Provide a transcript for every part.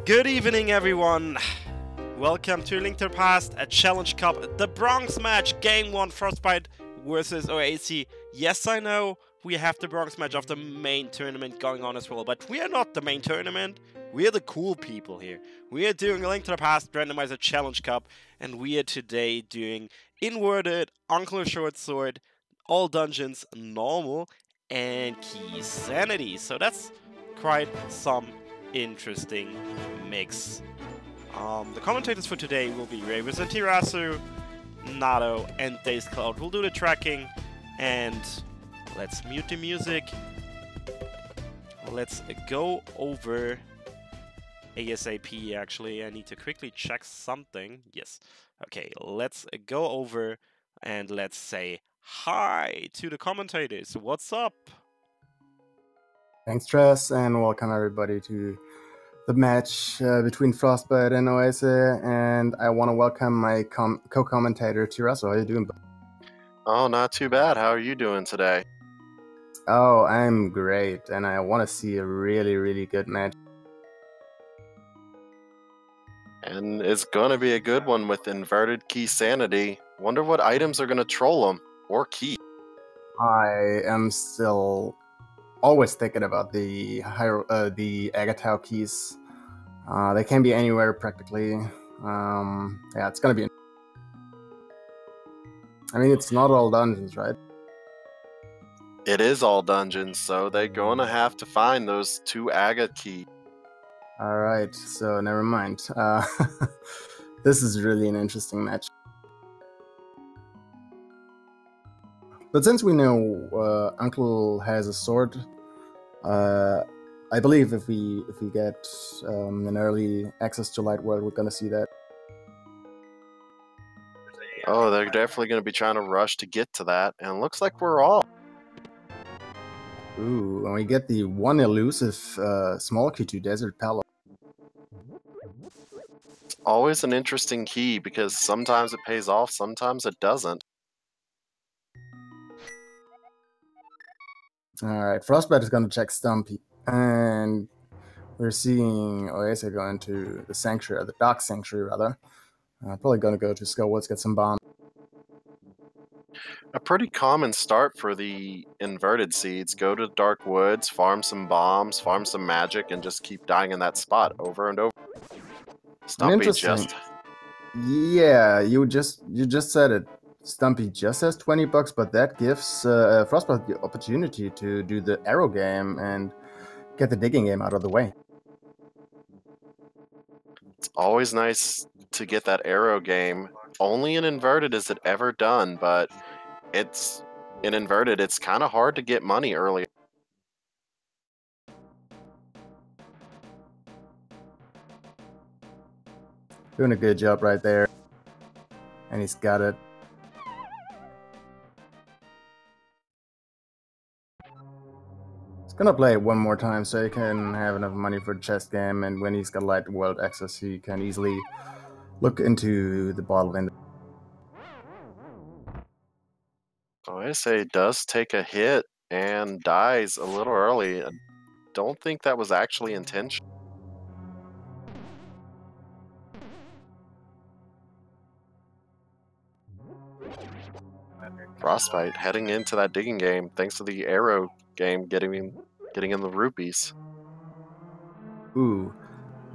Good evening, everyone. Welcome to Link to the Past, a Challenge Cup, the Bronze match, Game 1, Frostbite versus oase. Yes, I know, we have the Bronze match of the main tournament going on as well, but we are not the main tournament. We are the cool people here. We are doing a Link to the Past randomizer Challenge Cup, and we are today doing Inverted, Uncle Short Sword, all dungeons normal, and Key Sanity. So that's quite some interesting mix. The commentators for today will be oase28, Nato, and Days Cloud. We'll do the tracking, and let's mute the music. Let's go over ASAP. Actually, I need to quickly check something. Yes. Okay, let's go over and let's say hi to the commentators. What's up? Thanks, Tress, and welcome everybody to the match between Frostbite and oase. And I want to welcome my co-commentator, Tirasso. How are you doing? Oh, not too bad. How are you doing today? Oh, I'm great, and I want to see a really, really good match. And it's going to be a good one with Inverted Key Sanity. Wonder what items are going to troll them, or key. I am still always thinking about the Agatau keys. They can be anywhere practically. Yeah, it's gonna be. I mean, it's not all dungeons, right? It is all dungeons, so they're going to have to find those two agate keys. Alright, so never mind. This is really an interesting match. But since we know Uncle has a sword, I believe if we get an early access to Light World, we're gonna see that. Oh, they're definitely going to be trying to rush to get to that, and it looks like we're all. Ooh, and we get the one elusive small key to Desert Palace. It's always an interesting key because sometimes it pays off, sometimes it doesn't. Alright, Frostbite is gonna check Stumpy, and we're seeing oase go into the Sanctuary, the Dark Sanctuary rather. Probably gonna go to Skullwoods, get some bombs. A pretty common start for the inverted seeds. Go to Dark Woods, farm some bombs, farm some magic, and just keep dying in that spot over and over. Stumpy just... Yeah, you just said it. Stumpy just has 20 bucks, but that gives Frostbite the opportunity to do the arrow game and get the digging game out of the way. It's always nice to get that arrow game. Only in inverted is it ever done, but it's in inverted, it's kind of hard to get money early. Doing a good job right there. And he's got it. He's gonna play it one more time so he can have enough money for the chest game, and when he's got Light World access, he can easily look into the bottle window. oase does take a hit and dies a little early. I don't think that was actually intentional. Frostbite heading into that digging game thanks to the arrow game getting in the rupees. Ooh,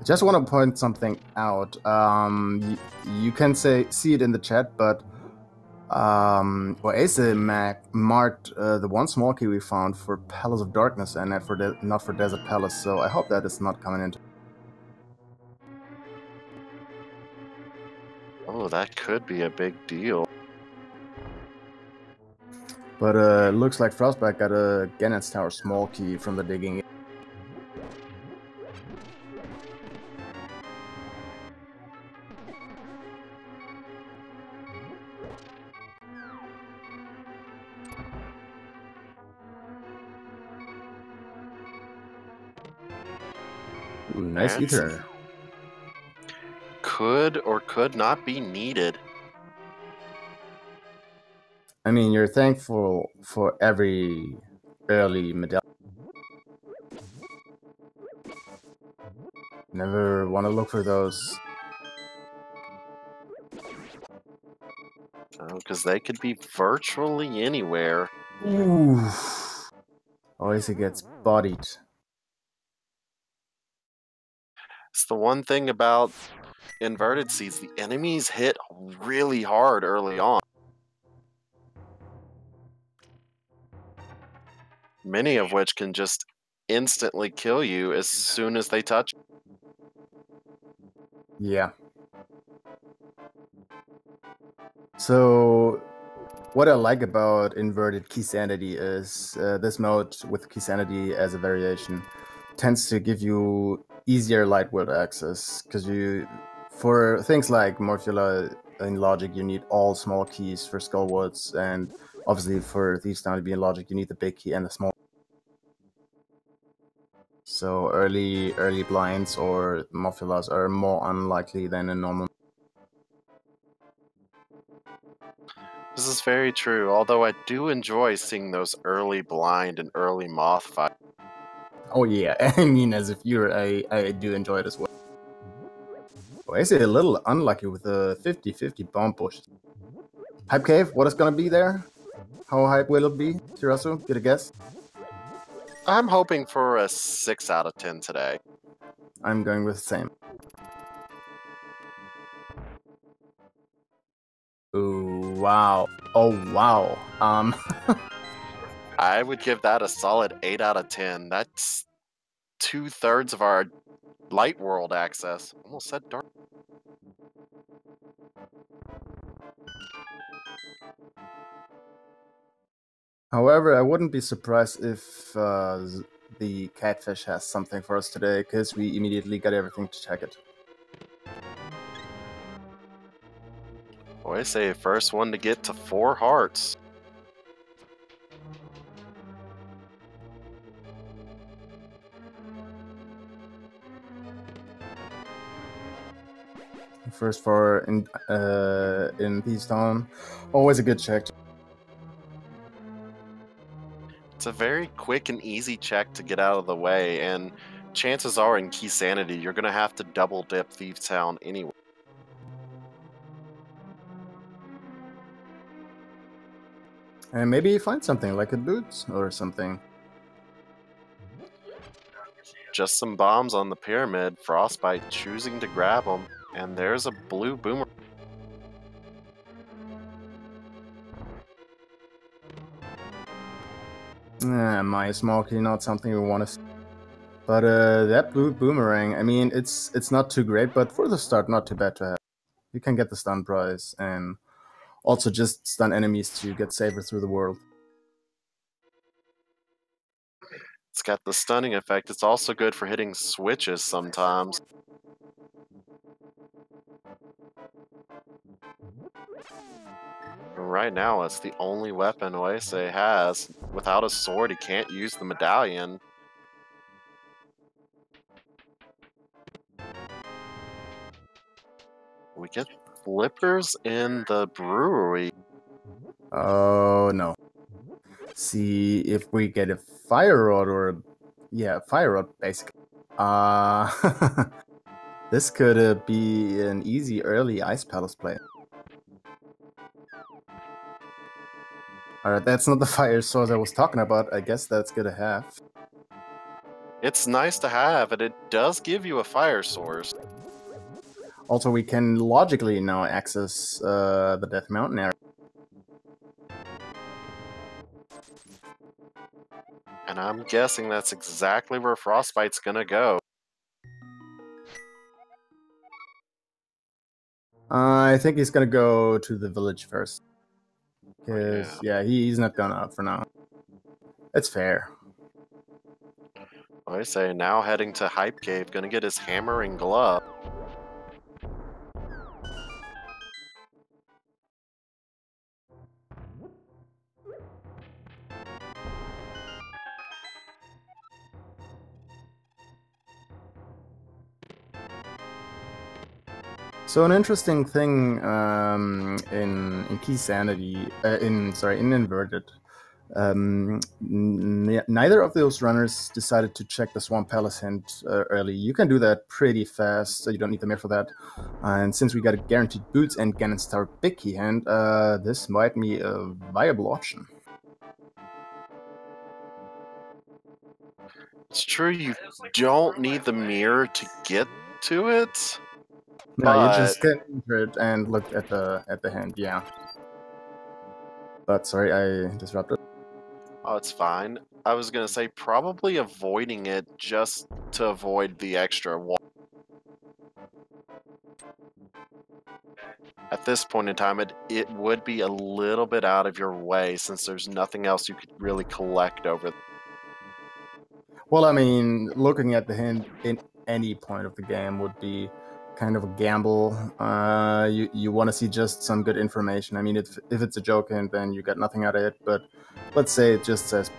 I just want to point something out. You can see it in the chat, but oase marked the one small key we found for Palace of Darkness and not for Desert Palace. So I hope that is not coming into. Oh, that could be a big deal. But it looks like Frostbite got a Gannet's Tower small key from the digging. Ooh, nice ether. Could or could not be needed. I mean, you're thankful for every early medallion Never want to look for those. Because they could be virtually anywhere. Ooh. Always he gets bodied. It's the one thing about inverted seeds, the enemies hit really hard early on. Many of which can just instantly kill you as soon as they touch you. Yeah. So, what I like about inverted key sanity is this mode with key sanity as a variation tends to give you easier light world access, because for things like Morphula in Logic, you need all small keys for Skullwoods, and obviously for Thieves Town to be in Logic, you need the big key and the small. So early blinds or Morphulas are more unlikely than in normal. This is very true, although I do enjoy seeing those early blind and early moth fights. Oh yeah, I mean, as a viewer, I do enjoy it as well. Oh, I say a little unlucky with the 50-50 bomb push. Hype Cave, what is gonna be there? How hype will it be? Shirasu, get a guess? I'm hoping for a 6 out of 10 today. I'm going with the same. Ooh, wow. Oh, wow. I would give that a solid 8 out of 10. That's 2/3 of our light world access. Almost said dark. However, I wouldn't be surprised if the catfish has something for us today, because we immediately got everything to check it. Boy, I say first one to get to 4 hearts. First for in Thieves Town, always a good check. It's a very quick and easy check to get out of the way, and chances are in Key Sanity you're going to have to double dip Thieves Town anyway. And maybe find something like a loot or something. Just some bombs on the pyramid, Frostbite choosing to grab them, and there's a blue boomer. My small key, not something we want to see. But that blue boomerang, I mean, it's not too great, but for the start, not too bad to have. You can get the stun prize, and also just stun enemies to get safer through the world. It's got the stunning effect. It's also good for hitting switches sometimes. Right now, it's the only weapon Oase has. Without a sword, he can't use the medallion. We get flippers in the brewery. Oh no. See if we get a fire rod or fire rod basically. This could be an easy early Ice Palace play. Alright, that's not the fire source I was talking about. I guess that's good to have. It's nice to have, and it does give you a fire source. Also, we can logically now access the Death Mountain area. And I'm guessing that's exactly where Frostbite's gonna go. I think he's gonna go to the village first. Because, yeah, he's not going up for now. It's fair. I say now heading to Hype Cave, gonna get his hammer and glove. So an interesting thing in Key Sanity, in Inverted, Neither of those runners decided to check the Swamp Palace hint early. You can do that pretty fast, so you don't need the mirror for that. And since we got a guaranteed boots and Ganon Star big key hand, this might be a viable option. It's true, you don't need the mirror to get to it. No, you just get into it and look at the hand, yeah. But sorry, I disrupted. Oh, it's fine. I was gonna say probably avoiding it just to avoid the extra wall. At this point in time, it would be a little bit out of your way since there's nothing else you could really collect over. Well, I mean, looking at the hint in any point of the game would be kind of a gamble. You want to see just some good information. I mean, if it's a joke hint, then you get nothing out of it. But let's say it just says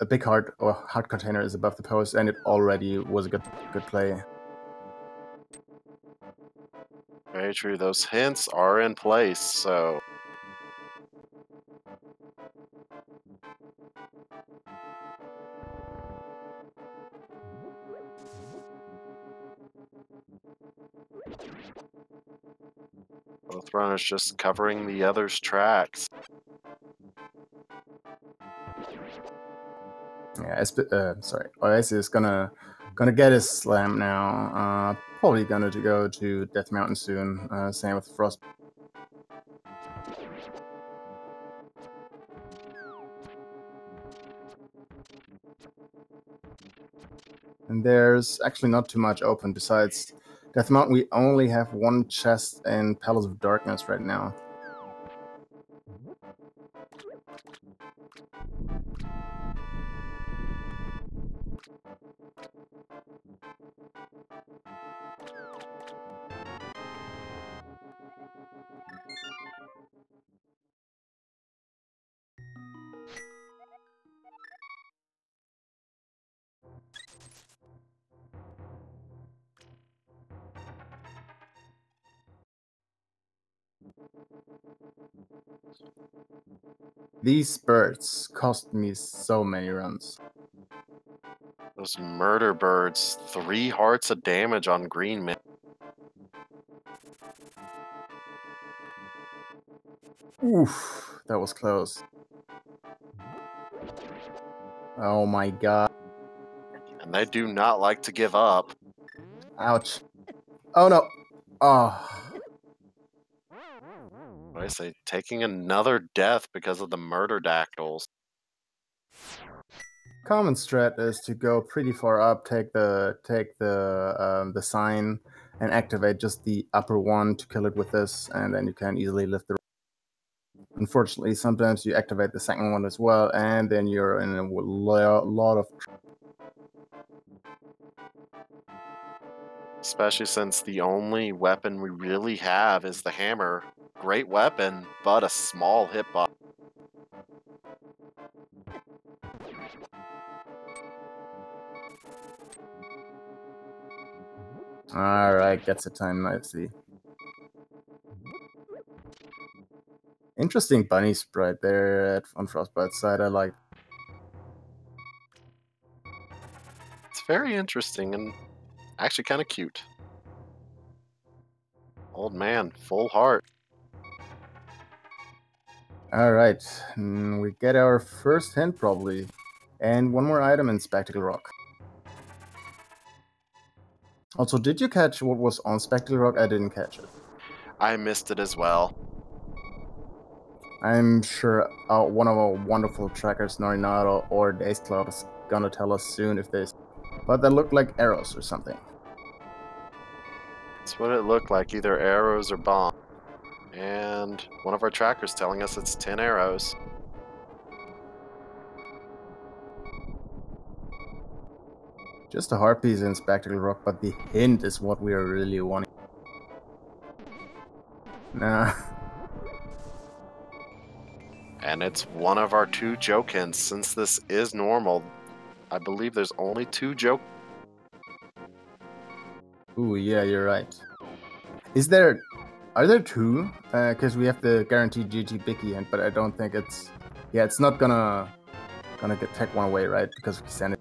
a big heart or heart container is above the post, and it already was a good play. Very true. Those hints are in place, so. Both runners just covering the other's tracks. Yeah, sorry, Oase is gonna get his slam now. Probably gonna go to Death Mountain soon. Same with Frost. And there's actually not too much open. Besides Death Mountain, we only have one chest in Palace of Darkness right now. These birds cost me so many runs. Those murder birds, 3 hearts of damage on green man. Oof, that was close. Oh my god. And they do not like to give up. Ouch. Oh no. Oh. I say taking another death because of the murder dactyls. Common strat is to go pretty far up, take the sign, and activate just the upper one to kill it with this, and then you can easily lift the. Unfortunately, sometimes you activate the second one as well, and then you're in a lot of. Especially since the only weapon we really have is the hammer. Great weapon, but a small hitbox. Alright, gets it time nicely. Interesting bunny sprite there on Frostbite's side, I like. It's very interesting and actually kind of cute. Old man, full heart. Alright, we get our first hint probably. And one more item in Spectacle Rock. Also, did you catch what was on Spectacle Rock? I didn't catch it. I missed it as well. I'm sure one of our wonderful trackers, Norinato or Days Cloud, is gonna tell us soon if they. But they look like arrows or something. That's what it looked like, either arrows or bombs. And one of our trackers telling us it's 10 arrows. Just a heart piece in Spectacle Rock, but the hint is what we are really wanting. Nah. And it's one of our 2 joke hints. Since this is normal, I believe there's only 2 joke. Ooh, yeah, you're right. Are there 2? Because we have the guaranteed GG Bicky hint, but I don't think it's Yeah, it's not gonna get tech one away, right? Because we send it.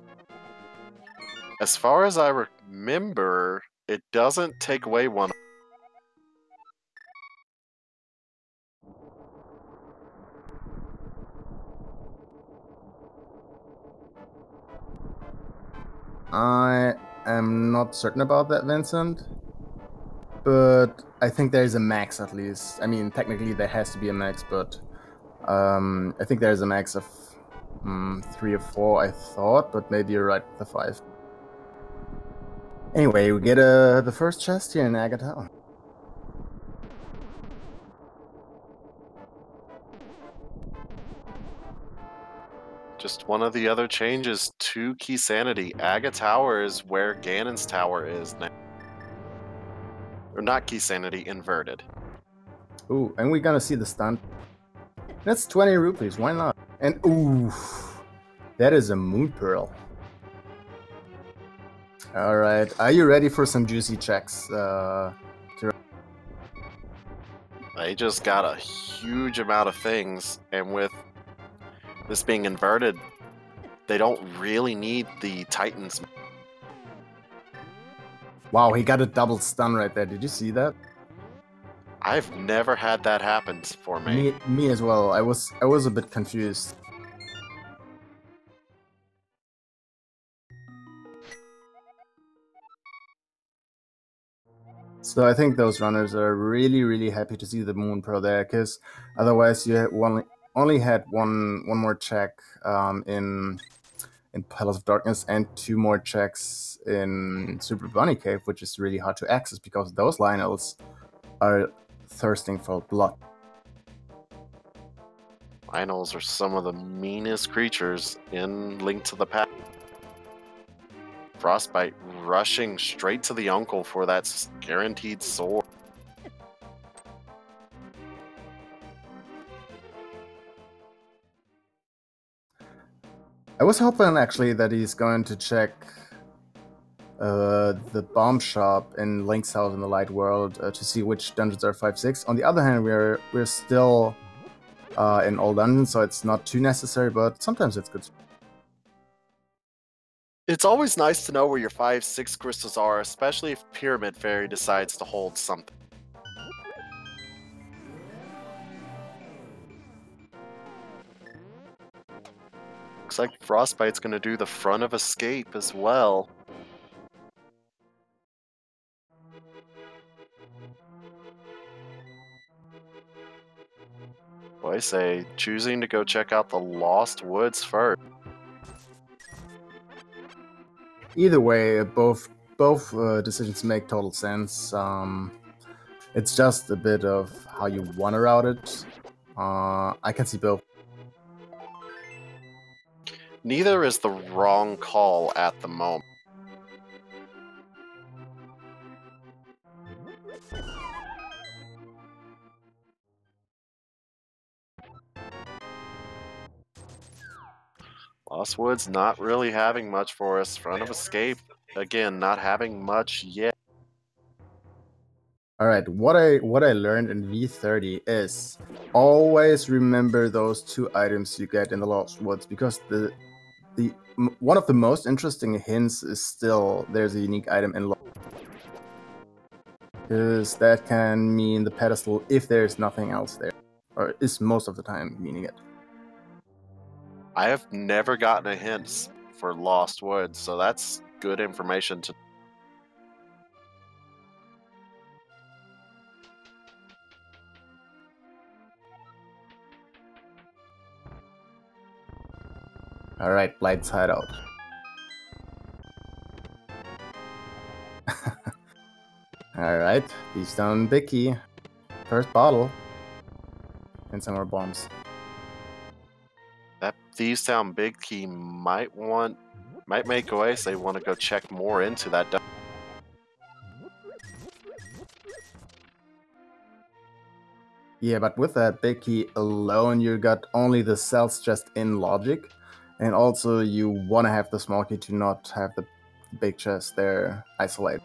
As far as I remember, it doesn't take away one. I am not certain about that, Vincent. But I think there is a max at least. I mean, technically there has to be a max, but I think there is a max of 3 or 4, I thought, but maybe you're right with the 5. Anyway, we get the first chest here in Agatha. Just one of the other changes to Key Sanity. Aga Tower is where Ganon's Tower is now. Or not Key Sanity, inverted. Ooh, and we're gonna see the stunt. That's 20 rupees, why not? And ooh, that is a moon pearl. Alright, are you ready for some juicy checks? They just got a huge amount of things, and with this being inverted, they don't really need the Titans. Wow, he got a double stun right there. Did you see that? I've never had that happen for me. Me as well. I was a bit confused. So I think those runners are really happy to see the Moon Pearl there, because otherwise you only had one more check in Palace of Darkness and 2 more checks in Super Bunny Cave, which is really hard to access because those Lionels are thirsting for blood. Lionels are some of the meanest creatures in Link to the Past. Frostbite rushing straight to the uncle for that guaranteed sword. I was hoping actually that he's going to check the bomb shop in Link's house in the Light World to see which dungeons are 5-6. On the other hand, we're still in all dungeons, so it's not too necessary, but sometimes it's good. It's always nice to know where your 5-6 crystals are, especially if Pyramid Fairy decides to hold something. Looks like Frostbite's gonna do the front of escape as well. Well, I say choosing to go check out the Lost Woods first. Either way, both decisions make total sense. It's just a bit of how you want to route it. I can see both. Neither is the wrong call at the moment. Lost Woods not really having much for us. Front of escape, again, not having much yet. Alright, what I learned in V30 is always remember those 2 items you get in the Lost Woods, because one of the most interesting hints is still there's a unique item in Lost Woods. Because that can mean the pedestal if there's nothing else there. Or is most of the time meaning it. I have never gotten a hint for Lost Woods, so that's good information to. Alright, Blight's hideout. Alright, Beast down Big Key. First bottle. And some more bombs. That Thieves Town Big Key might make Oase they want to go check more into that. Yeah, but with that Big Key alone, you got only the cells just in logic. And also you want to have the small key to not have the big chest there isolated.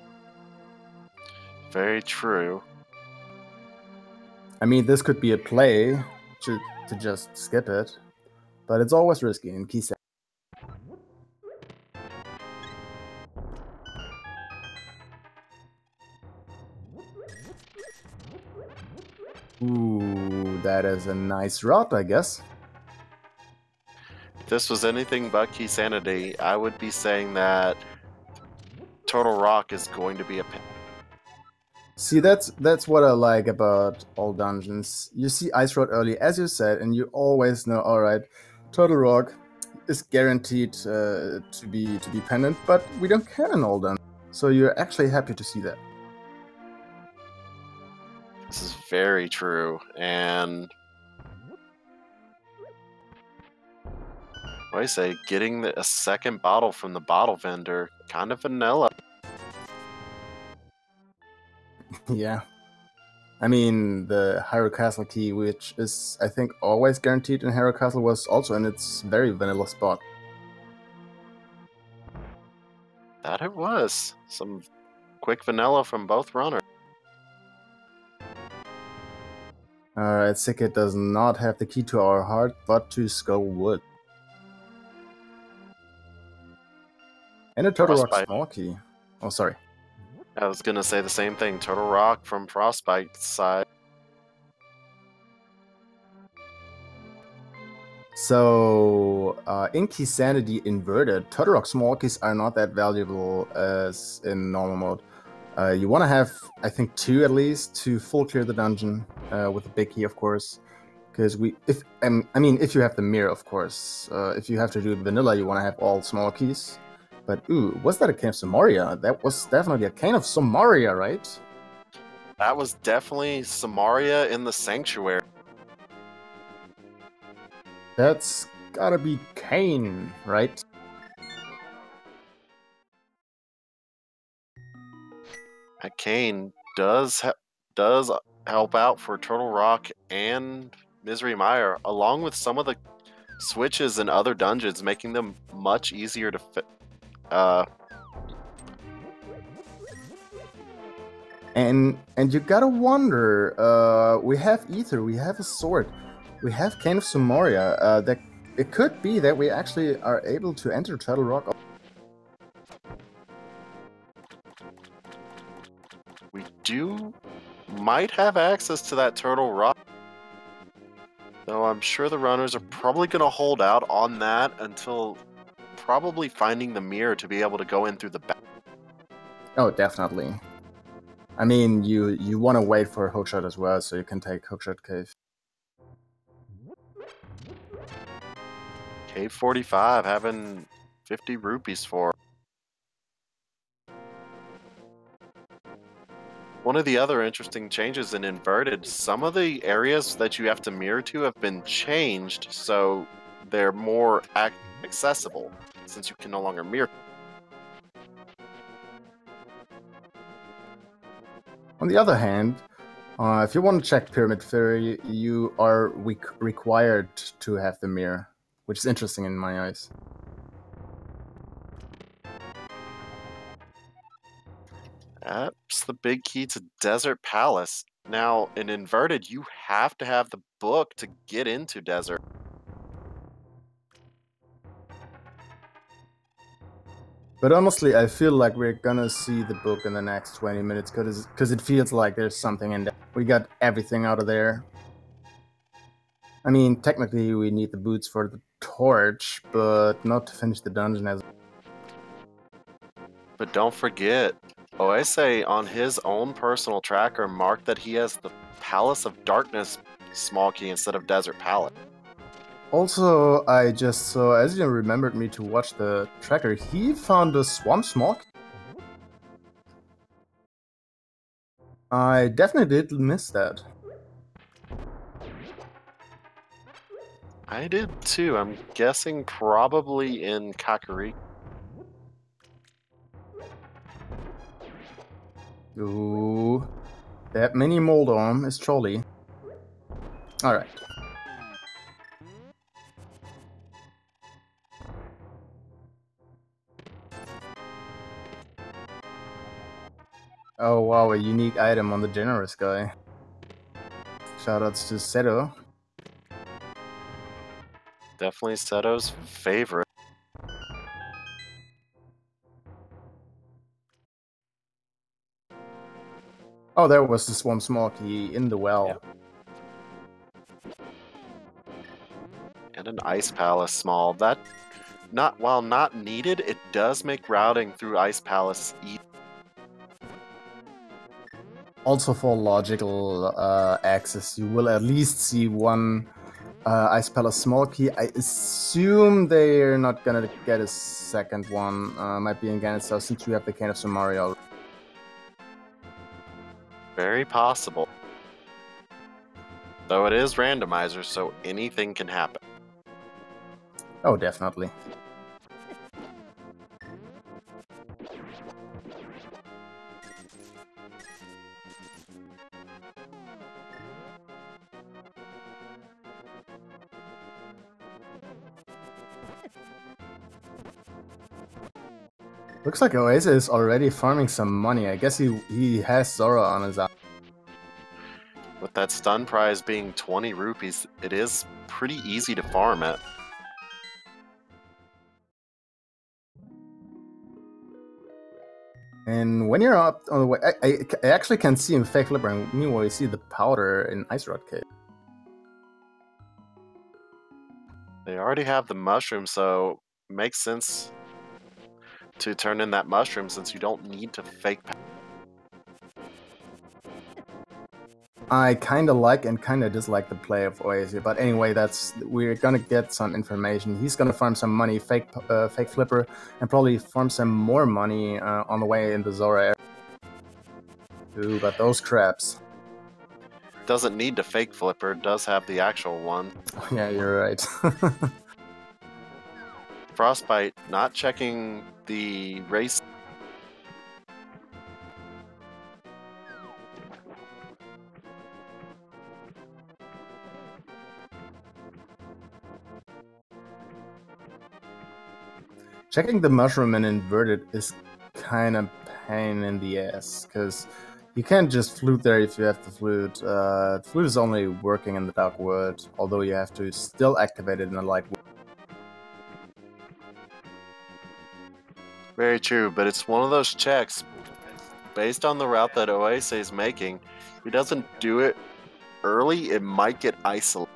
Very true. I mean, this could be a play to just skip it. but it's always risky in Key Sanity. Ooh, that is a nice route, I guess. If this was anything but Key Sanity, I would be saying that Total Rock is going to be a pain. See, that's what I like about all dungeons. You see Ice Road early, as you said, and you always know, alright, Total Rock is guaranteed to be pendant, but we don't care in all dungeons. So you're actually happy to see that. This is very true, and what do I say, getting a second bottle from the bottle vendor, kind of vanilla. Yeah. I mean, the Hyrule Castle key, which is, I think, always guaranteed in Hyrule Castle, was also in its very vanilla spot. That it was. Some quick vanilla from both runners. Alright, Sickit does not have the key to our heart, but to Skull Wood. And a Total Rock Frostbite. small key. Oh, sorry. I was gonna say the same thing. Total Rock from Frostbite's side. So, in Key Sanity inverted, Total Rock small keys are not that valuable as in normal mode. You want to have, I think, 2 at least to full clear the dungeon with a big key, of course. Because if you have the mirror, of course. If you have to do vanilla, you want to have all small keys. But ooh, was that a Cane of Somaria? That was definitely a Cane of Somaria, right? That was definitely Samaria in the Sanctuary. That's gotta be Cane, right? That Cane does help out for Turtle Rock and Misery Mire, along with some of the switches in other dungeons, making them much easier to fit. And you gotta wonder, we have Ether, we have a sword, we have Cane of Somaria, that it could be that we actually are able to enter Turtle Rock. We might have access to that Turtle Rock, though I'm sure the runners are probably going to hold out on that until probably finding the mirror to be able to go in through the back. Oh, definitely. I mean, you want to wait for Hookshot as well, so you can take Hookshot Cave. Cave 45 having 50 rupees for. One of the other interesting changes in Inverted, some of the areas that you have to mirror to have been changed, so they're more accessible, since you can no longer mirror. On the other hand, if you want to check Pyramid Fairy, you are required to have the mirror, which is interesting in my eyes. That's the big key to Desert Palace. Now, in Inverted, you have to have the book to get into Desert. But honestly, I feel like we're gonna see the book in the next 20 minutes, because it feels like there's something in there. We got everything out of there. I mean, technically we need the boots for the torch, but not to finish the dungeon as... But don't forget, Oase on his own personal tracker marked that he has the Palace of Darkness small key instead of Desert Palace. Also, I just saw, as you remembered me to watch the tracker, he found a Swamp small key. I definitely did miss that. I did too. I'm guessing probably in Kakariko. Ooh, that mini Moldorm is trolly. Alright. Oh wow, a unique item on the generous guy. Shoutouts to Seto. Definitely Seto's favorite. Oh, there was this one small key in the well. And an Ice Palace small. That, while not needed, it does make routing through Ice Palace easy. Also, for logical access, you will at least see one Ice Palace small key. I assume they're not gonna get a second one. Might be in Ganitsa since we have the Cane of Sumari already. Very possible. Though it is randomizer, so anything can happen. Oh, definitely. Looks like Oase is already farming some money. I guess he has Zora on his eye. With that stun prize being 20 rupees, it is pretty easy to farm it. And when you're up on the way, I actually can see him fake flipper, and meanwhile you see the powder in Ice Rod Cave. They already have the mushroom, so it makes sense to turn in that mushroom since you don't need to fake. I kind of like and kind of dislike the play of Oase, but anyway, we're gonna get some information. He's gonna farm some money, fake flipper, and probably farm some more money on the way in the Zora area. Ooh, but those traps. Doesn't need to fake flipper, does have the actual one. Yeah, you're right. Frostbite not checking the race. Checking the mushroom and inverted is kind of pain in the ass, because you can't just flute there if you have the flute. The flute is only working in the Dark World, although you have to still activate it in the Light World. Very true, but it's one of those checks. Based on the route that Oase is making, if he doesn't do it early, it might get isolated.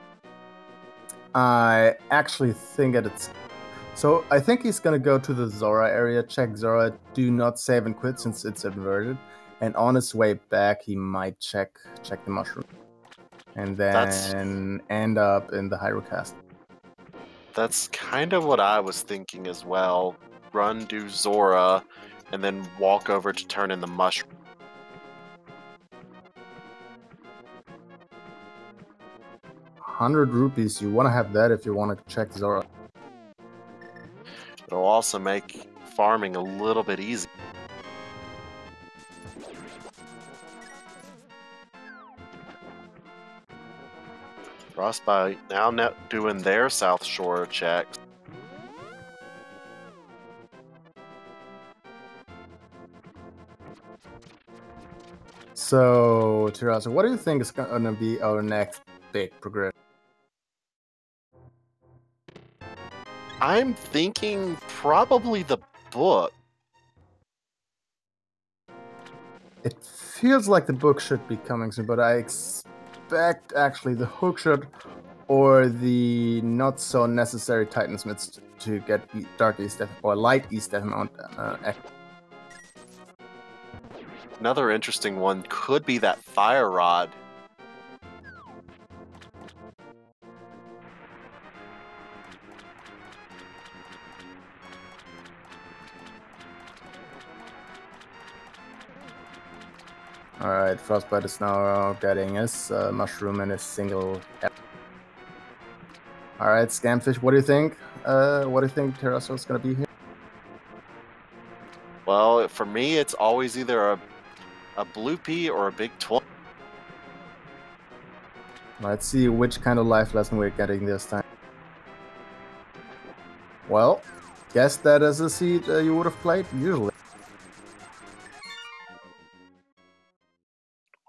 I actually think that it's... So I think he's gonna go to the Zora area, check Zora, do not save and quit since it's inverted, and on his way back he might check the mushroom, and then end up in the Hyrule. That's kind of what I was thinking as well. Run, do Zora, and then walk over to turn in the mushroom. ₹100, you want to have that if you want to check Zora. It'll also make farming a little bit easy. Frostbite now doing their South Shore checks. So, Terasa, what do you think is going to be our next big progression? I'm thinking probably the book. It feels like the book should be coming soon, but I expect actually the hookshot or the not so necessary Titansmiths to get Dark East or Light East amount. Another interesting one could be that Fire Rod. Alright, Frostbite is now getting his mushroom and his single. Alright, Scamfish, what do you think? What do you think Terraso is going to be here? Well, for me, it's always either a blue pea or a big 12. Let's see which kind of life lesson we're getting this time. Well, guess that is a seed you would have played usually.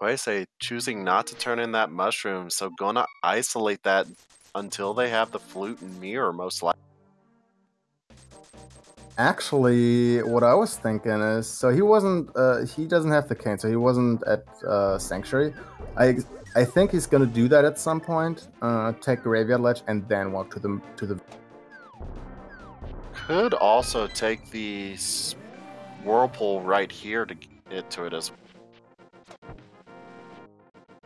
I say choosing not to turn in that mushroom, so gonna isolate that until they have the flute and mirror, most likely. Actually, what I was thinking is, so he wasn't, he doesn't have the cane, so he wasn't at Sanctuary. I think he's gonna do that at some point. Take Graveyard Ledge and then walk to the. Could also take the Whirlpool right here to get to it as well.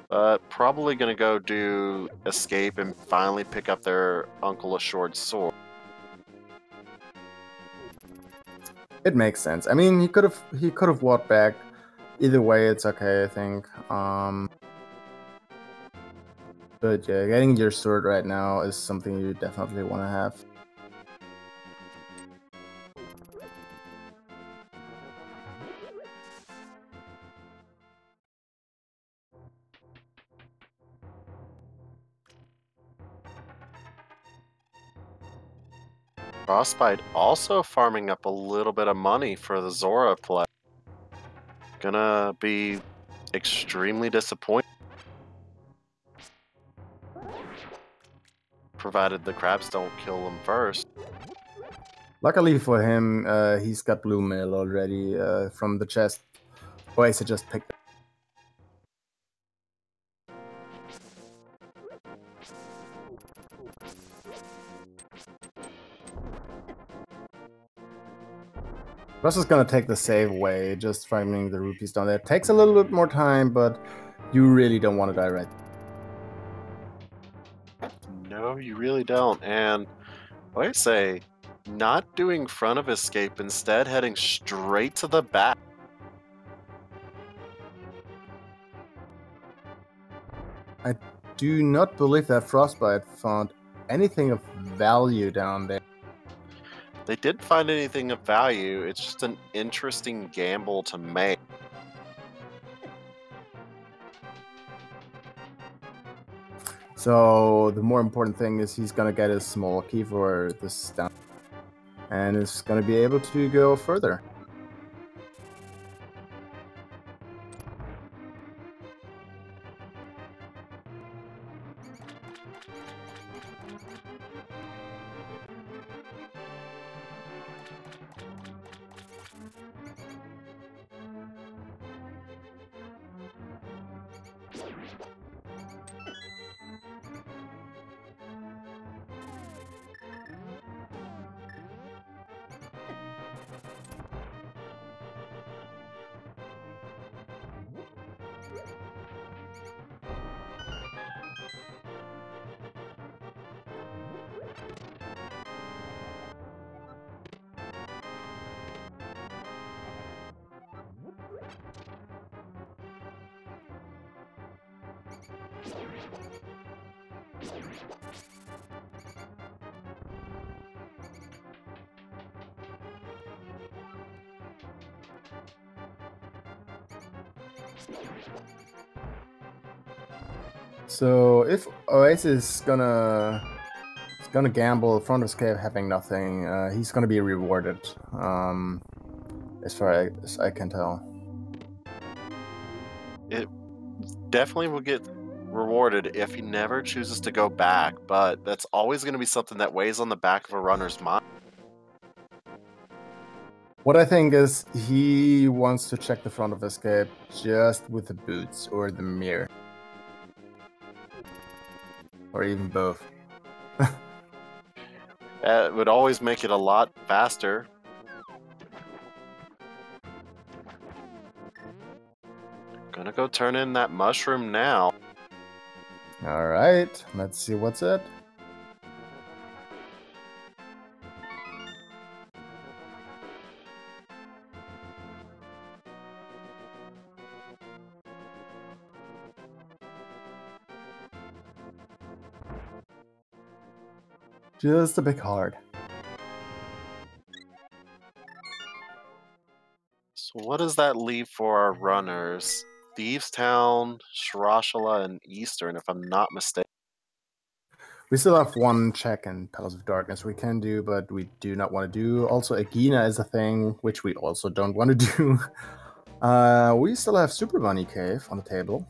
But probably gonna go do Escape and finally pick up their Uncle Assured Sword. It makes sense. I mean, he could have walked back. Either way, it's okay, I think. But yeah, getting your sword right now is something you definitely want to have. Frostbite also farming up a little bit of money for the Zora play. Gonna be extremely disappointed. Provided the crabs don't kill him first. Luckily for him, he's got Blue Mail already from the chest. Oase just picked. Russ is gonna take the save away, just finding the rupees down there. Takes a little bit more time, but you really don't want to die right. No, you really don't. And what I say, not doing front of Escape, instead heading straight to the back. I do not believe that Frostbite found anything of value down there. They didn't find anything of value. It's just an interesting gamble to make. So the more important thing is he's gonna get his small key for this down, and is gonna be able to go further. So if Oasis is gonna gamble front of Escape having nothing, he's gonna be rewarded. As far as I can tell. It definitely will get rewarded if he never chooses to go back, but that's always going to be something that weighs on the back of a runner's mind. What I think is he wants to check the front of Escape just with the boots or the mirror. Or even both. It would always make it a lot faster. Gonna go turn in that mushroom now. Alright, let's see what's it. Just a bit hard. So what does that leave for our runners? Thieves Town, Shirashala, and Eastern, if I'm not mistaken. We still have one check in Palace of Darkness we can do, but we do not want to do. Also, Agina is a thing, which we also don't want to do. We still have Super Bunny Cave on the table.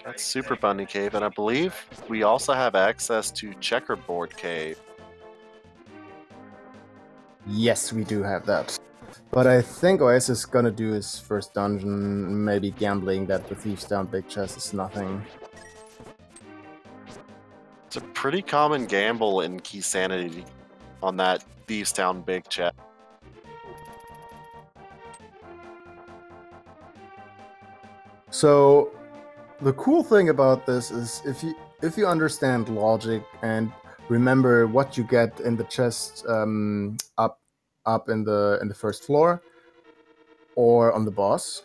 That's Super Bunny Cave, and I believe we also have access to Checkerboard Cave. Yes, we do have that. But I think Oasis is gonna do his first dungeon, maybe gambling that the Thieves Down Big Chest is nothing. It's a pretty common gamble in Key Sanity on that Thieves Town Big Chest. So the cool thing about this is if you understand logic and remember what you get in the chest up in the first floor or on the boss,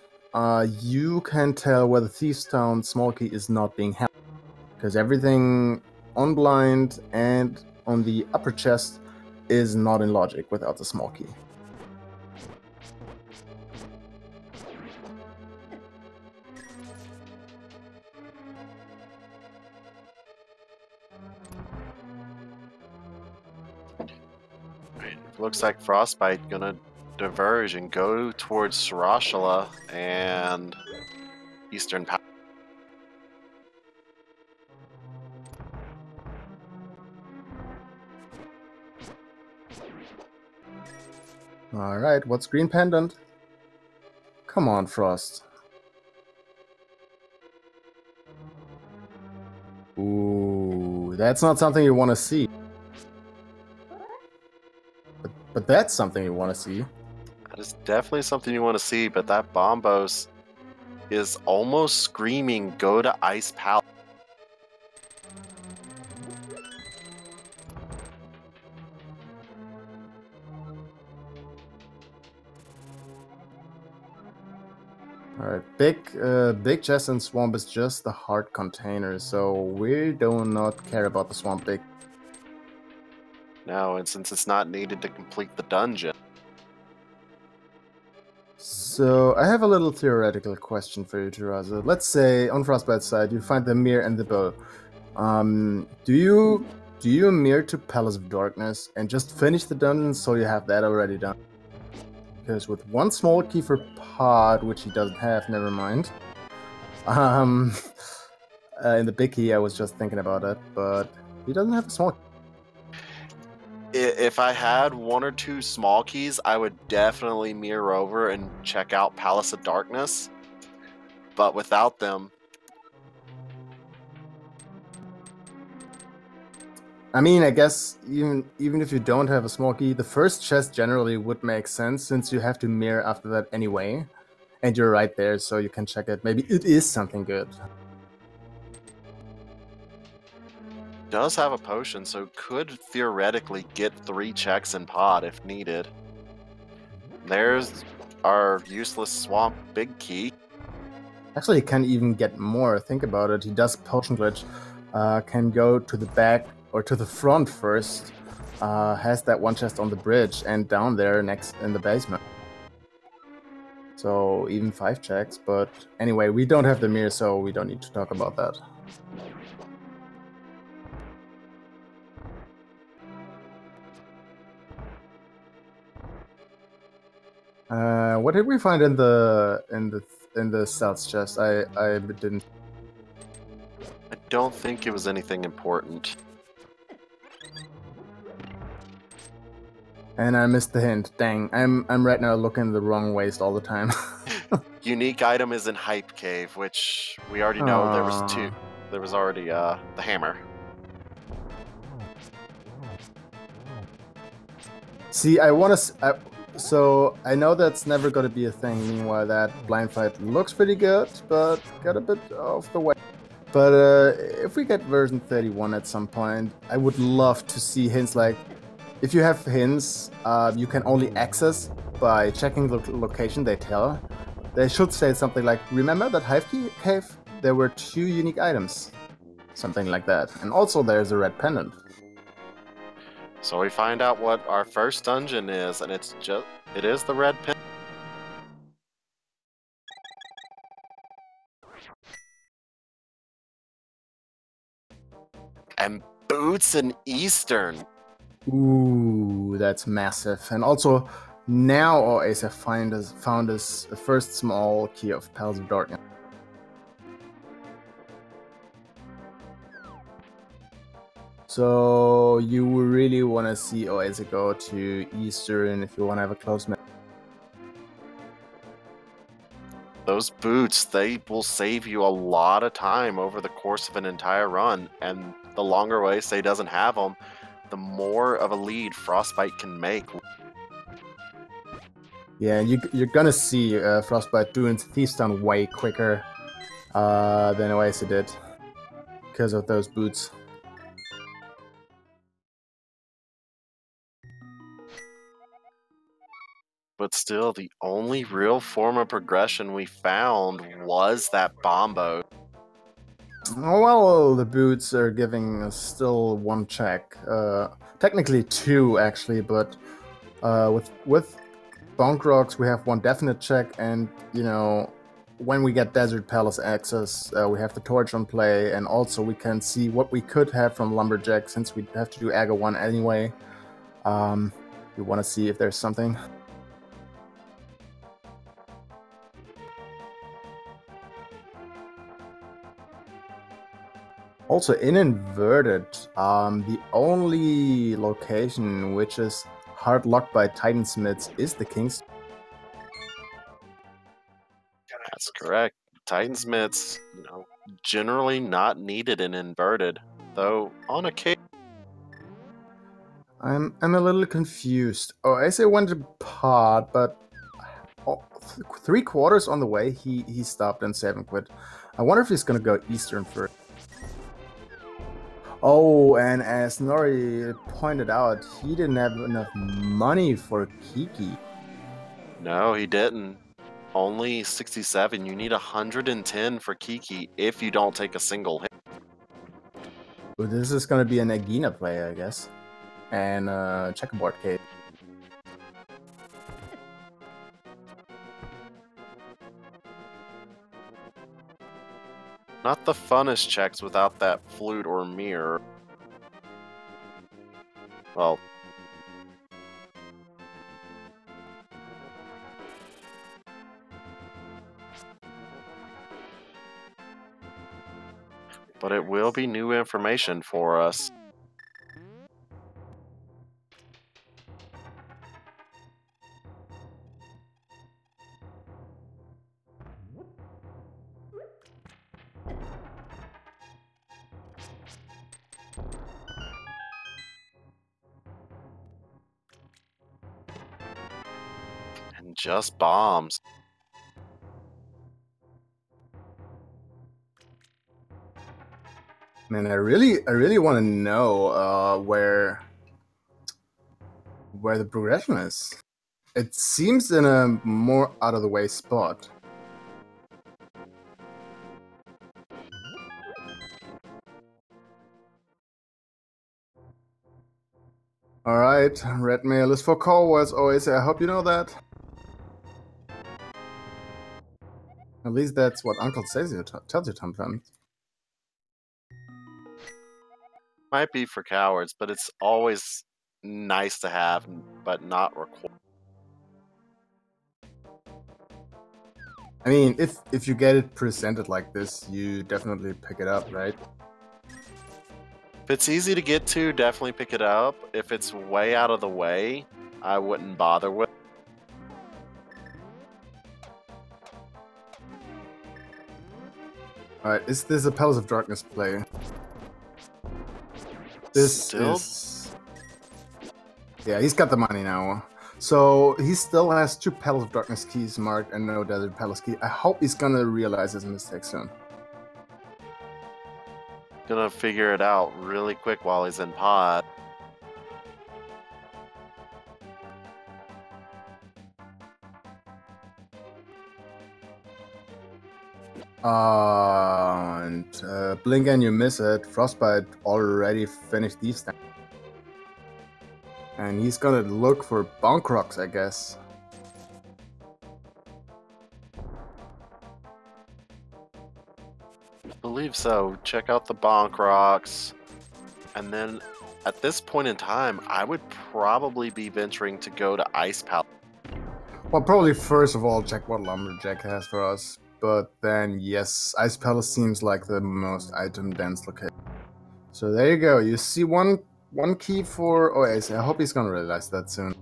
you can tell whether Thieves Town small key is not being held, because everything on blind and on the upper chest is not in logic without the small key. Looks like Frostbite gonna diverge and go towards Sarashala and Eastern Power. Alright, what's Green Pendant? Come on, Frost. Ooh, that's not something you want to see. But that's something you want to see. That is definitely something you want to see, but that Bombos is almost screaming, go to Ice Palace. Alright, big chest and swamp is just the hard container, so we do not care about the swamp big. No, and since it's not needed to complete the dungeon. So I have a little theoretical question for you, Teraza. Let's say on Frostbite's side you find the mirror and the bow. Do you mirror to Palace of Darkness and just finish the dungeon so you have that already done? Because with one small key for Pod, which he doesn't have, never mind. In the big key I was just thinking about it, but he doesn't have a small key. If I had one or two small keys, I would definitely mirror over and check out Palace of Darkness. But without them... I mean, I guess even if you don't have a small key, the first chest generally would make sense since you have to mirror after that anyway. And you're right there, so you can check it. Maybe it is something good. Does have a potion, so could theoretically get 3 checks in Pod if needed. There's our useless swamp big key. Actually, he can even get more. Think about it. He does potion glitch. Can go to the back or to the front first. Has that one chest on the bridge and down there next in the basement. So even 5 checks. But anyway, we don't have the mirror, so we don't need to talk about that. What did we find in the stealth chest? I didn't. I don't think it was anything important. And I missed the hint. Dang, I'm right now looking the wrong ways all the time. Unique item is in Hype Cave, which we already know there was 2. There was already the hammer. See, I want to. So I know that's never going to be a thing. Meanwhile, that blind fight looks pretty good, but got a bit off the way. But if we get version 31 at some point, I would love to see hints like, if you have hints you can only access by checking the location they tell. They should say something like, remember that Hive Cave? There were 2 unique items. Something like that. And also there's a red pendant. So we find out what our first dungeon is, and it is the red pin. And boots in Eastern. Ooh, that's massive. And also, now OAS have found his first small key of Palace of Darkness. So you really want to see Oase go to Eastern if you want to have a close match. Those boots, they will save you a lot of time over the course of an entire run, and the longer Oase doesn't have them, the more of a lead Frostbite can make. Yeah, you're gonna see Frostbite doing Thief's Down way quicker than Oase did because of those boots. But still, the only real form of progression we found was that Bombo. Oh, well, the boots are giving us still one check. Technically two, actually, but with Bonk Rocks we have one definite check, and, you know, when we get Desert Palace access, we have the Torch on play, and also we can see what we could have from Lumberjack, since we have to do Aga 1 anyway. We want to see if there's something. Also, in Inverted, the only location which is hard locked by Titansmiths is the King's. That's correct. Titansmiths, you know, generally not needed in Inverted, though on occasion. I'm a little confused. Oh, I say went to pot, but 3/4 on the way he stopped and 7 quit. I wonder if he's gonna go Eastern first. Oh, and as Nori pointed out, he didn't have enough money for Kiki. No, he didn't. Only 67. You need 110 for Kiki if you don't take a single hit. Well, this is gonna be an Agina play, I guess. And checkerboard case. Not the funnest checks without that flute or mirror. Well, but it will be new information for us. And just bombs. Man, I really want to know where the progression is. It seems in a more out of the way spot. Alright, red mail is for cowards, always. I hope you know that. At least that's what Uncle tells you sometimes. Might be for cowards, but it's always nice to have, but not required. I mean, if you get it presented like this, you definitely pick it up, right? If it's easy to get to, definitely pick it up. If it's way out of the way, I wouldn't bother with. Alright, is this a Palace of Darkness play? This Still? is... Yeah, he's got the money now. So he still has 2 Palace of Darkness keys marked and no Desert Palace key. I hope he's gonna realize his mistake soon. Gonna figure it out really quick while he's in pod. And blink and you miss it. Frostbite already finished these things. And he's gonna look for Bonk Rocks, I guess. I believe so. Check out the Bonk Rocks. And then at this point in time, I would probably be venturing to go to Ice Palace. Well, probably first of all check what Lumberjack has for us. But then, yes, Ice Palace seems like the most item-dense location. So there you go. You see one key for Oase. I hope he's gonna realize that soon.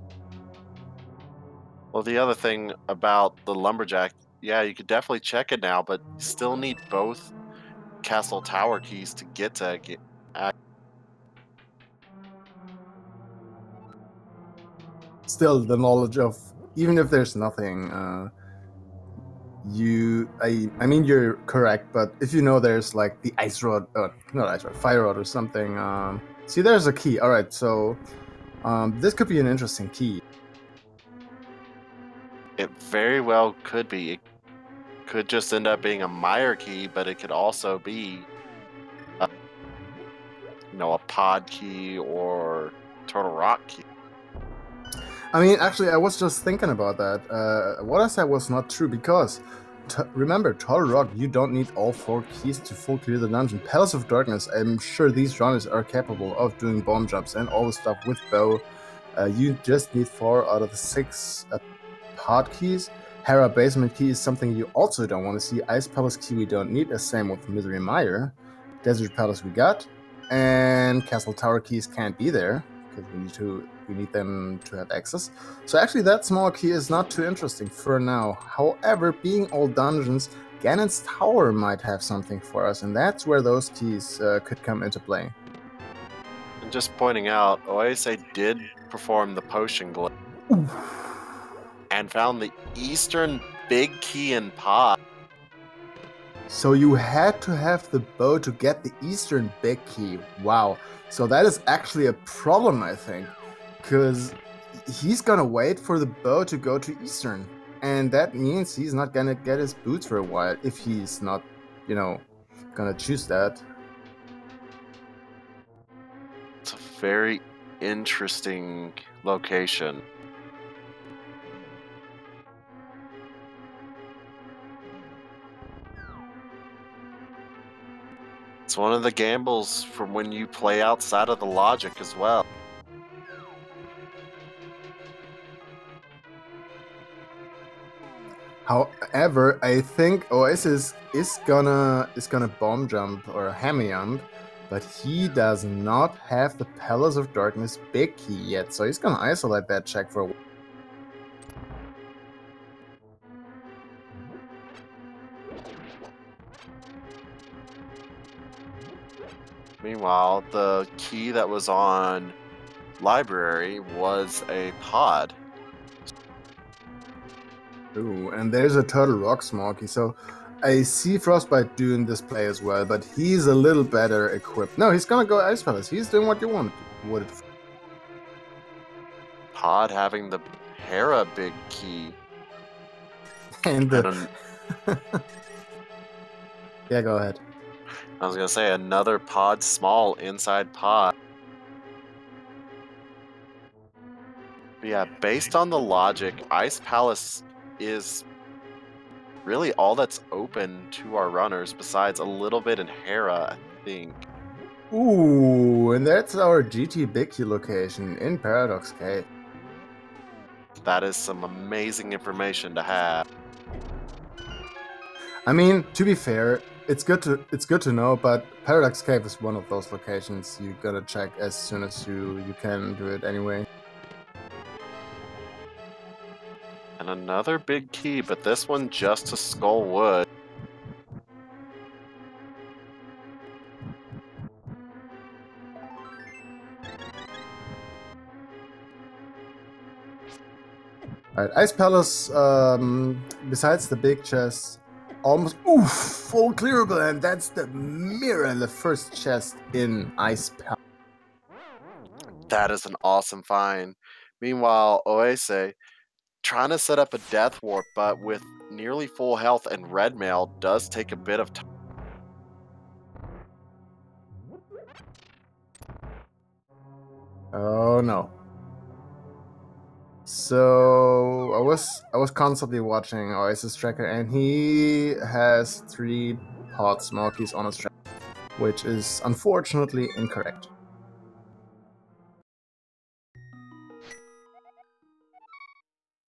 Well, the other thing about the lumberjack, yeah, you could definitely check it now, but you still need both castle tower keys to get to Still, the knowledge of, even if there's nothing, I mean, you're correct, but if you know there's like the ice rod, not ice rod, fire rod or something, see, there's a key. All right, so this could be an interesting key. It very well could be. It could just end up being a Meyer key, but it could also be, a pod key or Turtle Rock key. I mean, actually, I was just thinking about that. What I said was not true because, remember, Turtle Rock, you don't need all 4 keys to full clear the dungeon. Palace of Darkness, I'm sure these runners are capable of doing bomb jumps and all the stuff with bow. You just need 4 out of the 6 pod keys. Hera Basement Key is something you also don't want to see. Ice Palace Key we don't need, the same with Misery Mire. Desert Palace we got. And Castle Tower keys can't be there because we need them to have access. So actually that small key is not too interesting for now. However, being all dungeons, Ganon's Tower might have something for us, and that's where those keys could come into play. And just pointing out, Oase did perform the potion glitch and found the eastern big key in pod. So you had to have the bow to get the eastern big key. Wow. So that is actually a problem, I think. Because he's gonna wait for the bow to go to eastern. And that means he's not gonna get his boots for a while if he's not, gonna choose that. It's a very interesting location. It's one of the gambles from when you play outside of the logic as well. However, I think Oasis is gonna bomb jump or hammy jump, but he does not have the Palace of Darkness big key yet, so he's gonna isolate that check for a while. Meanwhile, the key that was on library was a pod. Ooh, and there's a Turtle Rock Smoky, so I see Frostbite doing this play as well, but he's a little better equipped. No, he's gonna go Ice Palace. He's doing what you want. Pod having the Hera big key. And the... Yeah, go ahead. I was gonna say another pod small inside pod. But yeah, based on the logic, Ice Palace is really all that's open to our runners besides a little bit in Hera, I think. Ooh, and that's our GT Big Key location in Paradox Cave. That is some amazing information to have. I mean, to be fair, it's good to know, but Paradox Cave is one of those locations you gotta check as soon as you can do it anyway. And another big key, but this one just to Skull Wood. Alright, Ice Palace, besides the big chest, almost, full clearable, and that's the mirror, the first chest in Ice Palace. That is an awesome find. Meanwhile, Oase, trying to set up a death warp, but with nearly full health and red mail does take a bit of time. Oh no. So I was constantly watching Oasis Tracker, and he has 3 pod smokies on his track, which is unfortunately incorrect.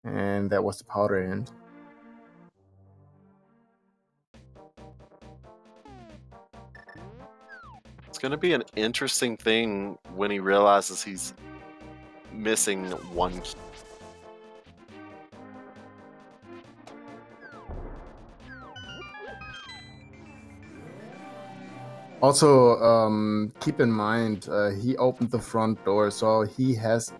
And that was the powder end. It's going to be an interesting thing when he realizes he's missing one key. Also, keep in mind, he opened the front door, so he has,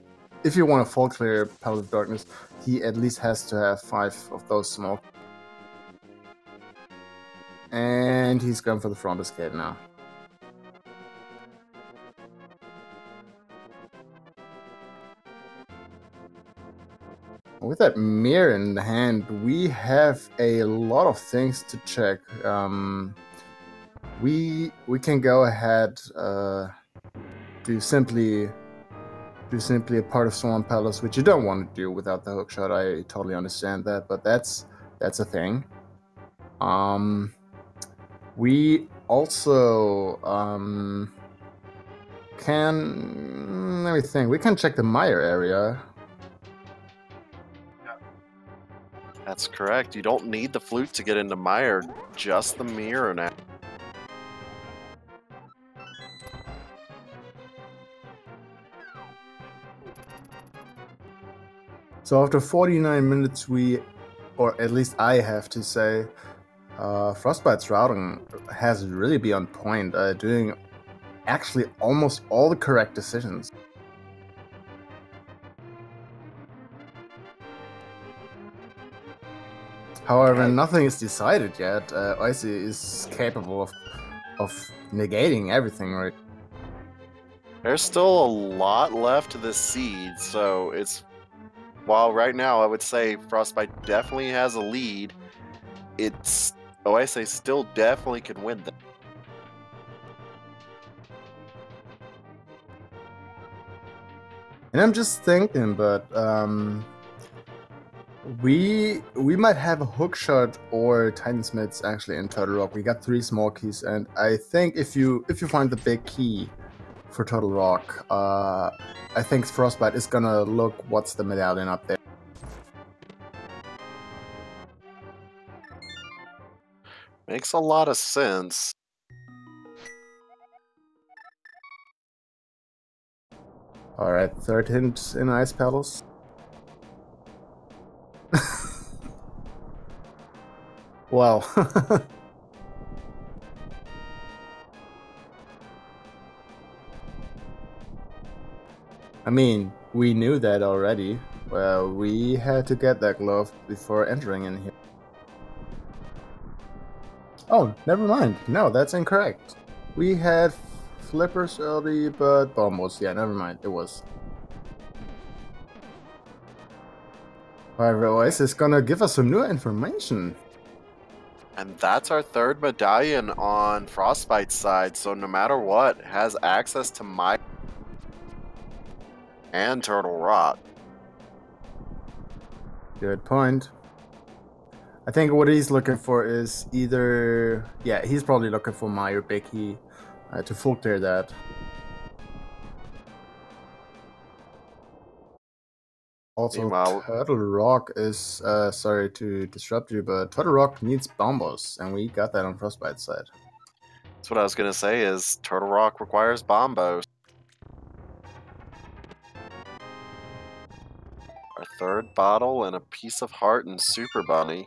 if you want to fall clear Path of Darkness, he at least has to have 5 of those small. And he's going for the front escape now. With that mirror in the hand, we have a lot of things to check. We can go ahead, do simply a part of Swan Palace, which you don't want to do without the hookshot. I totally understand that, but that's a thing. We also can, let me think. We can check the Mire area. That's correct. You don't need the flute to get into Mire, just the mirror now. So after 49 minutes, or at least I have to say, Frostbite's routing has really been on point, doing actually almost all the correct decisions. However, nothing is decided yet. Oase is capable of negating everything, right? There's still a lot left to this seed, so it's... While right now I would say Frostbite definitely has a lead, it's... Oase still definitely can win them. And I'm just thinking, but we might have a hookshot or Titansmiths actually in Turtle Rock. We got 3 small keys, and I think if you find the big key for Turtle Rock, I think Frostbite is gonna look what's the medallion up there. Makes a lot of sense. Alright, 3rd hint in Ice Palace. Well. I mean, we knew that already. Well, we had to get that glove before entering in here. Oh, never mind. No, that's incorrect. We had flippers early, but bombos. Yeah, never mind. It was. However, Oase is gonna give us some new information. And that's our 3rd medallion on Frostbite's side, so no matter what, has access to my and Turtle Rock. Good point. I think what he's looking for is either... Yeah, he's probably looking for Mire Big Key to full clear that. Also, Meanwhile, Turtle Rock is... sorry to disrupt you, but Turtle Rock needs bombos, and we got that on Frostbite's side. that's what I was going to say is Turtle Rock requires bombos. Our 3rd bottle and a piece of heart and Super Bunny.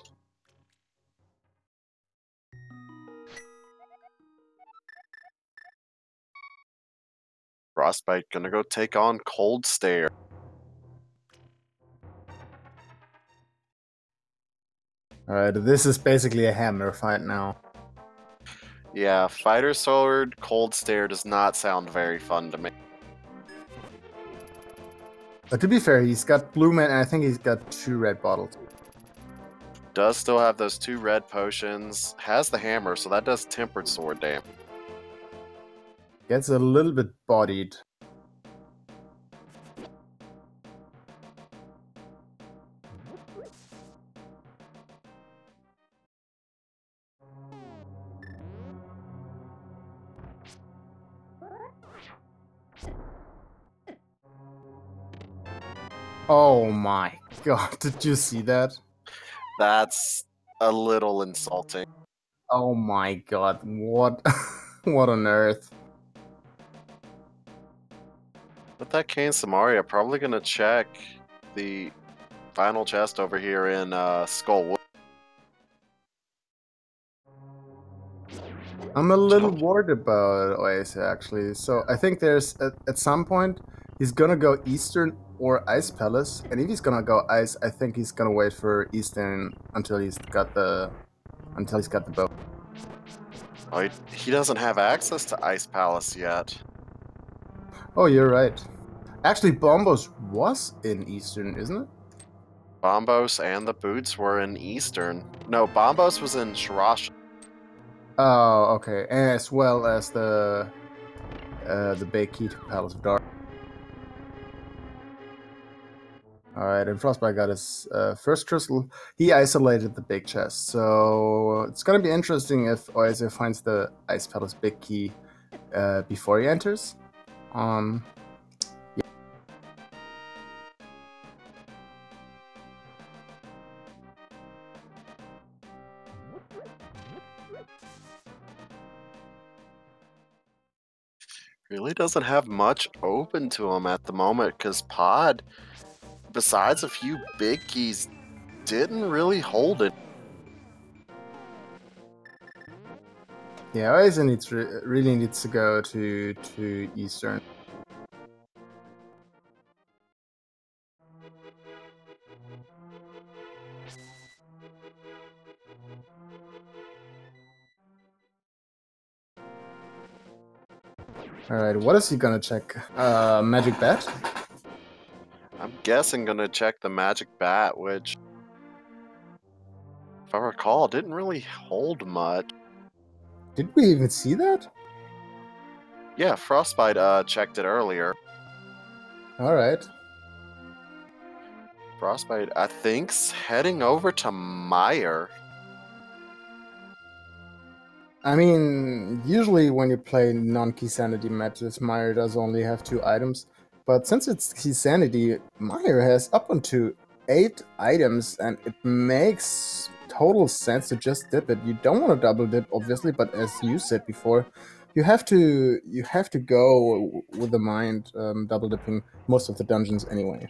Frostbite gonna go take on Cold Stare. Alright, this is basically a hammer fight now. Yeah, Fighter Sword, Cold Stare does not sound very fun to me. But to be fair, he's got blue man, and I think he's got 2 red bottles. Does still have those 2 red potions. Has the hammer, so that does Tempered Sword damage. Gets a little bit bodied. Oh my god, did you see that? That's a little insulting. Oh my god, what what on earth? With that Kane Samaria, probably gonna check the final chest over here in Skullwood. I'm a little worried about Oase actually. So I think there's at some point he's gonna go Eastern or Ice Palace, and if he's gonna go Ice, I think he's gonna wait for Eastern until he's got the bow. Oh, he doesn't have access to Ice Palace yet. Oh, you're right. Actually, Bombos was in Eastern, isn't it? Bombos and the Boots were in Eastern. No, Bombos was in Shirash. Oh, okay. As well as the big key to Palace of Dark. Alright, and Frostbite got his first crystal. He isolated the big chest, so it's gonna be interesting if Oase finds the Ice Palace big key before he enters. Yeah. Really doesn't have much open to him at the moment because Pod, besides a few big keys, didn't really hold it. Yeah, Oase really needs to go to Eastern. Alright, what is he gonna check? Magic Bat? I'm guessing gonna check the Magic Bat, which, if I recall, didn't really hold much. Did we even see that? Yeah, Frostbite checked it earlier. Alright. Frostbite, I think's heading over to Meyer. I mean, usually when you play non-key sanity matches, Meyer does only have 2 items. But since it's key sanity, Meyer has up onto 8 items, and it makes total sense to just dip it. You don't want to double dip, obviously, but as you said before, you have to go with the mind double dipping most of the dungeons anyway.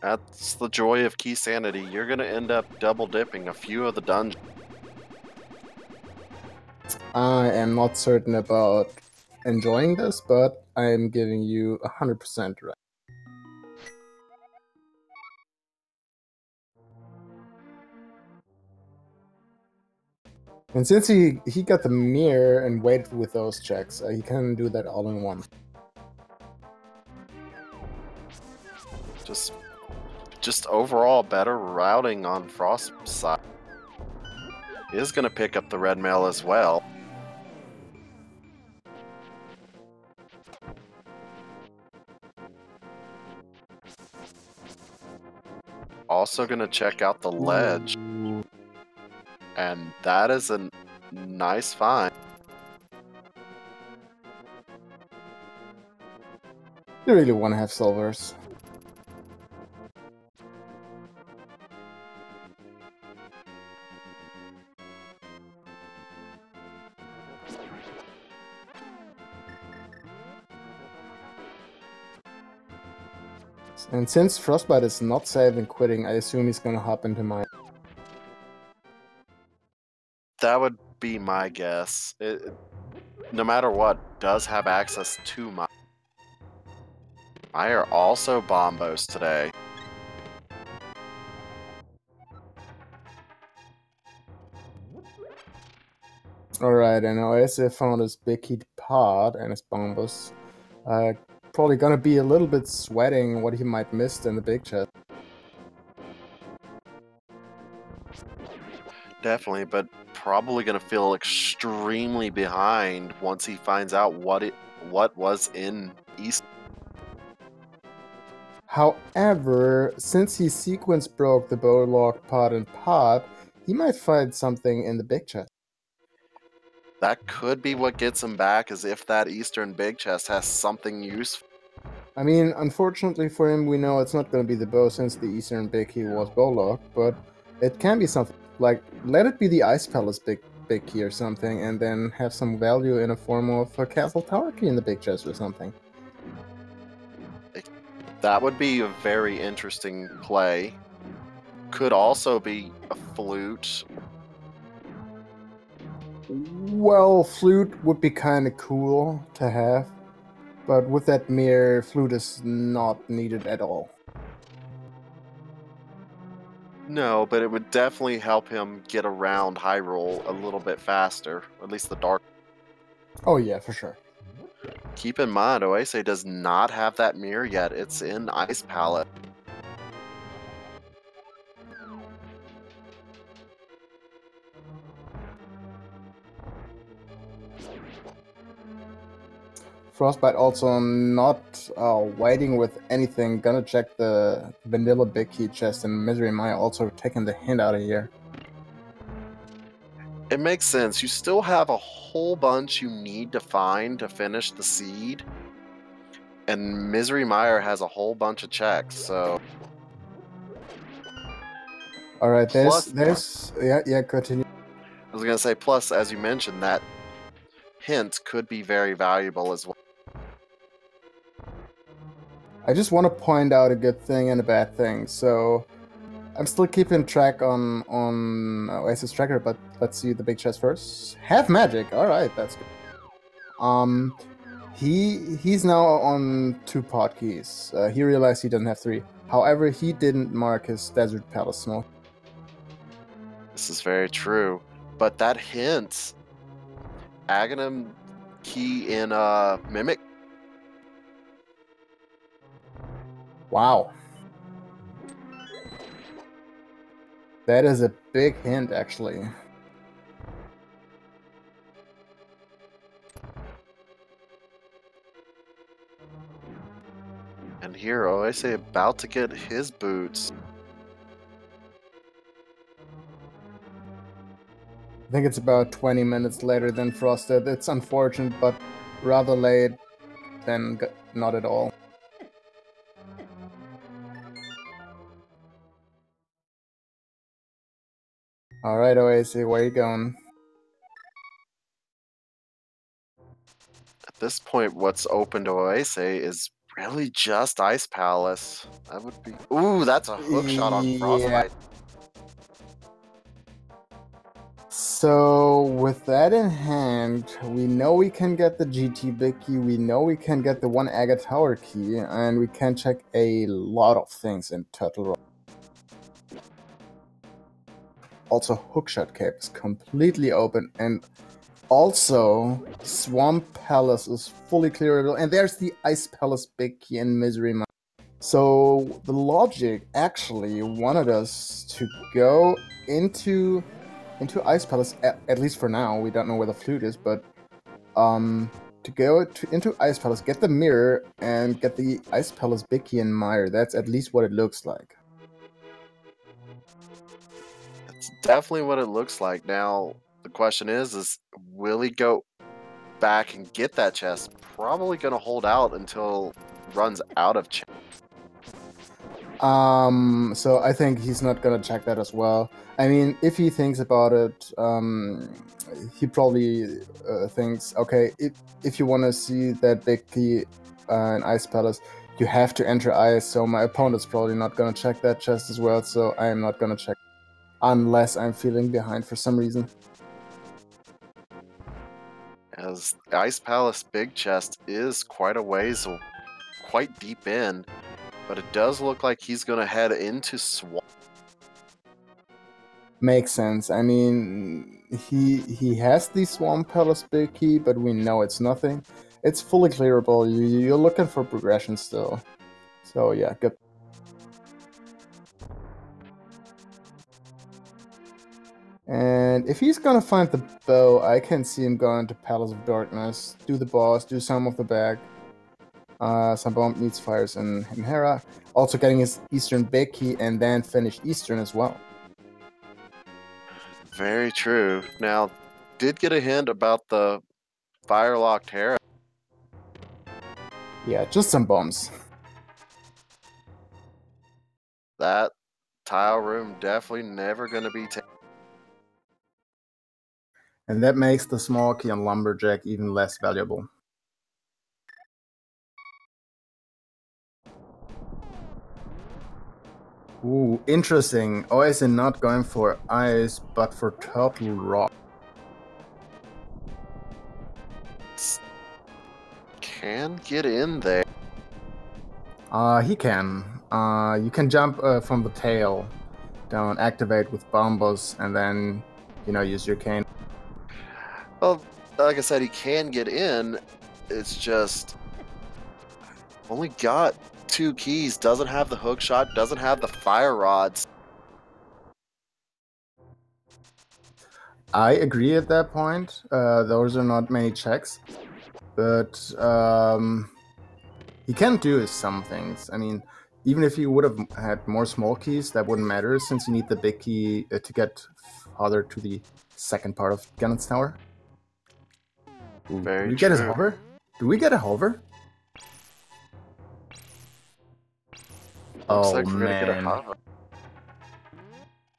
That's the joy of key sanity. You're gonna end up double dipping a few of the dungeons. I am not certain about enjoying this, but I am giving you 100% right. And since he got the mirror and waited with those checks, he can do that all in one. Just overall better routing on Frost's side. He is gonna pick up the red mail as well. Also gonna check out the ledge. And that is a nice find. You really want to have silvers. And since Frostbite is not saving quitting, I assume he's gonna hop into mine. That would be my guess. No matter what, does have access to my. Meyer also bombos today. Alright, and Oase found his big heat pod and his bombos. Probably gonna be a little bit sweating what he might miss in the big chest. Definitely, but probably gonna feel extremely behind once he finds out what was in East. However, since he sequence broke the bowlock pod and pod, he might find something in the big chest. That could be what gets him back, is if that Eastern big chest has something useful. I mean, unfortunately for him, we know it's not going to be the bow since the Eastern big key was bowlock, but it can be something. Like, let it be the Ice Palace big key or something, and then have some value in a form of a castle tower key in the big chest or something. That would be a very interesting play. Could also be a flute. Well, flute would be kind of cool to have, but with that mirror, flute is not needed at all. No, but it would definitely help him get around Hyrule a little bit faster, at least the dark. Oh yeah, for sure. Keep in mind, Oase does not have that mirror yet. It's in Ice Palace. Frostbite also not waiting with anything, gonna check the vanilla big key chest, and Misery Maya also taking the hint out of here. It makes sense. You still have a whole bunch you need to find to finish the seed. And Misery Meyer has a whole bunch of checks, so... Alright, Plus- yeah, continue. I was going to say, plus, as you mentioned, that hint could be very valuable as well. I just want to point out a good thing and a bad thing. So I'm still keeping track on Oasis Tracker, but let's see the big chest first. Half magic. All right, that's good. He's now on 2 pod keys. He realized he doesn't have 3. However, he didn't mark his Desert Palace Smoke. This is very true. But that hint, Aghanim key in Mimic. Wow. That is a big hint, actually. And here, Oase about to get his boots. I think it's about 20 minutes later than Frosted. It's unfortunate, but rather late than not at all. Alright, Oasis, where you going? At this point, what's open to Oase is really just Ice Palace. That would be... Ooh, that's a hook shot on Frostbite. So, with that in hand, we know we can get the GT big key, we know we can get the 1 Agate Tower key, and we can check a lot of things in Turtle Rock. Also, Hookshot Cape is completely open, and also Swamp Palace is fully clearable, and there's the Ice Palace big key and Misery Mine. So, the logic actually wanted us to go into Ice Palace, at least for now. We don't know where the flute is, but to go into Ice Palace, get the mirror, and get the Ice Palace big key and Mire. That's at least what it looks like. That's definitely what it looks like. Now, the question is will he go back and get that chest? Probably going to hold out until runs out of chest. So I think he's not gonna check that as well. I mean, if he thinks about it, he probably thinks, okay, if you want to see that big key in Ice Palace, you have to enter Ice, so my opponent's probably not gonna check that chest as well, so I am not gonna check unless I'm feeling behind for some reason. As Ice Palace big chest is quite a ways, quite deep in, but it does look like he's going to head into Swamp. Makes sense. I mean, he has the Swamp Palace big key, but we know it's nothing. It's fully clearable. You're looking for progression still. So yeah, good. And if he's gonna find the bow, I can see him going to Palace of Darkness, do the boss, do some of the back. Some bomb needs fires in Hera. Also getting his Eastern big key and then finish Eastern as well. Very true. Now, did get a hint about the Firelocked Hera. Yeah, just some bombs. That tile room definitely never going to be taken. And that makes the small key on Lumberjack even less valuable. Ooh, interesting. Oase not going for ice, but for Turtle Rock. Can get in there. He can. You can jump from the tail down, activate with Bombos, and then, use your cane. Well, like I said, he can get in. It's just only got 2 keys. Doesn't have the hook shot. Doesn't have the fire rods. I agree at that point. Those are not many checks. But he can do some things. I mean, even if he would have had more small keys, that wouldn't matter, since you need the big key to get farther to the second part of Gannon's Tower. Ooh, Very do we get his true. hover? Do we get a hover? Looks Oh, like we're gonna get a man. hover.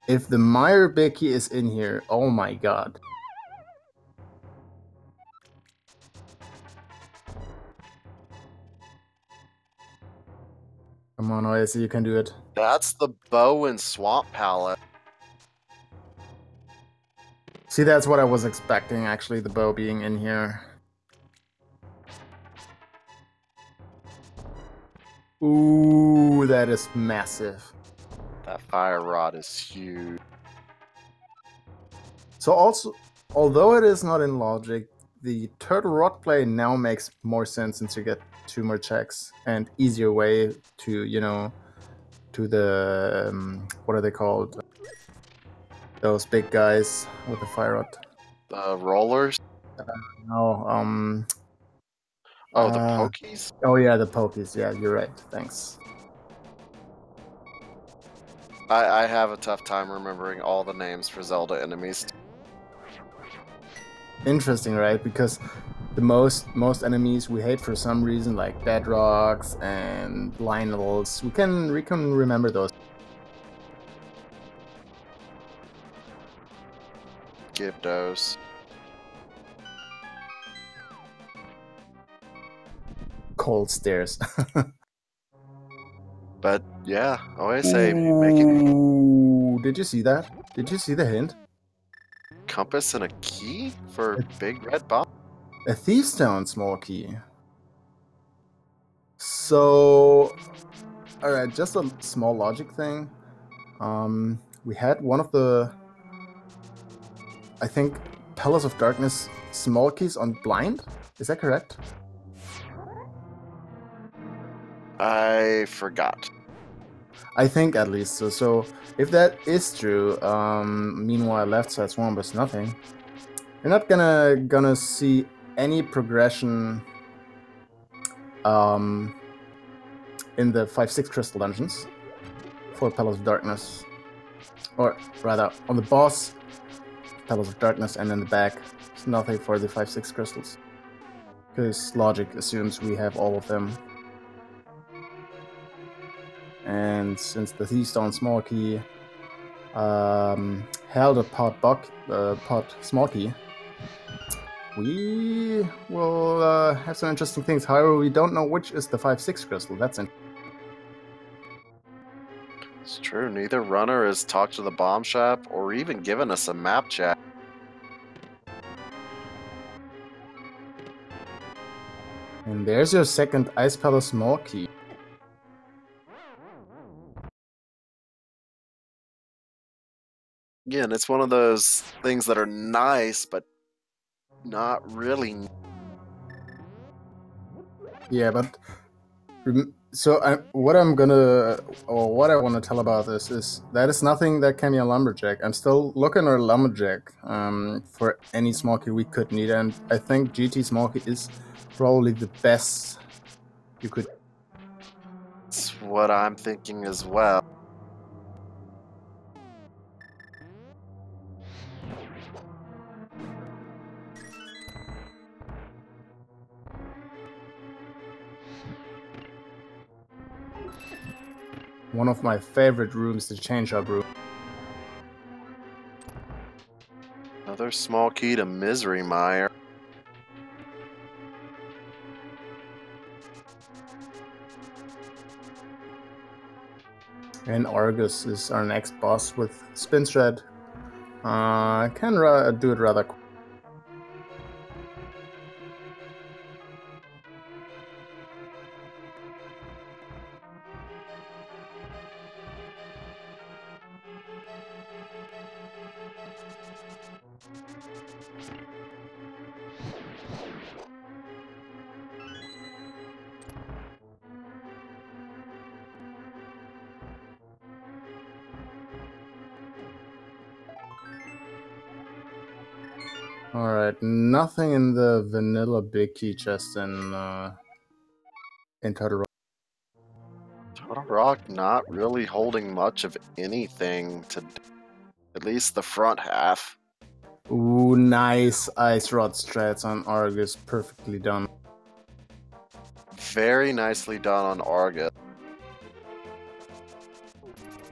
If the Meyer big key is in here, oh my god. Come on, Oase, you can do it. That's the bow and swamp palette. See, that's what I was expecting, actually, the bow being in here. Ooh, that is massive. That fire rod is huge. So also, although it is not in logic, the Turtle Rock play now makes more sense since you get 2 more checks and easier way to, to the, what are they called? Those big guys with the fire rod. The rollers. No, Oh, the pokies? Oh yeah, the pokies. Yeah, you're right. Thanks. I have a tough time remembering all the names for Zelda enemies. Interesting, right? Because the most enemies we hate for some reason, like Bedrocks and Lionels, we can remember those. Gyptos. Cold stairs. But yeah, always say make it. Ooh, did you see that? Did you see the hint? Compass and a key for big red bomb. A Thief Stone small key. So, alright, just a small logic thing. We had one of the, I think, Palace of Darkness small keys on blind. Is that correct? I forgot. I think at least so. So if that is true, meanwhile left side swamp is nothing. You're not gonna see any progression in the 5-6 crystal dungeons for Palace of Darkness, or rather on the boss Palace of Darkness, and in the back it's nothing for the 5-6 crystals, because logic assumes we have all of them. And since the Thief Stone small key held a pot small key, we will have some interesting things. However, we don't know which is the 5-6 crystal. That's interesting. It's true. Neither runner has talked to the bomb shop or even given us a map check. And there's your second Ice Palace small key. Again, it's one of those things that are nice, but not really. Yeah, but so what I want to tell about this is that is nothing that can be a lumberjack. I'm still looking at a lumberjack for any small key we could need, and I think GT small key is probably the best you could. That's what I'm thinking as well. One of my favorite rooms, the change up room. Another small key to Misery Mire. And Argus is our next boss with Spin Shred. Can do it rather quick. Alright, nothing in the vanilla big key chest in Turtle Rock. Turtle Rock not really holding much of anything to at least the front half. Ooh, nice Ice Rod strats on Argus, perfectly done. Very nicely done on Argus.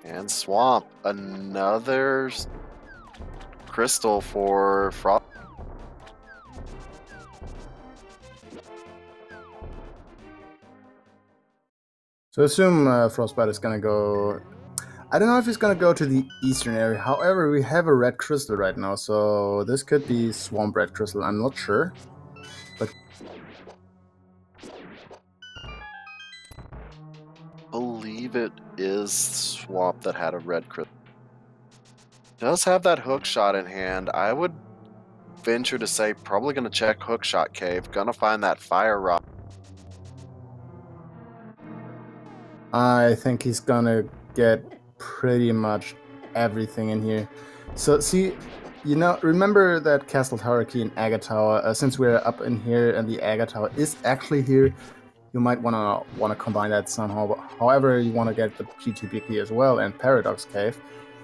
And Swamp, another crystal for Frost. So assume Frostbite is gonna go... I don't know if he's gonna go to the eastern area, however we have a red crystal right now, so this could be Swamp Red Crystal, I'm not sure. But I believe it is Swamp that had a red crystal. Does have that hook shot in hand. I would venture to say probably gonna check Hookshot Cave, gonna find that fire rock. I think he's gonna get pretty much everything in here. So see, you know, remember that Castle Tower key in Aga Tower? Since we're up in here and the Aga Tower is actually here, you might wanna combine that somehow. However, you wanna get the P2B key as well and Paradox Cave.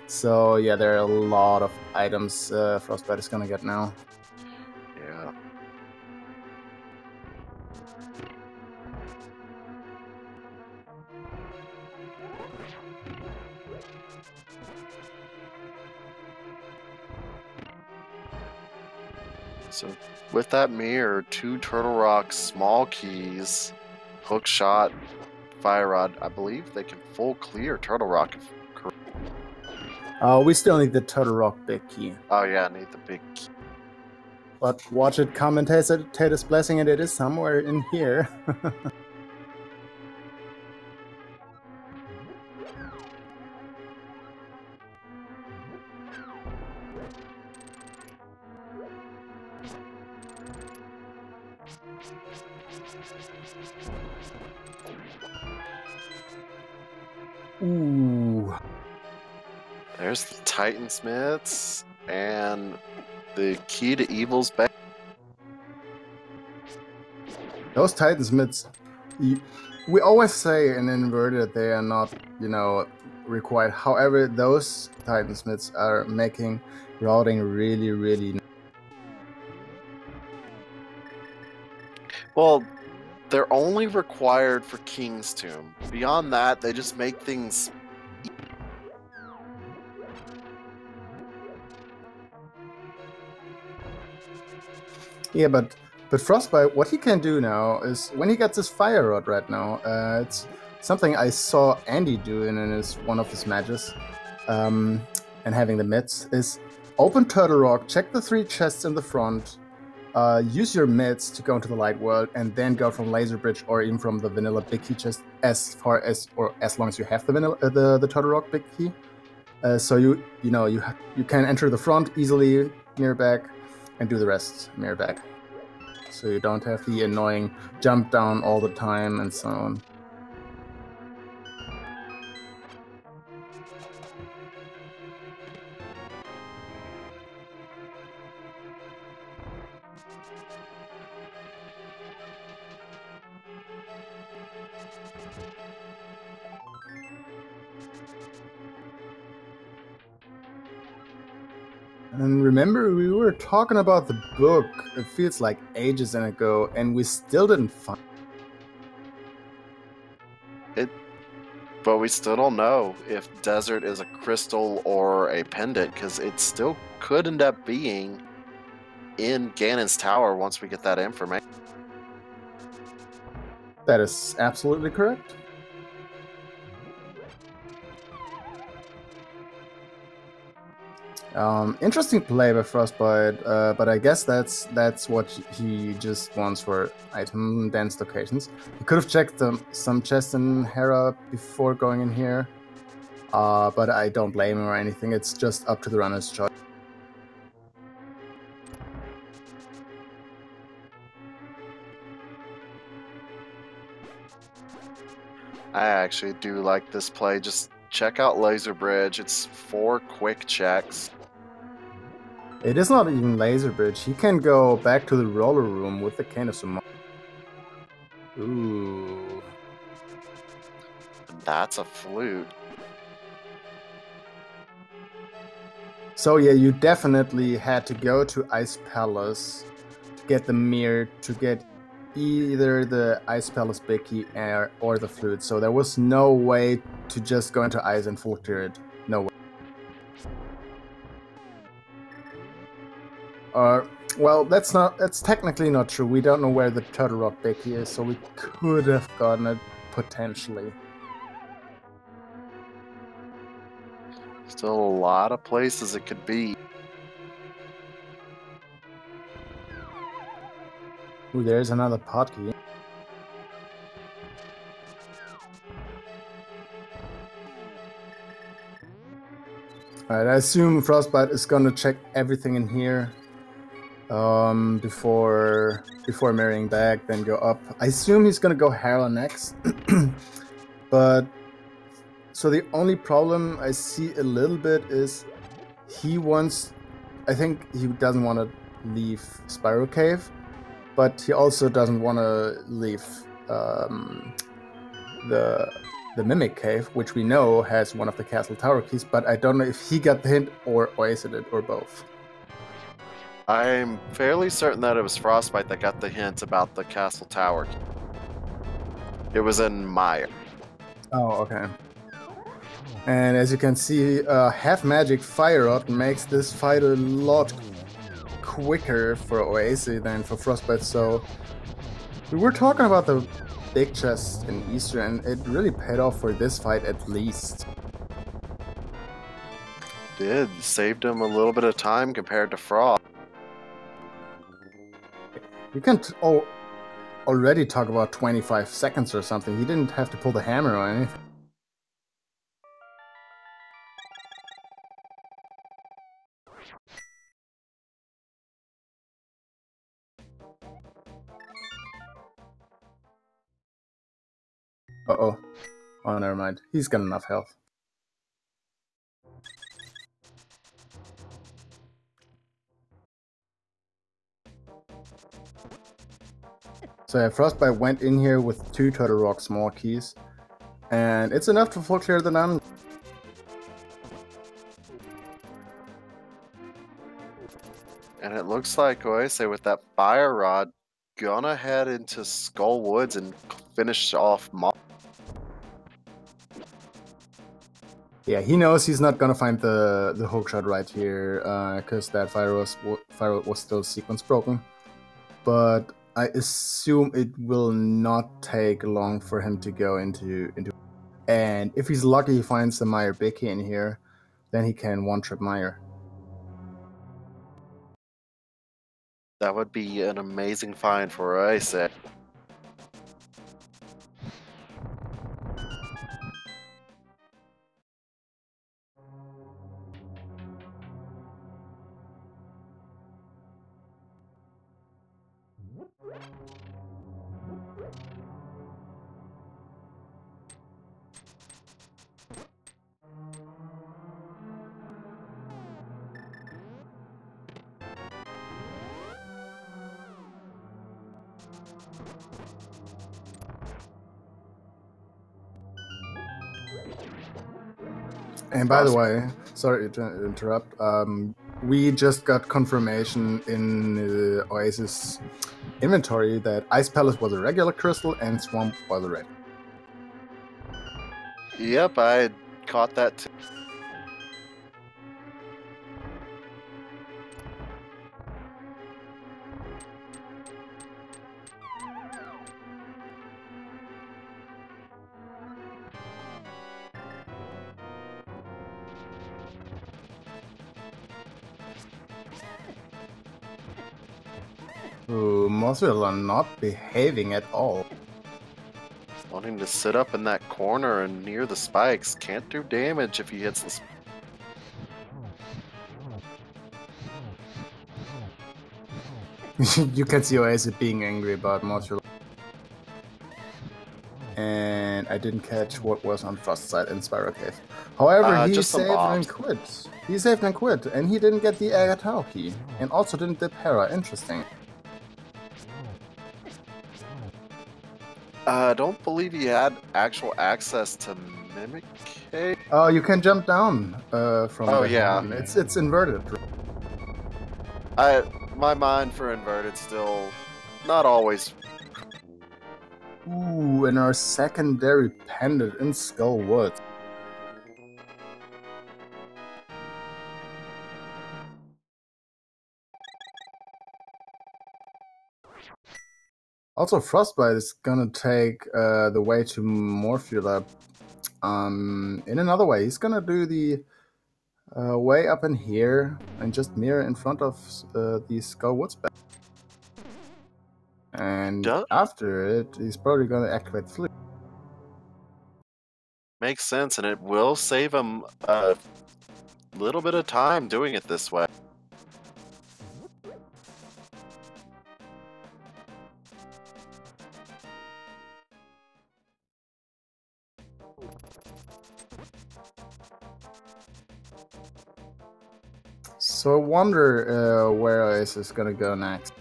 So yeah, there are a lot of items Frostbite is gonna get now. Yeah. So with that mirror, 2 Turtle Rock small keys, hook shot, fire rod. I believe they can full clear Turtle Rock. We still need the Turtle Rock big key. Oh yeah, I need the big key. But watch it come and taste his blessing, and it is somewhere in here. Ooh. There's the Titansmiths and the key to Evil's Bay. Those Titansmiths, we always say in Inverted that they are not, you know, required. However, those Titansmiths are making routing really, really... Well, they're only required for King's Tomb. Beyond that, they just make things... Yeah, but Frostbite, what he can do now is, when he gets his Fire Rod right now, it's something I saw Andy do in one of his matches, and having the mids, is open Turtle Rock, check the 3 chests in the front, use your mids to go into the light world, and then go from Laser Bridge or even from the vanilla big key chest as far as, or as long as you have the vanilla, the Turtle Rock big key. So you can enter the front easily, mirror back, and do the rest mirror back. So you don't have the annoying jump down all the time and so on. And remember, we were talking about the book, it feels like ages ago, and we still didn't find it. But we still don't know if Desert is a crystal or a pendant, because it still could end up being in Ganon's tower once we get that information. That is absolutely correct. Interesting play by Frostbite, but I guess that's what he just wants for item dense locations. He could have checked some chests in Hera before going in here, but I don't blame him or anything. It's just up to the runner's choice. I actually do like this play. Just check out Laser Bridge. It's 4 quick checks. It is not even Laser Bridge. He can go back to the roller room with the Cane of Summon. Ooh. That's a flute. So yeah, you definitely had to go to Ice Palace to get the mirror, to get either the Ice Palace Big Key or the flute. So there was no way to just go into Ice and full clear it. No way. Well, that's technically not true. We don't know where the Turtle Rock Big Key is, so we could have gotten it potentially. Still a lot of places it could be. Ooh, there's another pot key. Alright, I assume Frostbite is gonna check everything in here before marrying back, then go up. I assume he's gonna go Hera next. But so the only problem I see a little bit is I think he doesn't want to leave Spiral Cave, but he also doesn't want to leave the Mimic Cave, which we know has one of the Castle Tower keys, but I don't know if he got the hint or Oase did, or both. I'm fairly certain that it was Frostbite that got the hint about the Castle Tower. It was in Maya. Oh, okay. And as you can see, half magic Fire Rod makes this fight a lot quicker for Oase than for Frostbite, so we were talking about the big chest in Easter, and it really paid off for this fight at least. Did. Saved him a little bit of time compared to Frost. You can already talk about 25 seconds or something. He didn't have to pull the hammer or anything. Uh-oh. Oh, never mind. He's got enough health. So yeah, Frostbite went in here with 2 Turtle Rock small keys, and it's enough to full clear the nun. And it looks like Oase with that Fire Rod gonna head into Skull Woods and finish off Moth. Yeah, he knows he's not gonna find the hookshot right here, because that fire was still sequence broken. But I assume it will not take long for him to go into. And if he's lucky, he finds the Meyer Bicky in here, then he can one-trip Meyer. That would be an amazing find for Oase. And by the way, sorry to interrupt, we just got confirmation in Oasis inventory that Ice Palace was a regular crystal and Swamp was a red. Yep, I caught that too. Mothrill are not behaving at all. Wanting to sit up in that corner and near the spikes. Can't do damage if he hits the You can see Oase being angry about Mothrill. And I didn't catch what was on Frostside and Spiral Cave. However, he just some saved and mobs. quit. He saved and quit, and he didn't get the Agatao key. And also didn't dip Hera. Interesting. I don't believe he had actual access to Mimic Cave. Oh, you can jump down from Oh, the yeah. horn. It's inverted. My mind for inverted still not always. Ooh, and our secondary pendant in Skull Woods. Also, Frostbite is gonna take the way to Morphula in another way. He's gonna do the way up in here and just mirror in front of the Skull Woods back. And after it, he's probably gonna activate Flute. Makes sense, and it will save him a little bit of time doing it this way. So I wonder where Oase is gonna go next.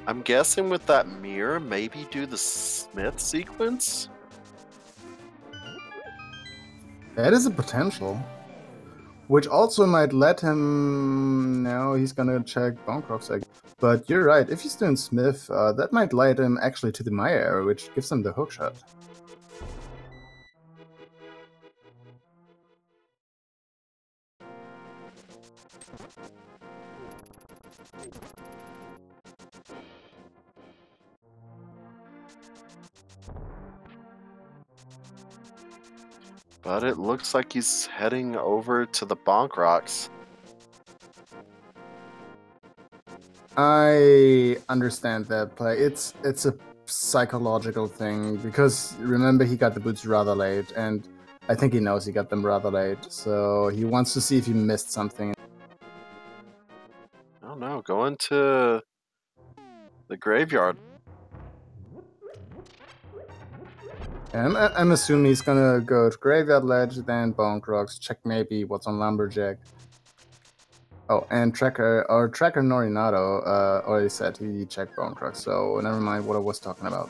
I'm guessing with that mirror, maybe do the Smith sequence? That is a potential. Which also might let him... No, he's gonna check Bonk Rocks again. But you're right, if he's doing Smith, that might lead him actually to the Maya arrow, which gives him the hookshot. But it looks like he's heading over to the Bonk Rocks. I understand that play. It's a psychological thing, because remember he got the boots rather late, and I think he knows he got them rather late, so he wants to see if he missed something. Oh no, going to the graveyard. I'm assuming he's gonna go to Graveyard Ledge, then Bonk Rocks, check maybe what's on Lumberjack. Oh, and Tracker Norinato already said he checked Bonk Rocks, so never mind what I was talking about.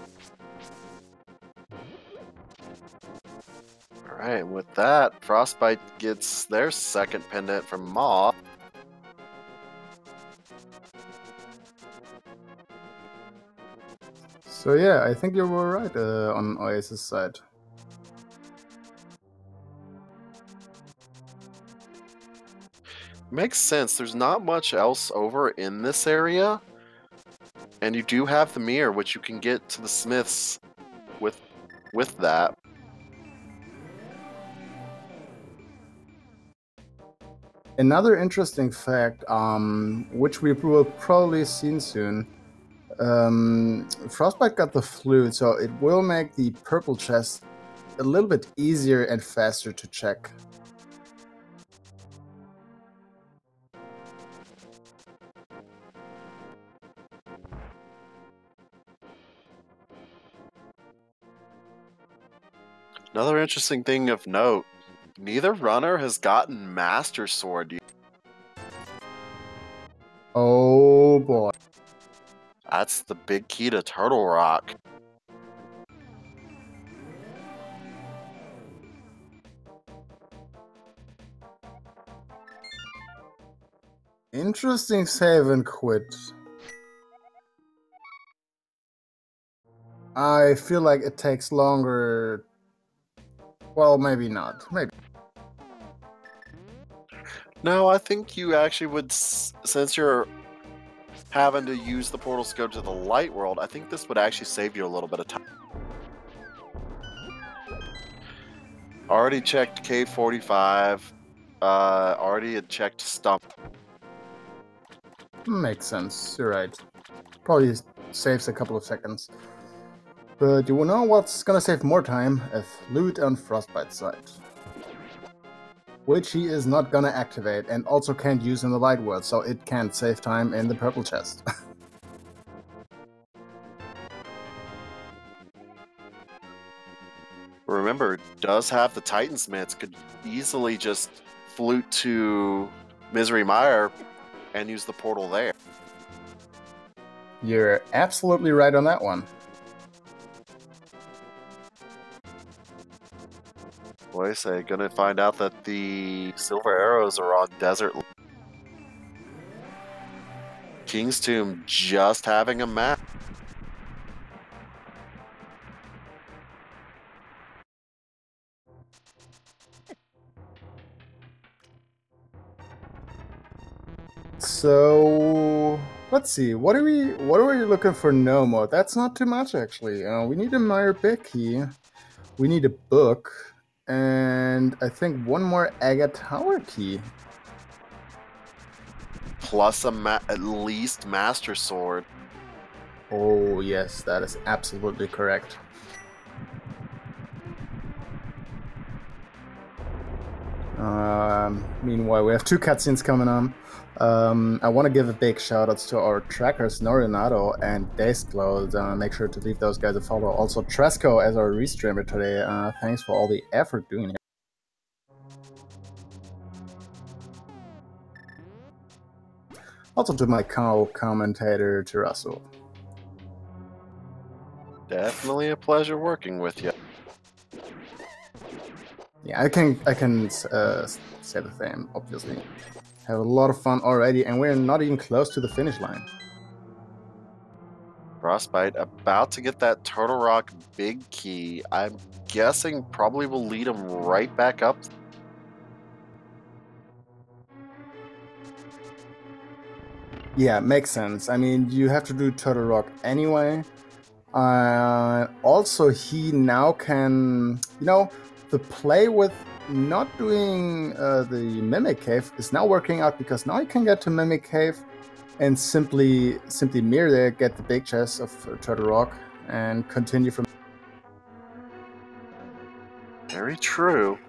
Alright, with that, Frostbite gets their second pendant from Maw. So yeah, I think you were right on Oasis' side. Makes sense, there's not much else over in this area. And you do have the mirror, which you can get to the Smiths with that. Another interesting fact, which we will probably see soon, Frostbite got the flute, so it will make the purple chest a little bit easier and faster to check. Another interesting thing of note, neither runner has gotten Master Sword yet. Oh boy. That's the big key to Turtle Rock. Interesting save and quit. I feel like it takes longer. Well, maybe not. Maybe. No, I think you actually would, since you're having to use the portals to go to the light world, I think this would actually save you a little bit of time. Already checked K45. Already had checked Stump. Makes sense. You're right. Probably saves a couple of seconds. But you know what's gonna save more time? If loot on Frostbite side. Which he is not gonna activate and also can't use in the light world, so it can't save time in the purple chest. Remember, does have the Titansmiths, could easily just flute to Misery Mire and use the portal there. You're absolutely right on that one. What do I say? Gonna find out that the silver arrows are on desert. King's Tomb just having a map. So let's see. What are we looking for? No more. That's not too much actually. We need a Meyer big key. We need a book, and I think one more Aga Tower key. Plus at least Master Sword. Oh yes, that is absolutely correct. Meanwhile, we have 2 cutscenes coming on. I want to give a big shout out to our trackers Norinato and Dayscloud. Make sure to leave those guys a follow. Also Tresco as our restreamer today. Thanks for all the effort doing it. Also to my co-commentator Terasso. Definitely a pleasure working with you. Yeah, I can say the same, obviously. Have a lot of fun already, and we're not even close to the finish line. Frostbite about to get that Turtle Rock big key. I'm guessing probably will lead him right back up. Yeah, makes sense. I mean, you have to do Turtle Rock anyway. Also, he now can, you know, the play with not doing the Mimic Cave is now working out, because now you can get to Mimic Cave and simply mirror there, get the big chest of Turtle Rock, and continue from. Very true.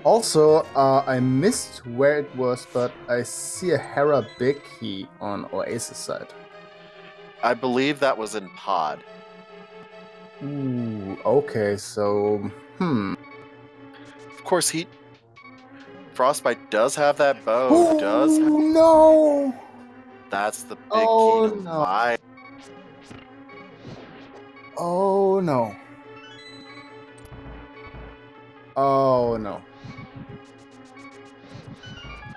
Also, I missed where it was, but I see a Hera big key on Oasis side. I believe that was in Pod. Ooh, okay, so, Of course, Frostbite does have that bow. Oh, no! That's the big Oh, key to no. my. Oh, no. Oh, no.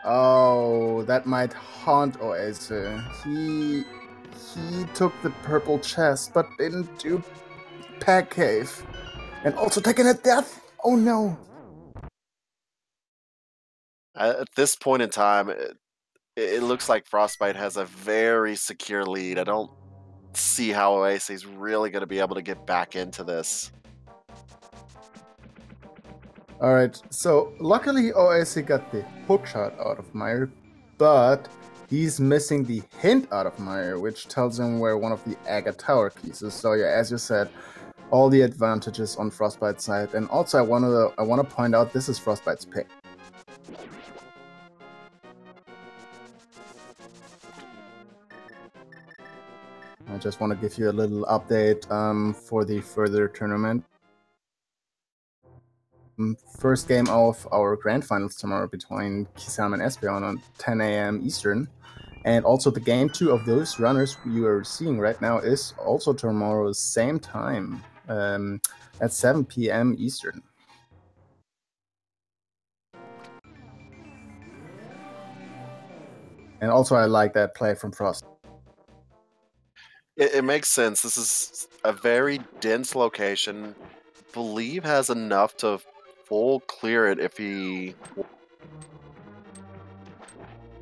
Oh, that might haunt Oasis. He took the purple chest, but didn't do Pack Cave. And also taking a death? Oh, no. At this point in time, it looks like Frostbite has a very secure lead. I don't see how Oasis is really going to be able to get back into this. Alright, so luckily Oasis got the hookshot out of Meyer, but he's missing the hint out of Meyer, which tells him where one of the Aga Tower keys is. So yeah, as you said, all the advantages on Frostbite's side. And also I wanna point out, this is Frostbite's pick. I just want to give you a little update for the further tournament. First game of our grand finals tomorrow between Kisam and Espeon on 10 AM Eastern. And also the game 2 of those runners you are seeing right now is also tomorrow, same time, at 7 PM Eastern. And also I like that play from Frost. It makes sense. This is a very dense location. I believe has enough to full clear it if he.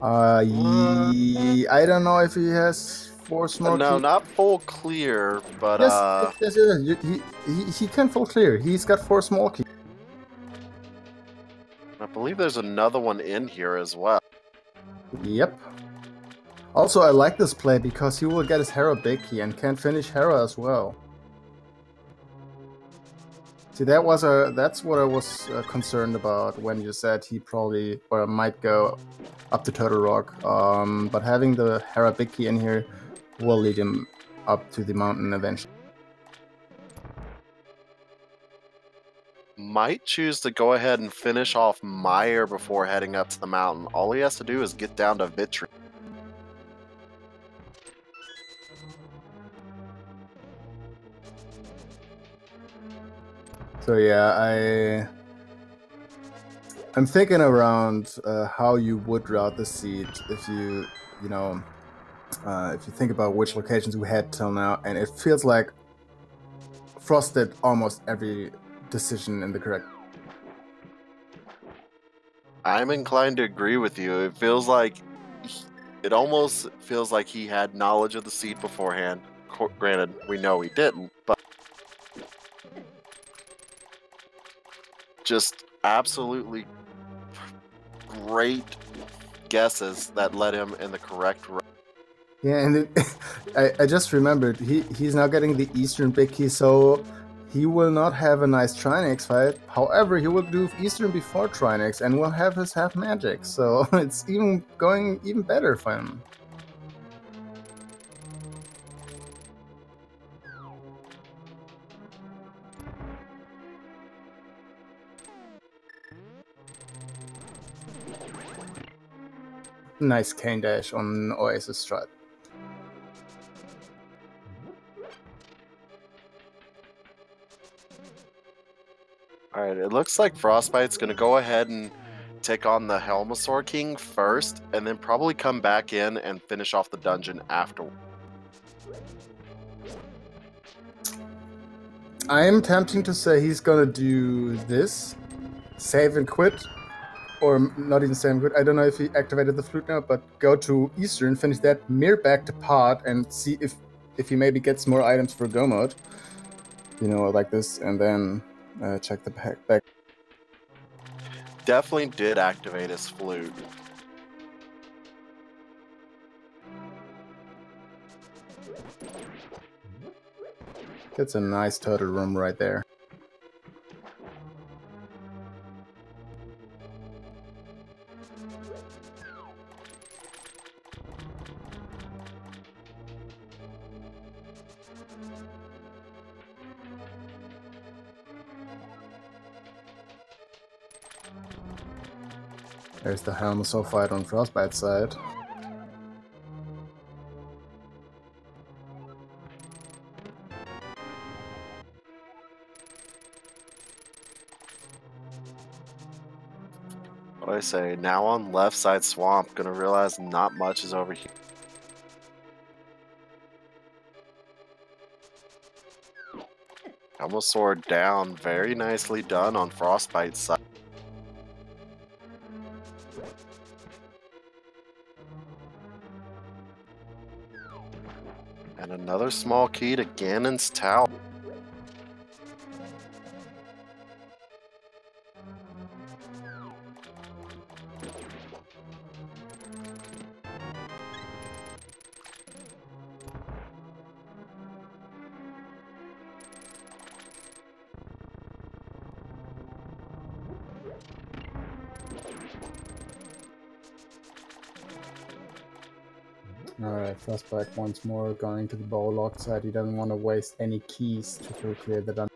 I don't know if he has force more No, key. not full clear, but Yes. He can full clear. He's got 4 small keys. I believe there's another one in here as well. Yep. Also, I like this play because he will get his Hera big key and can finish Hera as well. See, that's what I was concerned about when you said he probably or might go up to Turtle Rock. But having the Hera big key in here will lead him up to the mountain eventually. Might choose to go ahead and finish off Meyer before heading up to the mountain. All he has to do is get down to Vitry. So yeah, I'm thinking around how you would route the seed if you think about which locations we had till now, and it feels like Frost did almost every decision in the correct. I'm inclined to agree with you. It almost feels like he had knowledge of the seed beforehand. Granted, we know he didn't, but just absolutely great guesses that led him in the correct route. Yeah, and I just remembered he's now getting the Eastern big key, so he will not have a nice Trinex fight. However, he will do Eastern before Trinex and will have his half magic, so it's going even better for him. Nice cane dash on Oasis Stride. Alright, it looks like Frostbite's going to go ahead and take on the Helmasaur King first, and then probably come back in and finish off the dungeon afterward. I'm tempting to say he's gonna do this, save and quit, or not even save and quit. I don't know if he activated the flute now, but go to Eastern, finish that, mirror back to Pod, and see if he maybe gets more items for Go mode. You know, like this, and then check the back. Definitely did activate his flute. That's a nice turtle room right there. There's the Helmasaur fight on Frostbite's side. What do I say? Now on left side swamp, gonna realize not much is over here. Helmasaur down, very nicely done on Frostbite's side. And another small key to Ganon's Tower. Alright, Frostbite once more going to the bow locked side. He doesn't want to waste any keys to full clear the dungeon.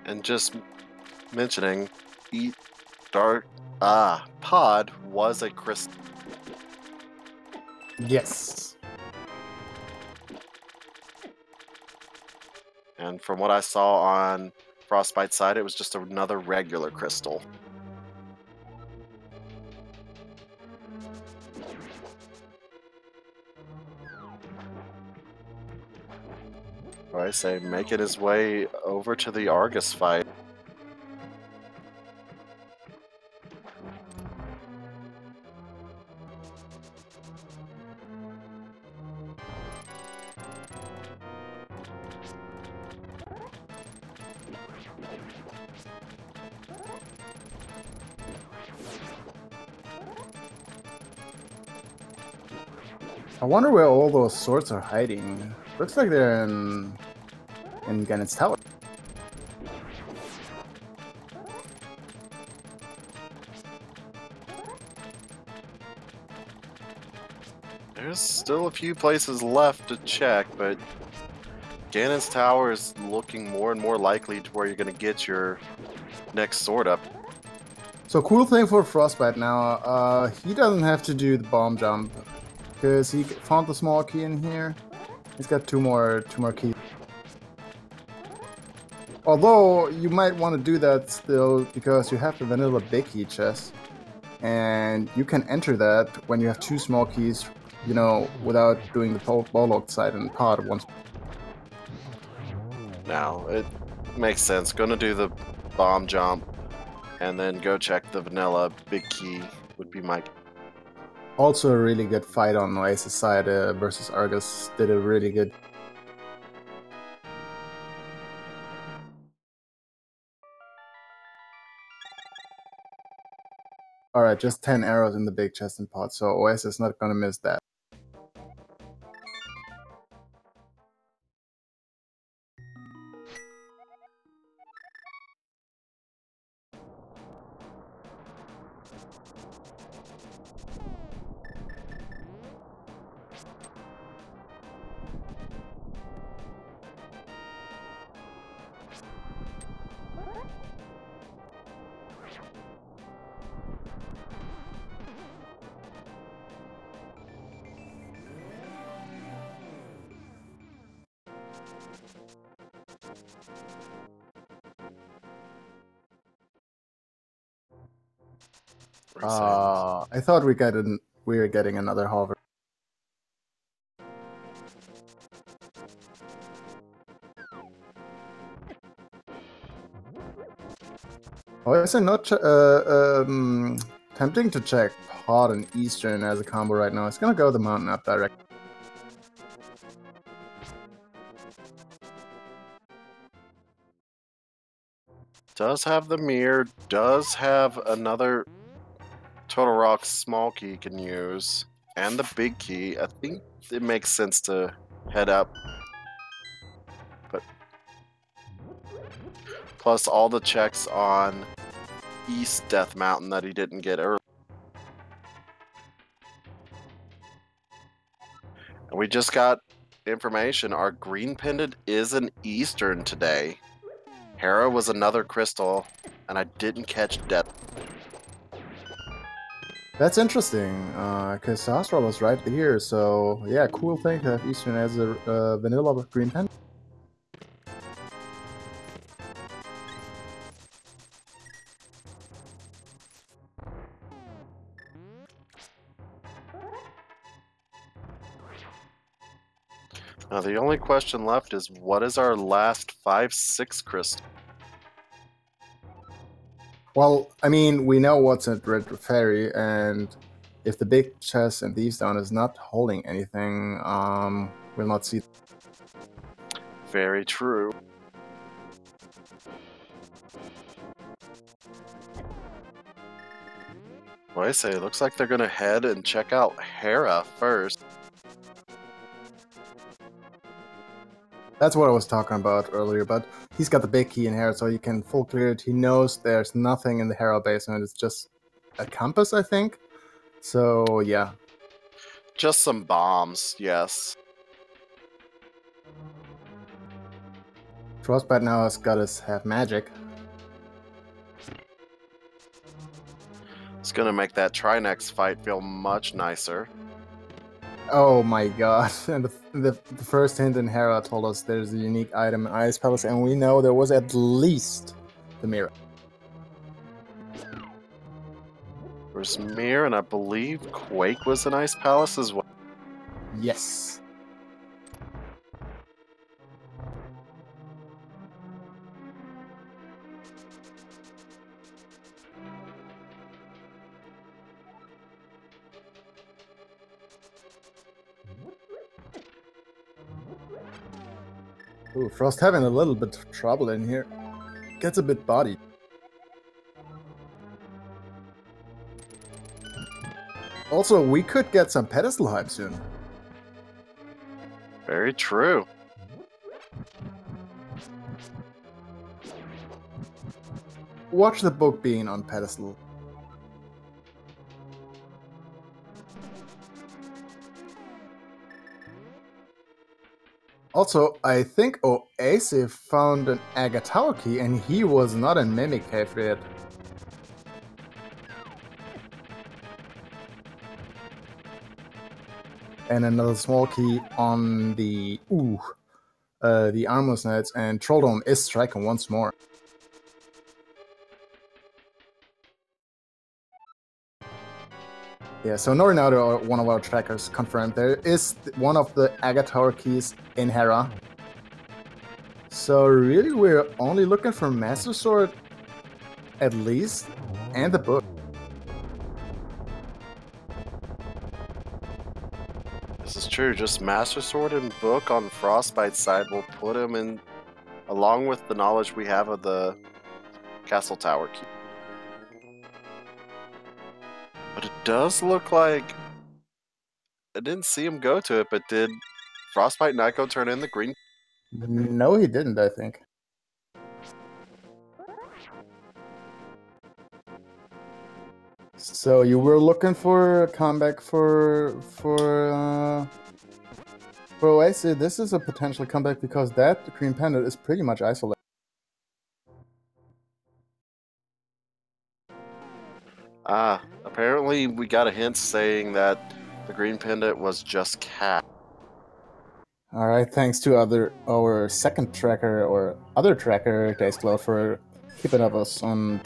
And just mentioning, Pod was a crystal. Yes. And from what I saw on Frostbite's side, it was just another regular crystal. I say making his way over to the Argus fight. I wonder where all those swords are hiding. Looks like they're in Ganon's tower. There's still a few places left to check, but Ganon's tower is looking more and more likely to where you're going to get your next sword up. So cool thing for Frostbite now, he doesn't have to do the bomb jump because he found the small key in here. He's got two more keys. Although you might want to do that still because you have the vanilla big key chest, and you can enter that when you have two small keys, you know, without doing the ball locked side and pod at once. Now, it makes sense. Gonna do the bomb jump and then go check the vanilla big key would be my... Also a really good fight on Oasis side versus Argus. Did a really good... Alright, just 10 arrows in the big chest and pod, so Oasis is not gonna miss that. I thought we were getting another hover. Oh, is it not tempting to check Pod and Eastern as a combo right now? It's gonna go the mountain up direct. Does have the mirror, does have another Total Rock small key you can use, and the big key. I think it makes sense to head up. But plus all the checks on East Death Mountain that he didn't get earlier. And we just got information. Our green pendant is an Eastern today. Hera was another crystal, and I didn't catch Death. That's interesting, because Sahasra was right here, so yeah, cool thing to have Eastern as a vanilla with green pen. Now the only question left is, what is our last 5-6 crystal? Well, I mean, we know what's at Red Fairy, and if the big chest and Thieves Down is not holding anything, we'll not see. Very true. Well, I say, it looks like they're gonna head and check out Hera first. That's what I was talking about earlier, but he's got the big key in Hera, so he can full clear it. He knows there's nothing in the Hera basement, it's just a compass, I think. So, yeah. Just some bombs, yes. Frostbite now has got his half magic. It's gonna make that Trinex fight feel much nicer. Oh my god. And the first hint in Hera told us there's a unique item in Ice Palace, and we know there was at least the mirror. There's Mirror, and I believe Quake was in Ice Palace as well. Yes. Ooh, Frost having a little bit of trouble in here. Gets a bit body. Also, we could get some pedestal hype soon. Very true. Watch the book being on pedestal. Also, I think Oase found an Agatha key and he was not in Mimic Cave yet. And another small key on the Armor's Knights, and Trolldom is striking once more. Yeah, so Norinato, one of our trackers, confirmed there is one of the Agatha keys in Hera. So really, we're only looking for Master Sword, at least, and the book. This is true. Just Master Sword and book on Frostbite's side will put him in, along with the knowledge we have of the Castle Tower key. But it does look like I didn't see him go to it, but did Frostbite not go turn in the green? No, he didn't, I think. So you were looking for a comeback for Oasis. This is a potential comeback because that Green Pendant is pretty much isolated. Apparently we got a hint saying that the green pendant was just cat. Alright, thanks to our second tracker or other tracker, Dayscloud, for keeping up us on.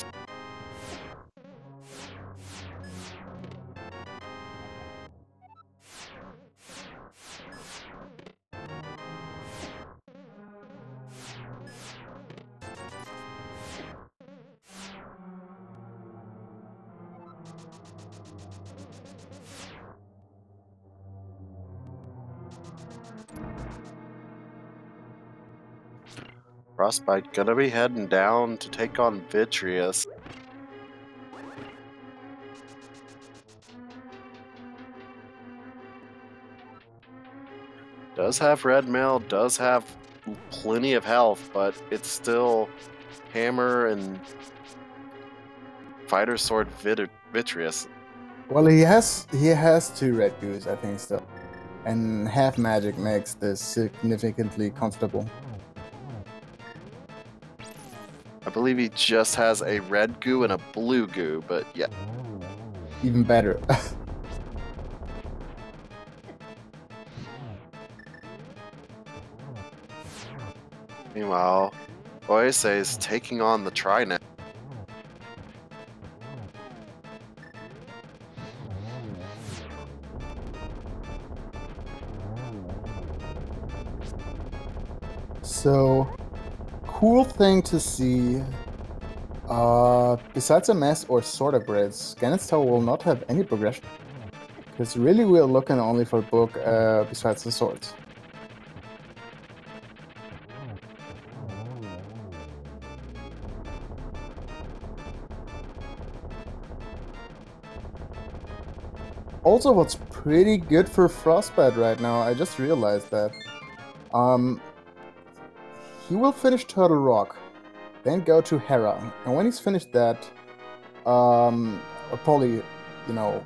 Frostbite gonna be heading down to take on Vitreous. Does have red mail, does have plenty of health, but it's still hammer and fighter sword Vitreous. Well, he has 2 red goose, I think, still. And half magic makes this significantly comfortable. I believe he just has a red goo and a blue goo, but yeah. Even better. Meanwhile, Oase is taking on the Trinet. So, cool thing to see. Besides a mess or sword upgrades, Ganon's Tower will not have any progression. Because really we're looking only for book besides the swords. Also, what's pretty good for Frostbite right now, I just realized that. He will finish Turtle Rock, then go to Hera, and when he's finished that, probably, you know,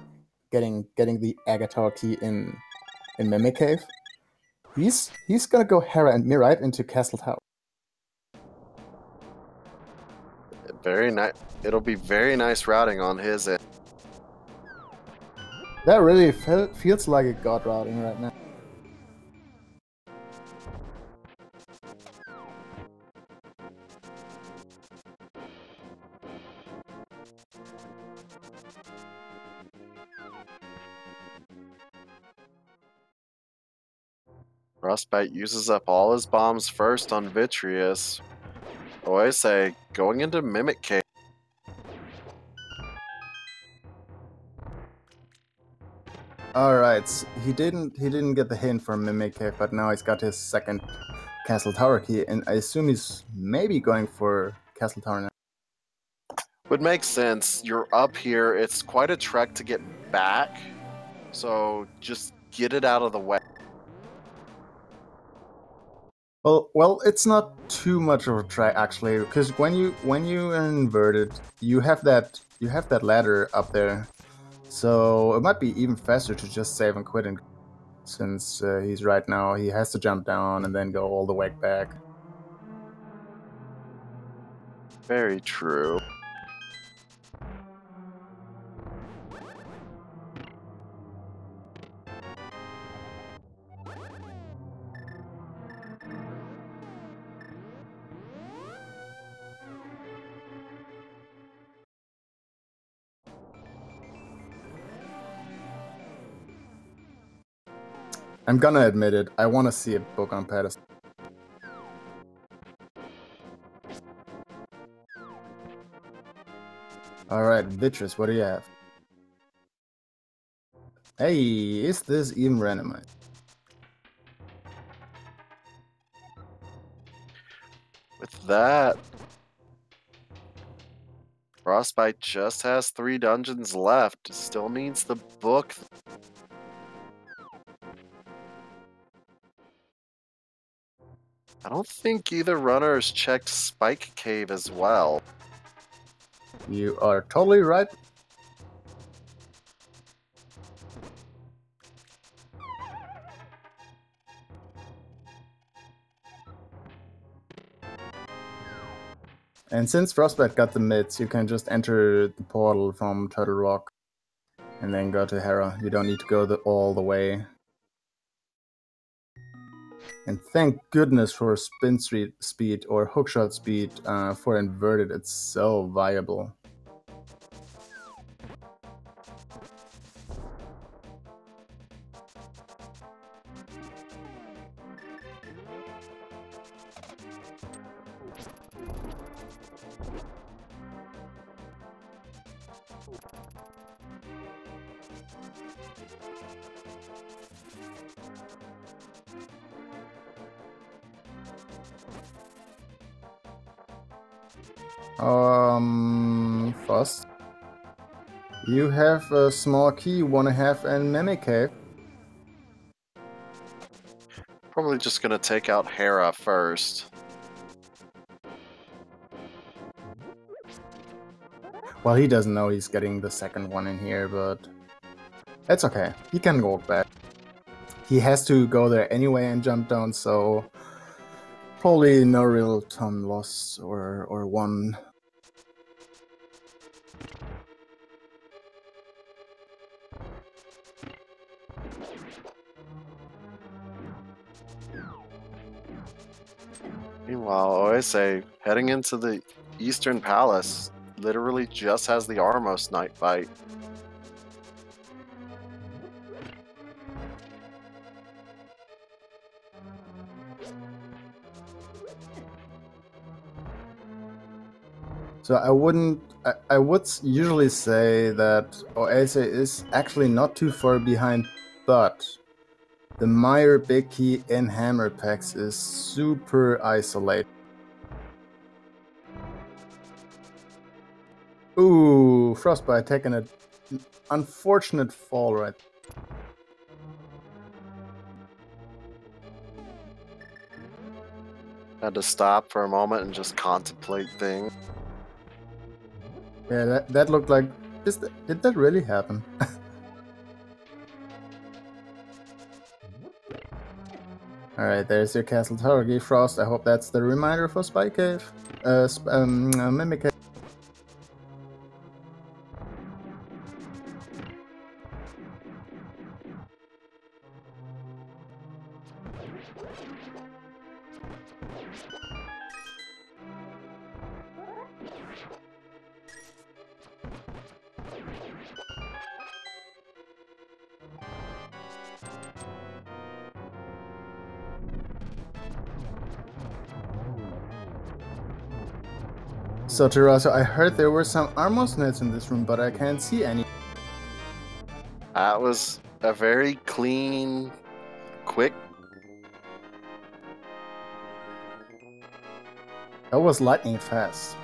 getting the Agatha key in Mimic Cave, he's gonna go Hera and me right into Castle Tower. Very nice. It'll be very nice routing on his end. That really feels like a god routing right now. Frostbite uses up all his bombs first on Vitreous. Oase going into Mimic Cave. Alright, he didn't get the hint from Mimic Cave, but now he's got his second Castle Tower key, and I assume he's maybe going for Castle Tower now. Would make sense. You're up here. It's quite a trek to get back, so just get it out of the way. Well, it's not too much of a trek actually, because when you are inverted, you have that ladder up there, so it might be even faster to just save and quit, and since he's right now he has to jump down and then go all the way back. Very true. I'm gonna admit it, I want to see a book on pedestal. Alright, Vitreous, what do you have? Hey, is this even randomized? With that, Frostbite just has 3 dungeons left. Still needs the book. I don't think either runner has checked Spike Cave as well. You are totally right. And since Frostbite got the mids, you can just enter the portal from Turtle Rock and then go to Hera. You don't need to go all the way. And thank goodness for spin speed or hookshot speed for inverted. It's so viable. First, you have a small key you want to have in Mimic Cave. Probably just gonna take out Hera first. Well, he doesn't know he's getting the second one in here, but it's okay. He can go back. He has to go there anyway and jump down, so probably no real ton loss or one. Meanwhile, Oase, heading into the Eastern Palace, literally just has the Armos Night fight. So I would usually say that Oase is actually not too far behind, but the Meyer Big Key in Hammer Packs is super isolated. Ooh, Frostbite taking an unfortunate fall right. Had to stop for a moment and just contemplate things. Yeah, that looked like... did that really happen? Alright, there's your Castle Tower key, Frost. I hope that's the reminder for Spike Cave. Mimic Cave. So, Terraso, I heard there were some armor nets in this room, but I can't see any. That was a very clean, quick. That was lightning fast.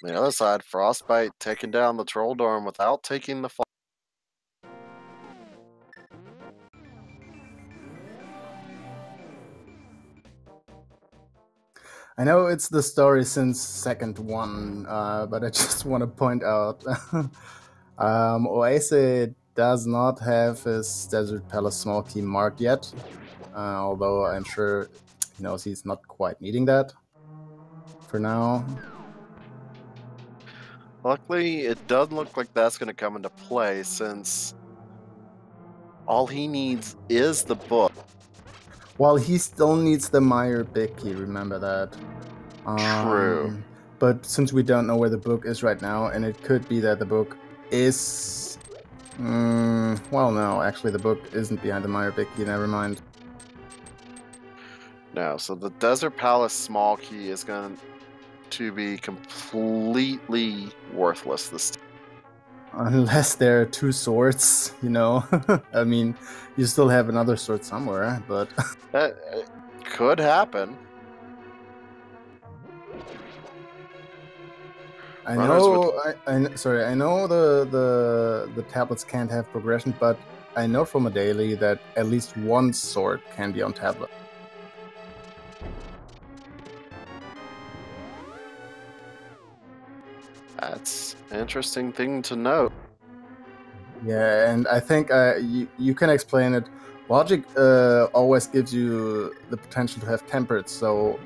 On the other side, Frostbite taking down the Troll Dorm without taking the fall. I know it's the story since second one, but I just want to point out Oase does not have his Desert Palace small key marked yet, although I'm sure he knows he's not quite needing that for now. Luckily, it doesn't look like that's going to come into play since all he needs is the book. Well, he still needs the Meyer big key, remember that. True. But since we don't know where the book is right now, and it could be that the book is... well, no, actually the book isn't behind the Meyer big key, never mind. No, so the Desert Palace small key is going to be completely worthless this time. Unless there are two swords, you know. I mean, you still have another sword somewhere, but... That could happen. I know, I know the tablets can't have progression, but I know from a daily that at least one sword can be on tablet. That's an interesting thing to note. Yeah, and I think you can explain it. Logic always gives you the potential to have tempered, so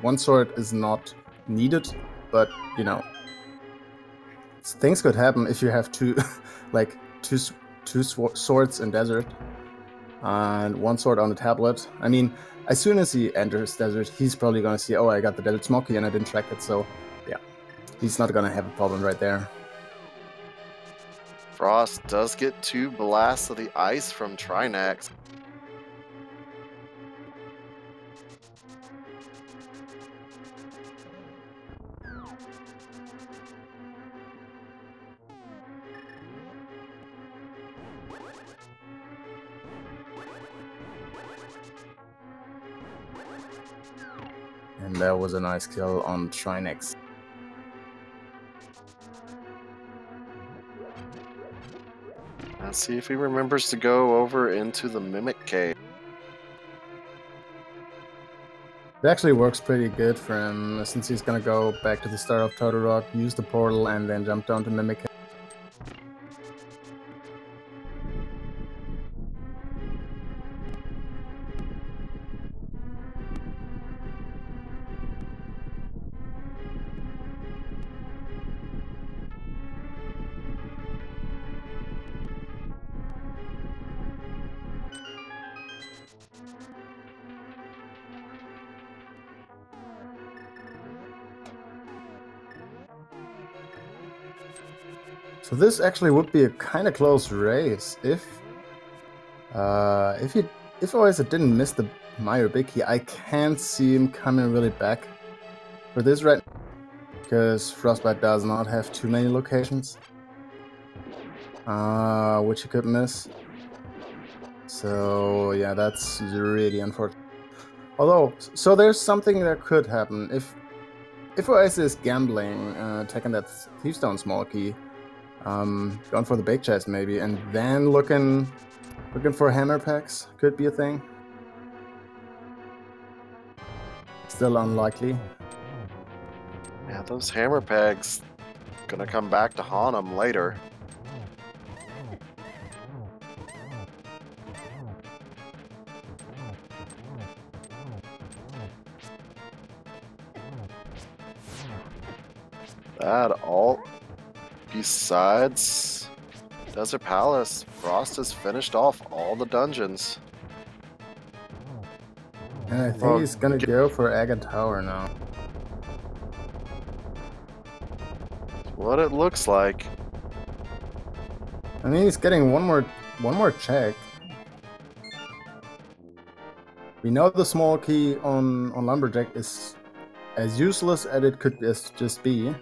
one sword is not needed, but, you know, things could happen if you have two, like, two swords in Desert, and one sword on the tablet. I mean, as soon as he enters Desert, he's probably going to see, oh, I got the Desert Smoky and I didn't track it, so, yeah. He's not going to have a problem right there. Frost does get 2 blasts of the ice from Trinax. And that was a nice kill on Trinax. Let's see if he remembers to go over into the Mimic Cave. It actually works pretty good for him, since he's gonna go back to the start of Total Rock, use the portal, and then jump down to Mimic Cave. So this actually would be a kind of close race if Oase didn't miss the Meyer big key. I can't see him coming really back for this right now, because Frostbite does not have too many locations which he could miss. So yeah, that's really unfortunate. Although, so there's something that could happen if Oase is gambling, taking that Thiefstone small key. Going for the big chest maybe, and then looking for hammer packs could be a thing. Still unlikely. Yeah, those hammer pegs gonna come back to haunt him later. That all. Besides Desert Palace, Frost has finished off all the dungeons. And I think he's gonna go for Agate Tower now. what it looks like. I mean, he's getting one more check. We know the small key on Lumberjack is as useless as it could just be.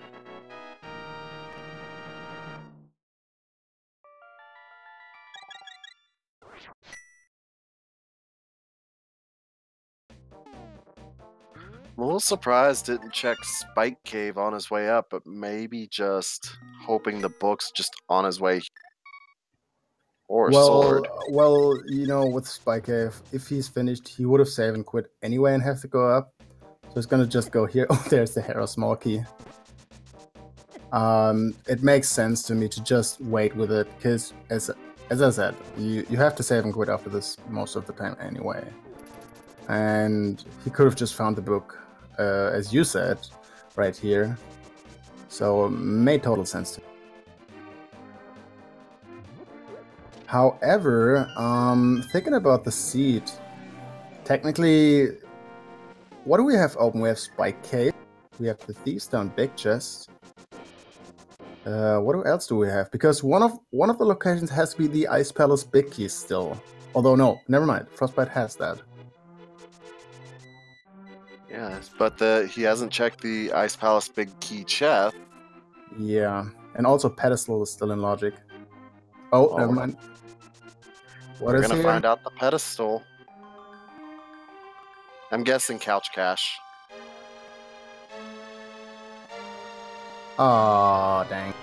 I'm a little surprised didn't check Spike Cave on his way up, but maybe just hoping the book's just on his way. Or sword. Well, you know, with Spike Cave, if he's finished, he would have saved and quit anyway and have to go up. So he's gonna just go here. Oh, there's the Hero small key. It makes sense to me to just wait with it, because as I said, you have to save and quit after this most of the time anyway. And he could have just found the book, as you said, right here. So it made total sense to me. However, thinking about the seed, technically, what do we have open? We have Spike Cave, we have the Thieves Down Big Chest. What else do we have? Because one of the locations has to be the Ice Palace Big Key still. Although no, never mind. Frostbite has that. Yes, but he hasn't checked the Ice Palace Big Key chest. Yeah, and also Pedestal is still in logic. Oh, never mind. We're gonna find out the pedestal. I'm guessing Couch Cash. Aw, dang.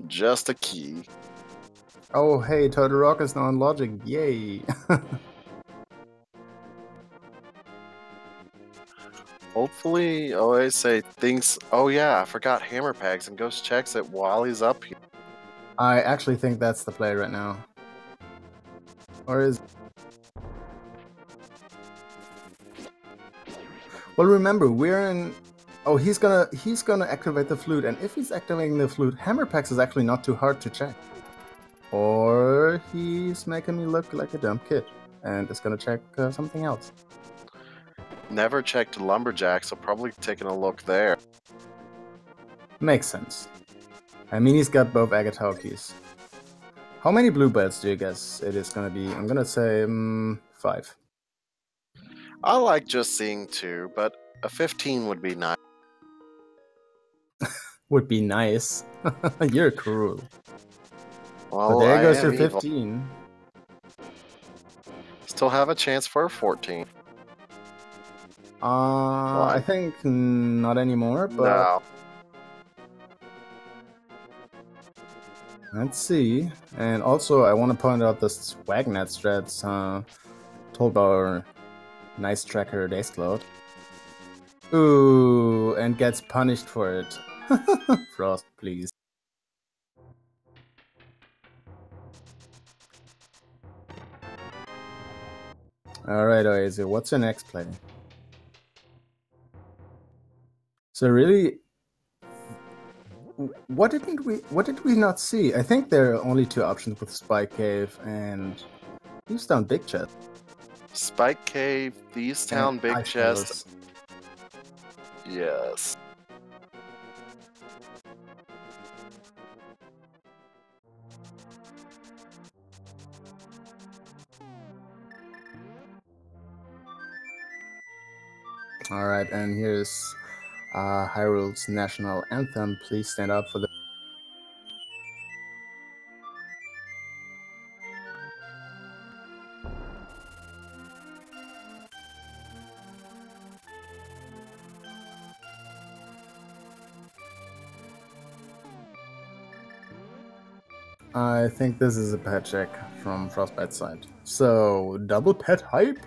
Just a key. Oh, hey, Turtle Rock is now in logic. Yay. Hopefully, oase thinks, oh yeah, I forgot Hammer Pegs, and goes checks it while he's up here. I actually think that's the play right now. Or is... Well, remember, we're in... Oh, he's gonna activate the flute, and if he's activating the flute, Hammer Packs is actually not too hard to check. Or he's making me look like a dumb kid, and is gonna check something else. Never checked Lumberjack, so probably taking a look there. Makes sense. I mean, he's got both Agatha keys. How many blue belts do you guess it is gonna be? I'm gonna say 5. I like just seeing 2, but a 15 would be nice. Would be nice. You're cruel. Well, but there I goes your evil. 15. Still have a chance for a 14. I think not anymore, but... No. Let's see. And also, I want to point out the Swagnet strats told by our nice tracker, Dayscloud. Ooh, and gets punished for it. Frost, please. Alright, Oasis, what's your next play? So really, what did we not see? I think there are only 2 options with Spike Cave and Thieves Down Big Chest. Spike Cave, Thieves Town Big Chest. Yes. Alright, and here's Hyrule's national anthem. Please stand up for the... I think this is a pet check from Frostbite's side. So, double pet hype?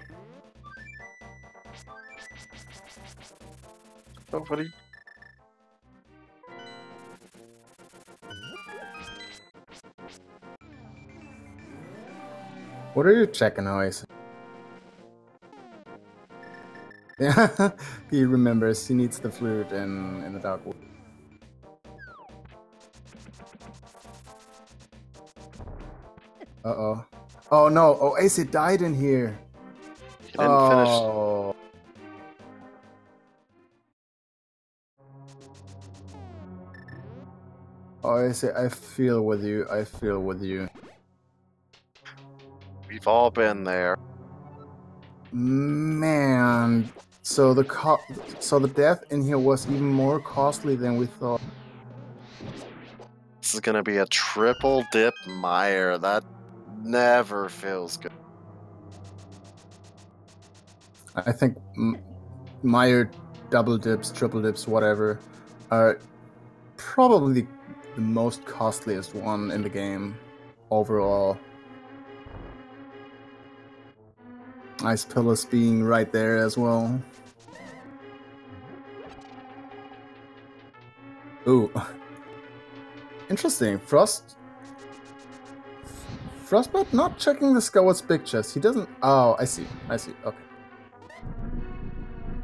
Nobody. What are you checking, Oasis? Yeah, he remembers he needs the flute in the dark wood. Uh-oh. Oh no, Oasis died in here! He didn't finish. Oh, I say, I feel with you. I feel with you. We've all been there. Man, so the death in here was even more costly than we thought. This is gonna be a triple dip mire. That never feels good. I think Meyer double dips, triple dips, whatever, are probably the most costliest one in the game overall. Ice Pillars being right there as well. Ooh. Interesting. Frostbite not checking the Skyward's big chest. He doesn't... Oh, I see. I see. Okay.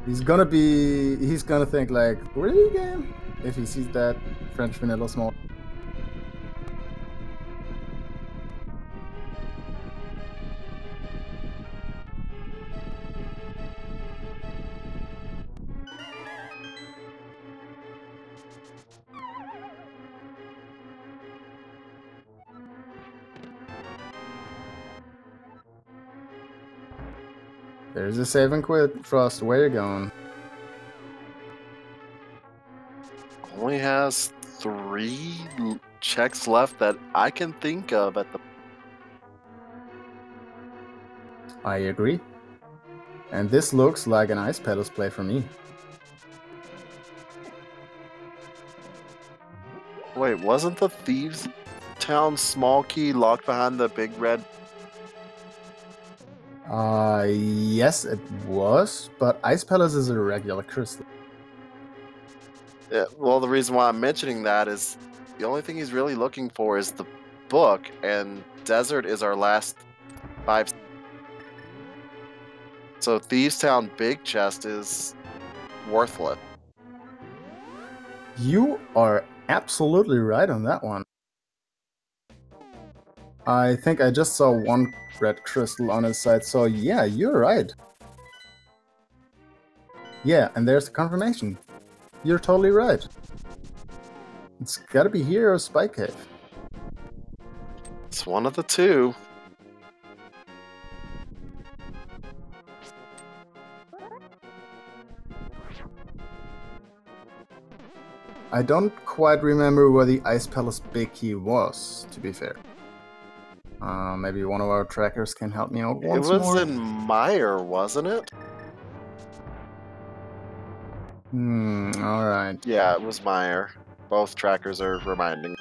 He's gonna think like, really, game? If he sees that French vanilla small. There's a save and quit. Frost, where you going? Only has 3 checks left that I can think of at the... I agree. And this looks like an Ice Petals play for me. Wait, wasn't the Thieves Town small key locked behind the big red? Yes, it was, but Ice Palace is a regular crystal. Yeah, well, the reason why I'm mentioning that is the only thing he's really looking for is the book, and Desert is our last 5. So Thieves Town Big Chest is worthless. You are absolutely right on that one. I think I just saw one red crystal on his side, so yeah, you're right. Yeah, and there's the confirmation. You're totally right. It's gotta be here or Spike Cave. It's one of the two. I don't quite remember where the Ice Palace big key was, to be fair. Maybe one of our trackers can help me out once more. It was in Meyer, wasn't it? Alright. Yeah, it was Meyer. Both trackers are reminding.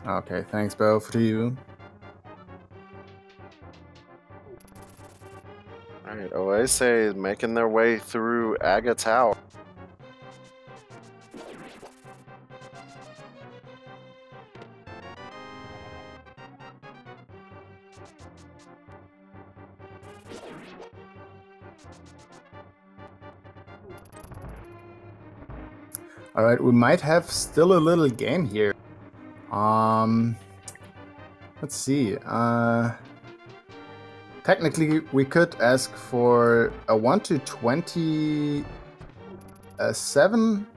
Okay, thanks both to you. Alright, Oase is making their way through Aga Tower. Alright, we might have still a little game here. Let's see. Technically, we could ask for a 1 to 27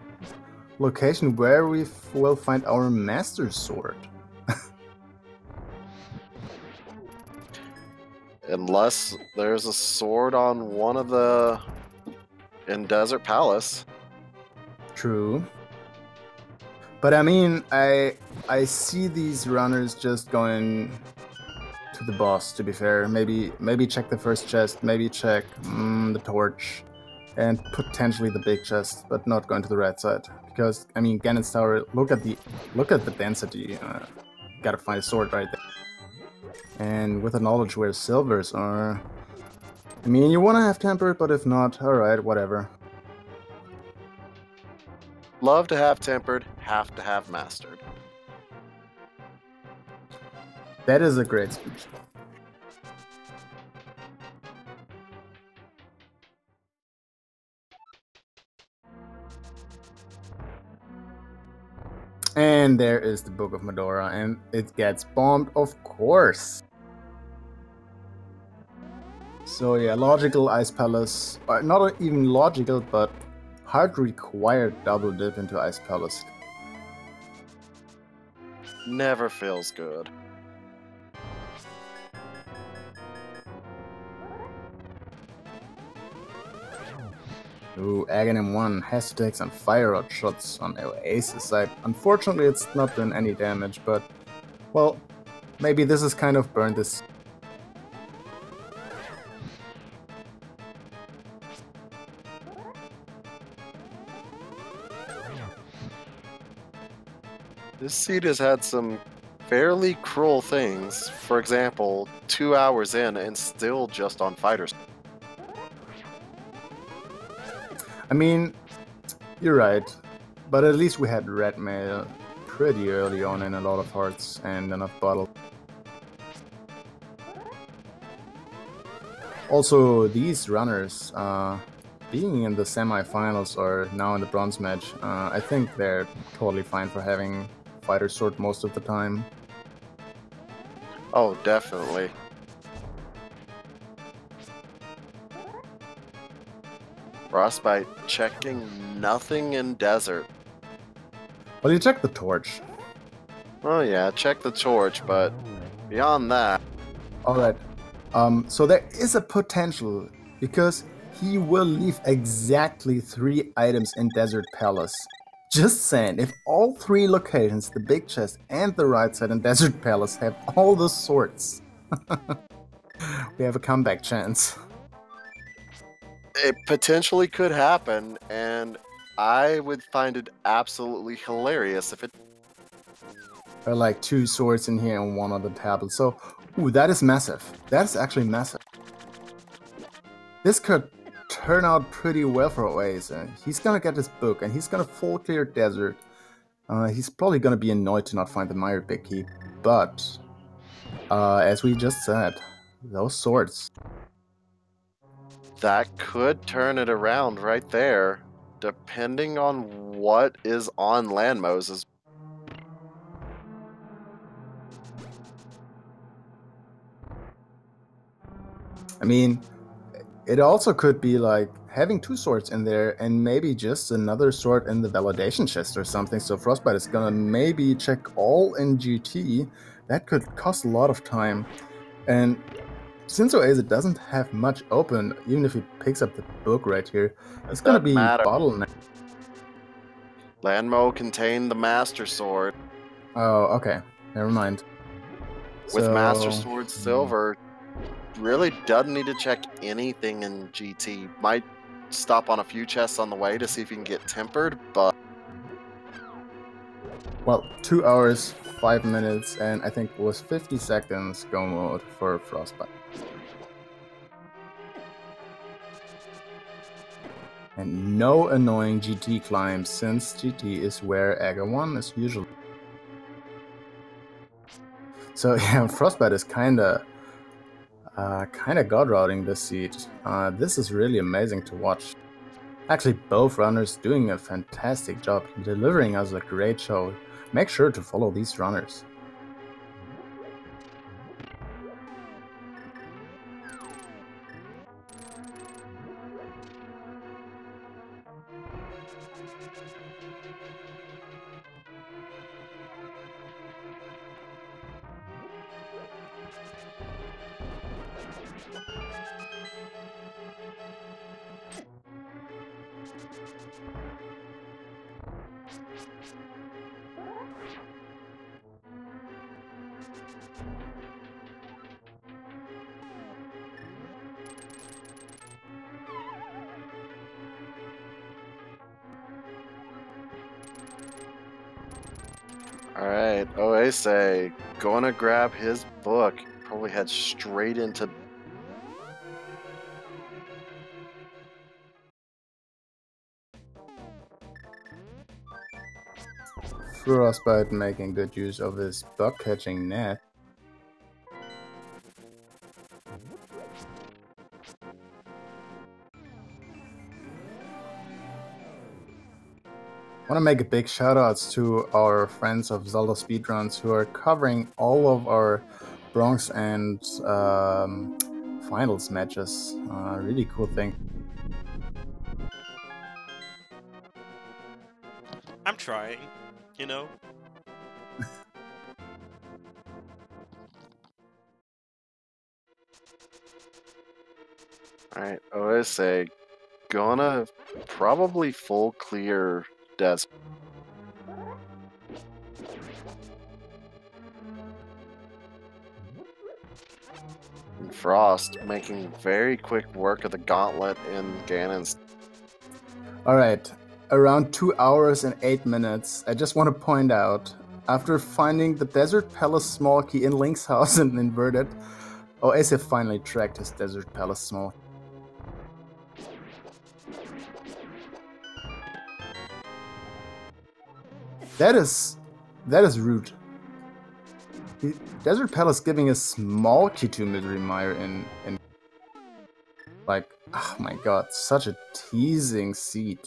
location where we will find our Master Sword. Unless there's a sword on one of the... in Desert Palace. True. But I mean, I see these runners just going to the boss, to be fair. Maybe check the first chest, maybe check the torch, and potentially the big chest, but not going to the red side. Because, I mean, Ganon's Tower, look at the density. Gotta find a sword right there. And with the knowledge where silvers are... I mean, you wanna have tempered, but if not, alright, whatever. Love to have tempered, have to have mastered. That is a great speech. And there is the Book of Medora, and it gets bombed, of course. So yeah, logical Ice Palace, not even logical, but hard required double dip into Ice Palace. Never feels good. Ooh, Aghanim 1 has to take some fire rod shots on Oasis side. Unfortunately, it's not doing any damage, but, well, maybe this is kind of burned this. This seed has had some fairly cruel things. For example, 2 hours in and still just on fighters. I mean, you're right, but at least we had red mail pretty early on in a lot of hearts and enough bottles. Also, these runners, being in the semi-finals or now in the bronze match, I think they're totally fine for having fighter sword most of the time. Oh, definitely. Frostbite checking nothing in desert. Well, you check the torch. Oh yeah, check the torch, but beyond that... Alright, so there is a potential, because he will leave exactly 3 items in Desert Palace. Just saying, if all 3 locations, the big chest and the right side in Desert Palace, have all the swords, we have a comeback chance. It potentially could happen, and I would find it absolutely hilarious if it... There are like 2 swords in here and 1 on the tablet, so, ooh, that is massive. That is actually massive. This could turn out pretty well for Oase. He's gonna get his book, and he's gonna full clear desert. He's probably gonna be annoyed to not find the Myre Big Key, but, as we just said, those swords. That could turn it around right there, depending on what is on Landmoses. I mean, it also could be like having 2 swords in there and maybe just another sword in the validation chest or something. So Frostbite is gonna maybe check all in GT. That could cost a lot of time. And since Oase doesn't have much open, even if he picks up the book right here, it's gonna be bottleneck. Landmo contained the Master Sword. Oh, okay. Never mind. With Master Sword Silver, really doesn't need to check anything in GT. Might stop on a few chests on the way to see if he can get tempered, but... Well, 2 hours, 5 minutes, and I think it was 50 seconds go mode for Frostbite. And no annoying GT climbs, since GT is where Aga 1 is usually. So yeah, Frostbite is kinda god routing this seed. This is really amazing to watch. Actually, both runners doing a fantastic job, delivering us a great show. Make sure to follow these runners. Alright, Oase gonna grab his book. Probably head straight into... Frostbite making good use of his bug catching net. I want to make a big shout outs to our friends of Zelda Speedruns who are covering all of our Bronx and finals matches. Really cool thing. I'm trying, you know? Alright, OSA gonna probably full clear Des. And Frost making very quick work of the gauntlet in Ganon's. Alright, around 2 hours and 8 minutes, I just want to point out, after finding the Desert Palace small key in Link's house and inverted, OSA finally tracked his Desert Palace small. That is rude. Desert Palace giving a small key to Misery Mire in like, oh my god, such a teasing seed.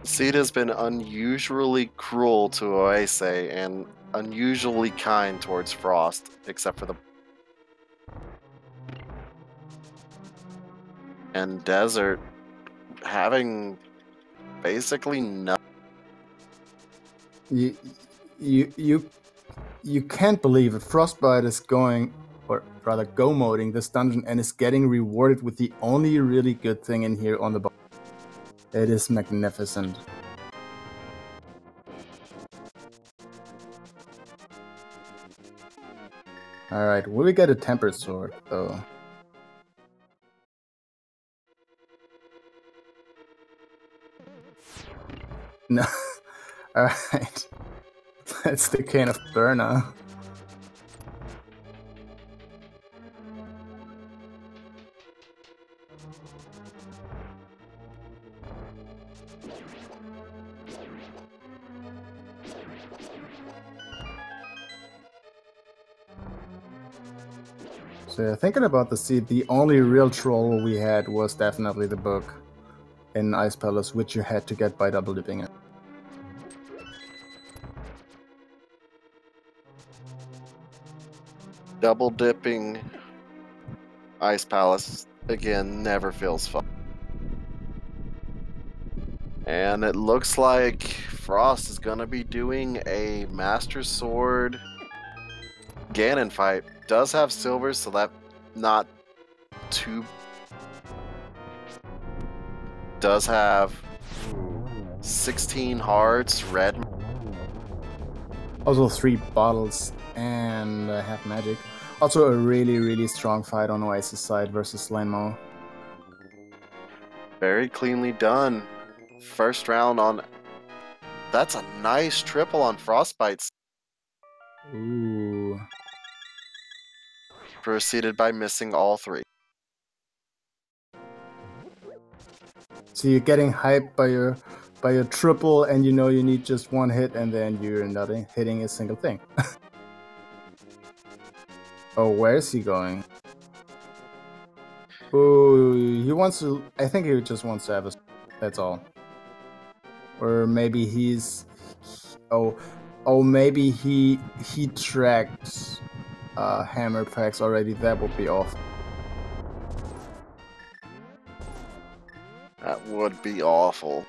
Seed has been unusually cruel to Oase and unusually kind towards Frost, except for the... And Desert having basically no... You can't believe it. Frostbite is going, or rather go-moding this dungeon and is getting rewarded with the only really good thing in here on the bottom. It is magnificent. Alright, will we get a tempered sword though? No. Alright. That's the Cane of Burna. So yeah, thinking about the seed, the only real troll we had was definitely the book in Ice Palace, which you had to get by double dipping it. Double dipping Ice Palace, again, never feels fun. And it looks like Frost is gonna be doing a Master Sword Ganon fight. Does have silver, so that not too... Does have 16 hearts, red. Also 3 bottles and half magic. Also a really strong fight on Oasis side versus Lanmo. Very cleanly done. First round on... That's a nice triple on Frostbites. Ooh. Preceded by missing all 3. So you're getting hyped by your triple, and you know you need just 1 hit, and then you're not hitting a single thing. Oh, where is he going? Oh, he wants to... I think he just wants to have a... That's all. Or maybe he's... Oh, maybe he tracked hammer packs already. That would be awful. That would be awful.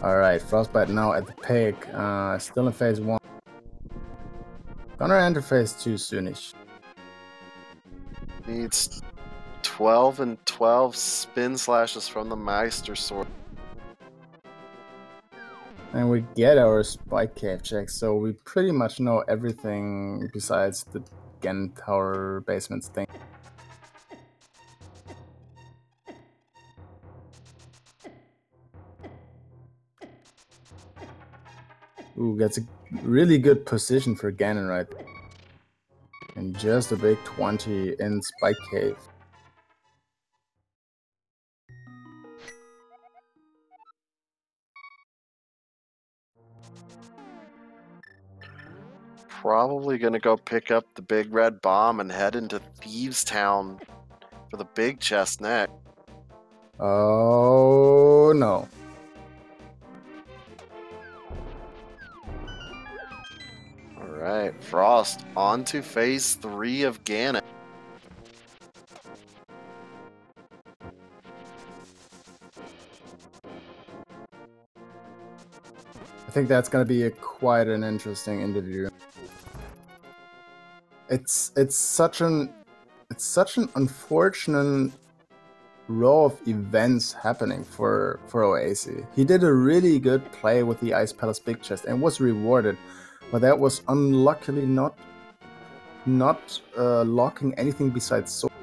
Alright, Frostbite now at the pig. Still in phase 1. Gonna enter phase 2 soonish. Needs 12 and 12 spin slashes from the Meister Sword. And we get our Spike Cave check, so we pretty much know everything besides the Ganon Tower basements thing. Ooh, that's a really good position for Ganon right there. And just a big 20 in Spike Cave. Probably gonna go pick up the big red bomb and head into Thieves Town for the big chest next. Oh no. Alright, Frost, on to phase 3 of Ganon. I think that's gonna be quite an interesting interview. It's such an unfortunate row of events happening for Oase. He did a really good play with the Ice Palace Big Chest and was rewarded, but that was unluckily not locking anything besides sword.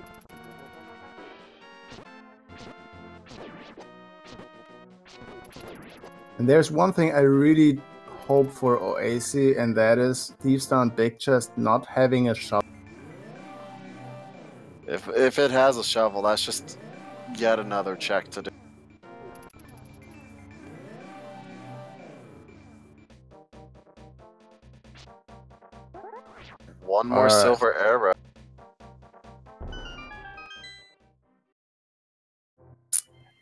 And there's one thing I really hope for Oase, and that is Thieves Town Big Chest not having a shovel. If it has a shovel, that's just yet another check to do. One more silver arrow.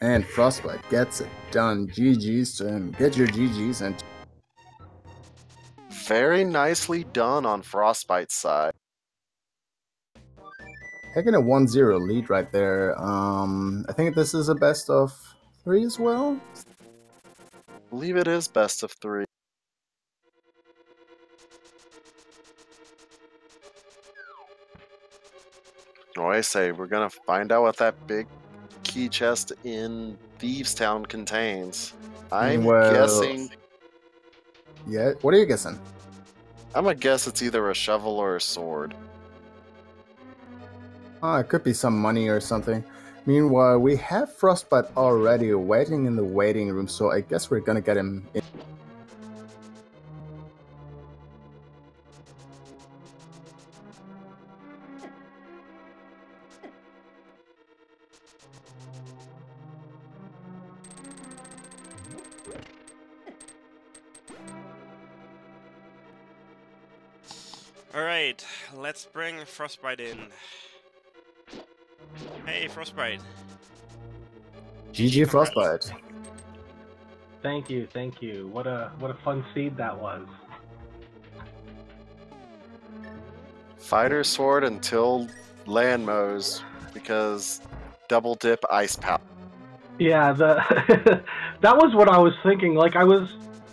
And Frostbite gets it done. GG's to him. Get your GG's and Very nicely done on Frostbite's side. taking a 1-0 lead right there. I think this is a best of 3 as well. I believe it is best of 3. Oh, I say, we're gonna find out what that big key chest in Thieves Town contains. I'm guessing... Yeah, what are you guessing? I'm gonna guess it's either a shovel or a sword. It could be some money or something. Meanwhile, we have Frostbite already waiting in the waiting room, so I guess we're gonna get him in. Alright, let's bring Frostbite in. Hey, Frostbite. GG Frostbite. Thank you, thank you. What a fun seed that was. Fighter sword until land mows, because double dip ice power. Yeah, that was what I was thinking. Like, I was,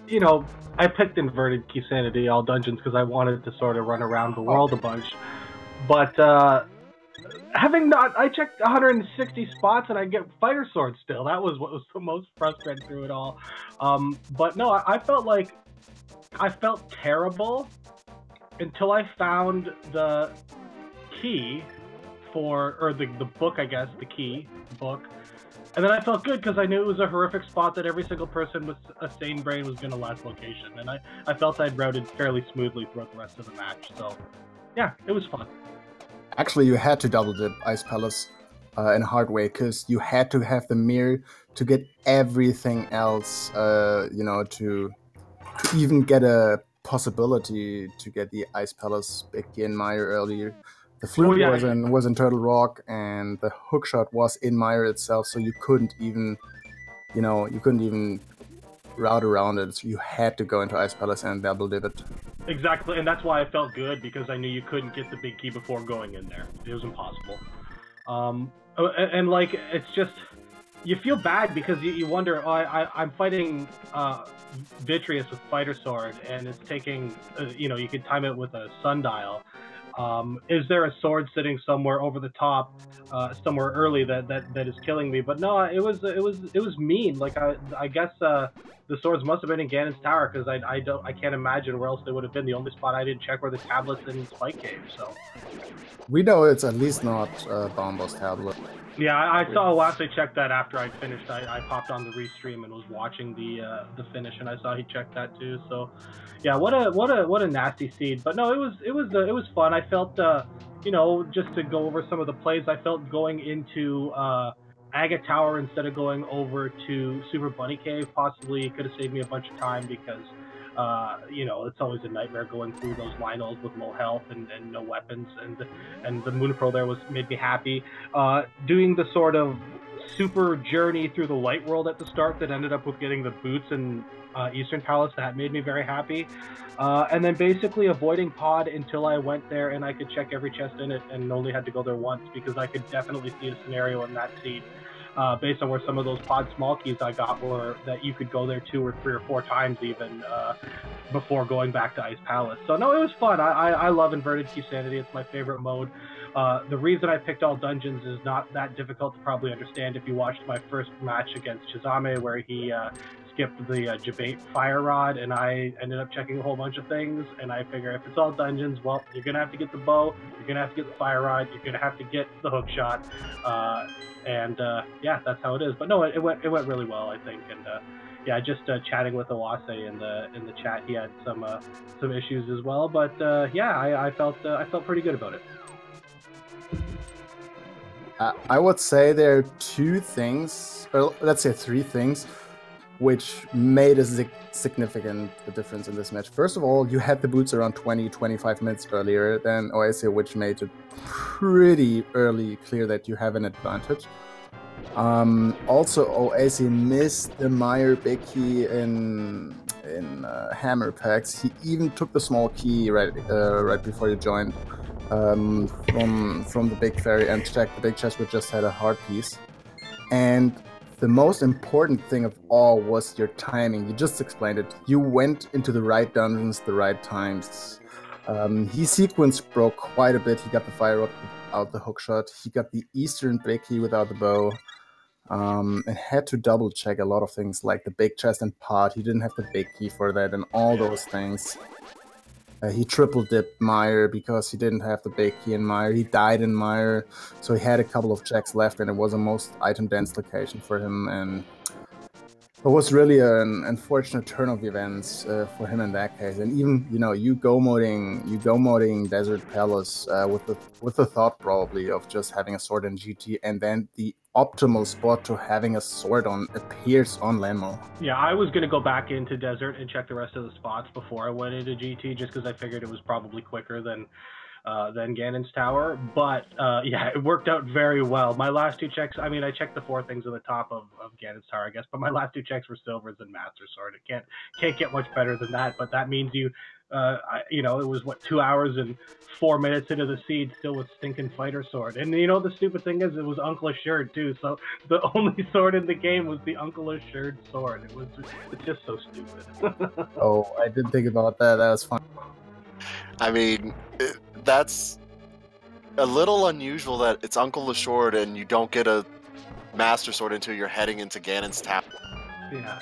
you know, I picked inverted key sanity all dungeons because I wanted to sort of run around the world a bunch. But I checked 160 spots and I get fighter sword still. That was what was the most frustrating through it all. But no, I felt terrible until I found the key or the book, I guess, the key book. And then I felt good because I knew it was a horrific spot that every single person with a sane brain was going to last location. And I felt I'd routed fairly smoothly throughout the rest of the match. So, yeah, it was fun. Actually, you had to double dip Ice Palace in a hard way, because you had to have the mirror to get everything else, you know, to even get a possibility to get the Ice Palace Big in Mire earlier. The flute was in Turtle Rock, and the hookshot was in Mire itself, so you couldn't even, you know, route around it. So you had to go into Ice Palace and double dip it. Exactly, and that's why I felt good, because I knew you couldn't get the big key before going in there. It was impossible. And like, it's just, you feel bad because you wonder, oh, I'm fighting Vitreous with Fighter Sword, and it's taking, you know, you could time it with a sundial. Is there a sword sitting somewhere over the top, somewhere early that is killing me? But no, it was mean. Like I guess the swords must have been in Ganon's tower, because I can't imagine where else they would have been. The only spot I didn't check were the tablets in Spike Cave. So we know it's at least not Bombo's tablet. Yeah, I saw Oase check that after I finished. I popped on the restream and was watching the finish, and I saw he checked that too. So, yeah, what a nasty seed. But no, it was fun. I felt you know, just to go over some of the plays, I felt going into Agate Tower instead of going over to Super Bunny Cave possibly could have saved me a bunch of time because. You know, it's always a nightmare going through those Lionels with low health and no weapons, and the Moon Pearl there made me happy. Doing the sort of super journey through the light world at the start that ended up with getting the boots and Eastern Palace, that made me very happy. And then basically avoiding Pod until I went there and I could check every chest in it and only had to go there once because I could definitely see a scenario in that seed. Based on where some of those pod small keys I got were that you could go there 2 or 3 or 4 times even before going back to Ice Palace. So no, it was fun. I love Inverted Key Sanity. It's my favorite mode. The reason I picked all dungeons is not that difficult to probably understand if you watched my first match against Chizame where he skipped the Jabate Fire Rod and I ended up checking a whole bunch of things and I figure if it's all dungeons, well, you're going to have to get the bow, you're going to have to get the Fire Rod, you're going to have to get the hook shot. And yeah, that's how it is. But no, it went really well, I think. And yeah, just chatting with Oase in the chat, he had some issues as well. But yeah, I felt pretty good about it. I would say there are 2 things, or let's say 3 things, which made a significant difference in this match. First of all, you had the boots around 20-25 minutes earlier than Oase, which made it pretty early clear that you have an advantage. Also, Oase missed the Meyer big key in hammer packs. He even took the small key right before you joined from the big ferry and checked the big chest, which just had a heart piece. And the most important thing of all was your timing. You just explained it. You went into the right dungeons the right times. He sequence broke quite a bit. He got the fire rod without the hookshot. He got the Eastern big key without the bow. And had to double check a lot of things like the big chest and pod. He didn't have the big key for that and all those things. He triple dipped Meyer because he didn't have the big key in Meyer. He died in Meyer, so he had a couple of checks left, and it was a most item-dense location for him. And it was really an unfortunate turn of events for him in that case. And even you go modding Desert Palace with the thought probably of just having a sword in GT, and then the optimal spot to having a sword on appears on Lenmo. Yeah, I was going to go back into Desert and check the rest of the spots before I went into GT, just because I figured it was probably quicker than Ganon's Tower. But yeah, it worked out very well. My last 2 checks, I mean, I checked the 4 things at the top of Ganon's Tower, I guess, but my last 2 checks were silvers and Master Sword. It can't get much better than that, but that means you know, it was 2 hours and 4 minutes into the seed, still with stinking fighter sword. And you know, the stupid thing is, it was Uncle Assured too. So the only sword in the game was the Uncle Assured sword. It's just so stupid. Oh, I didn't think about that. That was fun. I mean, that's a little unusual that it's Uncle Assured and you don't get a Master Sword until you're heading into Ganon's Tower. Yeah.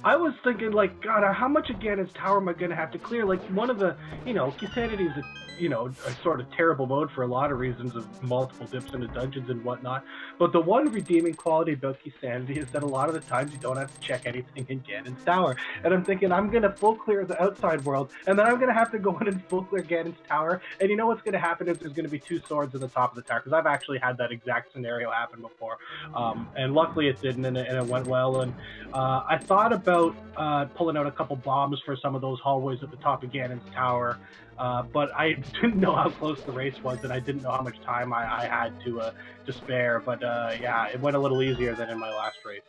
I was thinking, like, God, how much of Ganon's Tower am I going to have to clear? Like, one of the, you know, Kisanity is a sort of terrible mode for a lot of reasons of multiple dips into dungeons and whatnot. But the one redeeming quality about Kisanity is that a lot of the times you don't have to check anything in Ganon's Tower. And I'm thinking, I'm going to full clear the outside world, and then I'm going to have to go in and full clear Ganon's Tower. And you know what's going to happen is there's going to be 2 swords at the top of the tower, because I've actually had that exact scenario happen before. And luckily it didn't, and it went well. And I thought about pulling out a couple bombs for some of those hallways at the top of Ganon's Tower, but I didn't know how close the race was, and I didn't know how much time I had to spare. But yeah, it went a little easier than in my last race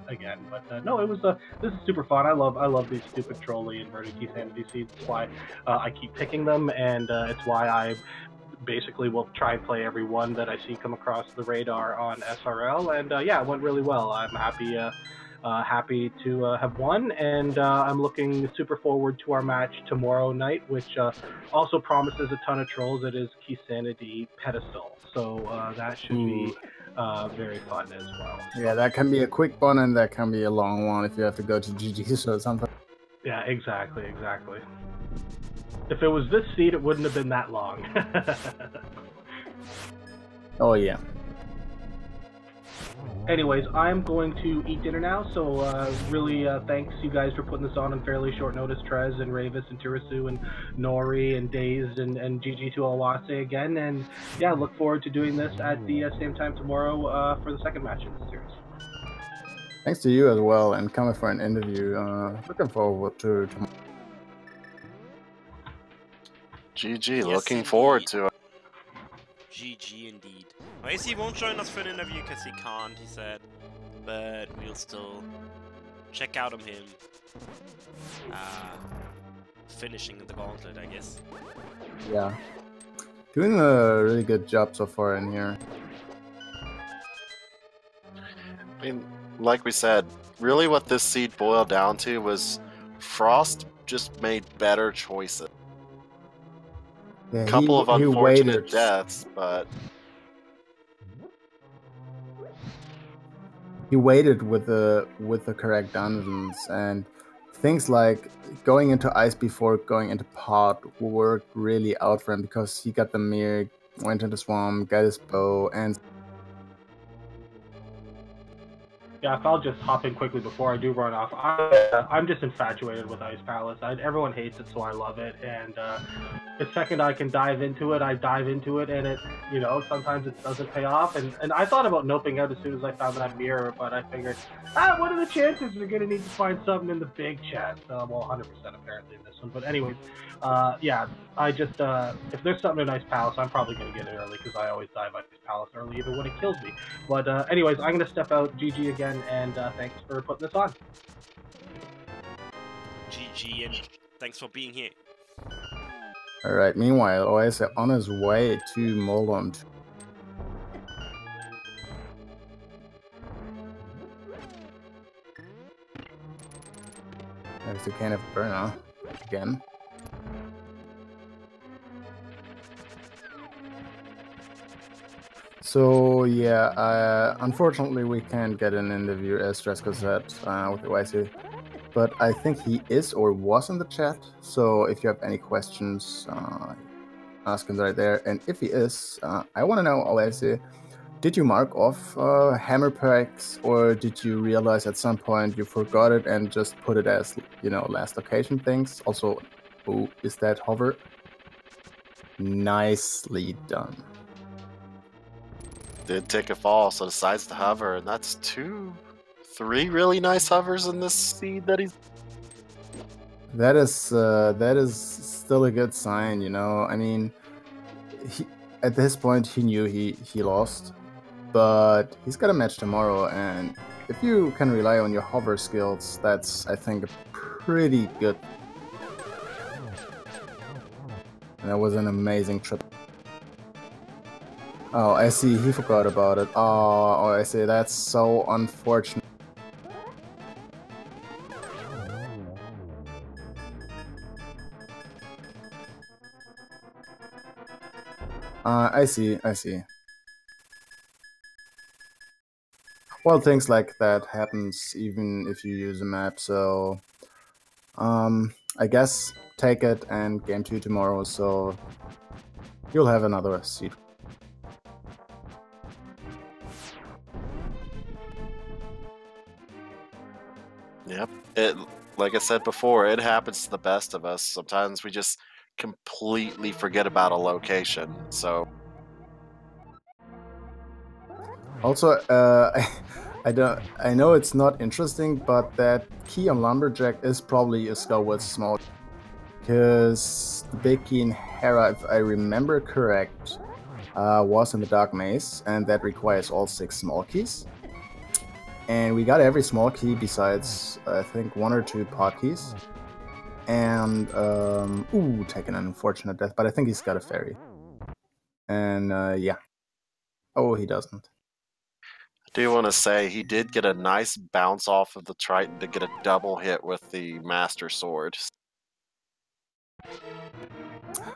again. But no, it was this is super fun. I love these stupid trolley inverted key sanity seeds. That's why I keep picking them, and it's why I basically will try and play every one that I see come across the radar on SRL. And yeah, it went really well. I'm happy to have won, and I'm looking super forward to our match tomorrow night, which also promises a ton of trolls. It is Kisanity Pedestal, so that should be very fun as well. Yeah, that can be a quick one, and that can be a long one if you have to go to GG's or something. Yeah, exactly. If it was this seed, it wouldn't have been that long. Oh yeah. anyways, I'm going to eat dinner now. So really, thanks you guys for putting this on fairly short notice. Trez and Ravis and Tirasu and Nori and Daze and GG to Oase again. And yeah, look forward to doing this at the same time tomorrow for the second match in this series. Thanks to you as well, and coming for an interview. Looking forward to tomorrow. GG, Yes, looking indeed. forward to it. GG indeed. Well, AC won't join us for an interview because he can't, he said. But we'll still check out on him finishing the gauntlet, I guess. Yeah. Doing a really good job so far in here. I mean, like we said, really what this seed boiled down to was Frost just made better choices. Yeah, Couple of unfortunate deaths, but he waited with the correct dungeons, and things like going into ice before going into pot worked really out for him because he got the mirror, went into swamp, got his bow, and Yeah, if I'll just hop in quickly before I do run off, I'm just infatuated with Ice Palace. Everyone hates it, so I love it. And the second I can dive into it, I dive into it, and it, you know, sometimes it doesn't pay off. And I thought about noping out as soon as I found that mirror, but I figured, what are the chances we're going to need to find something in the big chest? Well, 100% apparently in this one. But anyways, yeah, I just, if there's something in Ice Palace, I'm probably going to get it early because I always dive Ice Palace early, even when it kills me. But anyways, I'm going to step out. GG again. And thanks for putting this on. GG, and thanks for being here. alright, meanwhile, Oase on his way to Moldon. There's the can of burner again. So yeah, unfortunately we can't get an interview, as Dresko said, with Oase. But I think he is or was in the chat, so if you have any questions, ask him right there. And if he is, I want to know, Oase, did you mark off hammer packs, or did you realize at some point you forgot it and just put it as, you know, last location things? Also, who is that hover? Nicely done. did take a fall, so decides to hover, and that's 3 really nice hovers in this seed that he's. That is still a good sign, you know. I mean, at this point he knew he lost, but he's got a match tomorrow, and if you can rely on your hover skills, that's, I think, a pretty good. And that was an amazing trip. Oh, I see, he forgot about it. Oh, I see, that's so unfortunate. I see. Well, things like that happens even if you use a map, so I guess take it and game 2 tomorrow, so you'll have another seed. Yep. It, like I said before, it happens to the best of us. Sometimes we just completely forget about a location. So Also, I know it's not interesting, but that key on Lumberjack is probably a skull with small, because the big key in Hera, if I remember correct, was in the Dark Maze, and that requires all 6 small keys. And we got every small key besides, I think, 1 or 2 pod keys. And, ooh, taking an unfortunate death, but I think he's got a fairy. And, yeah. Oh, he doesn't. I do want to say he did get a nice bounce off of the Triton to get a double hit with the Master Sword.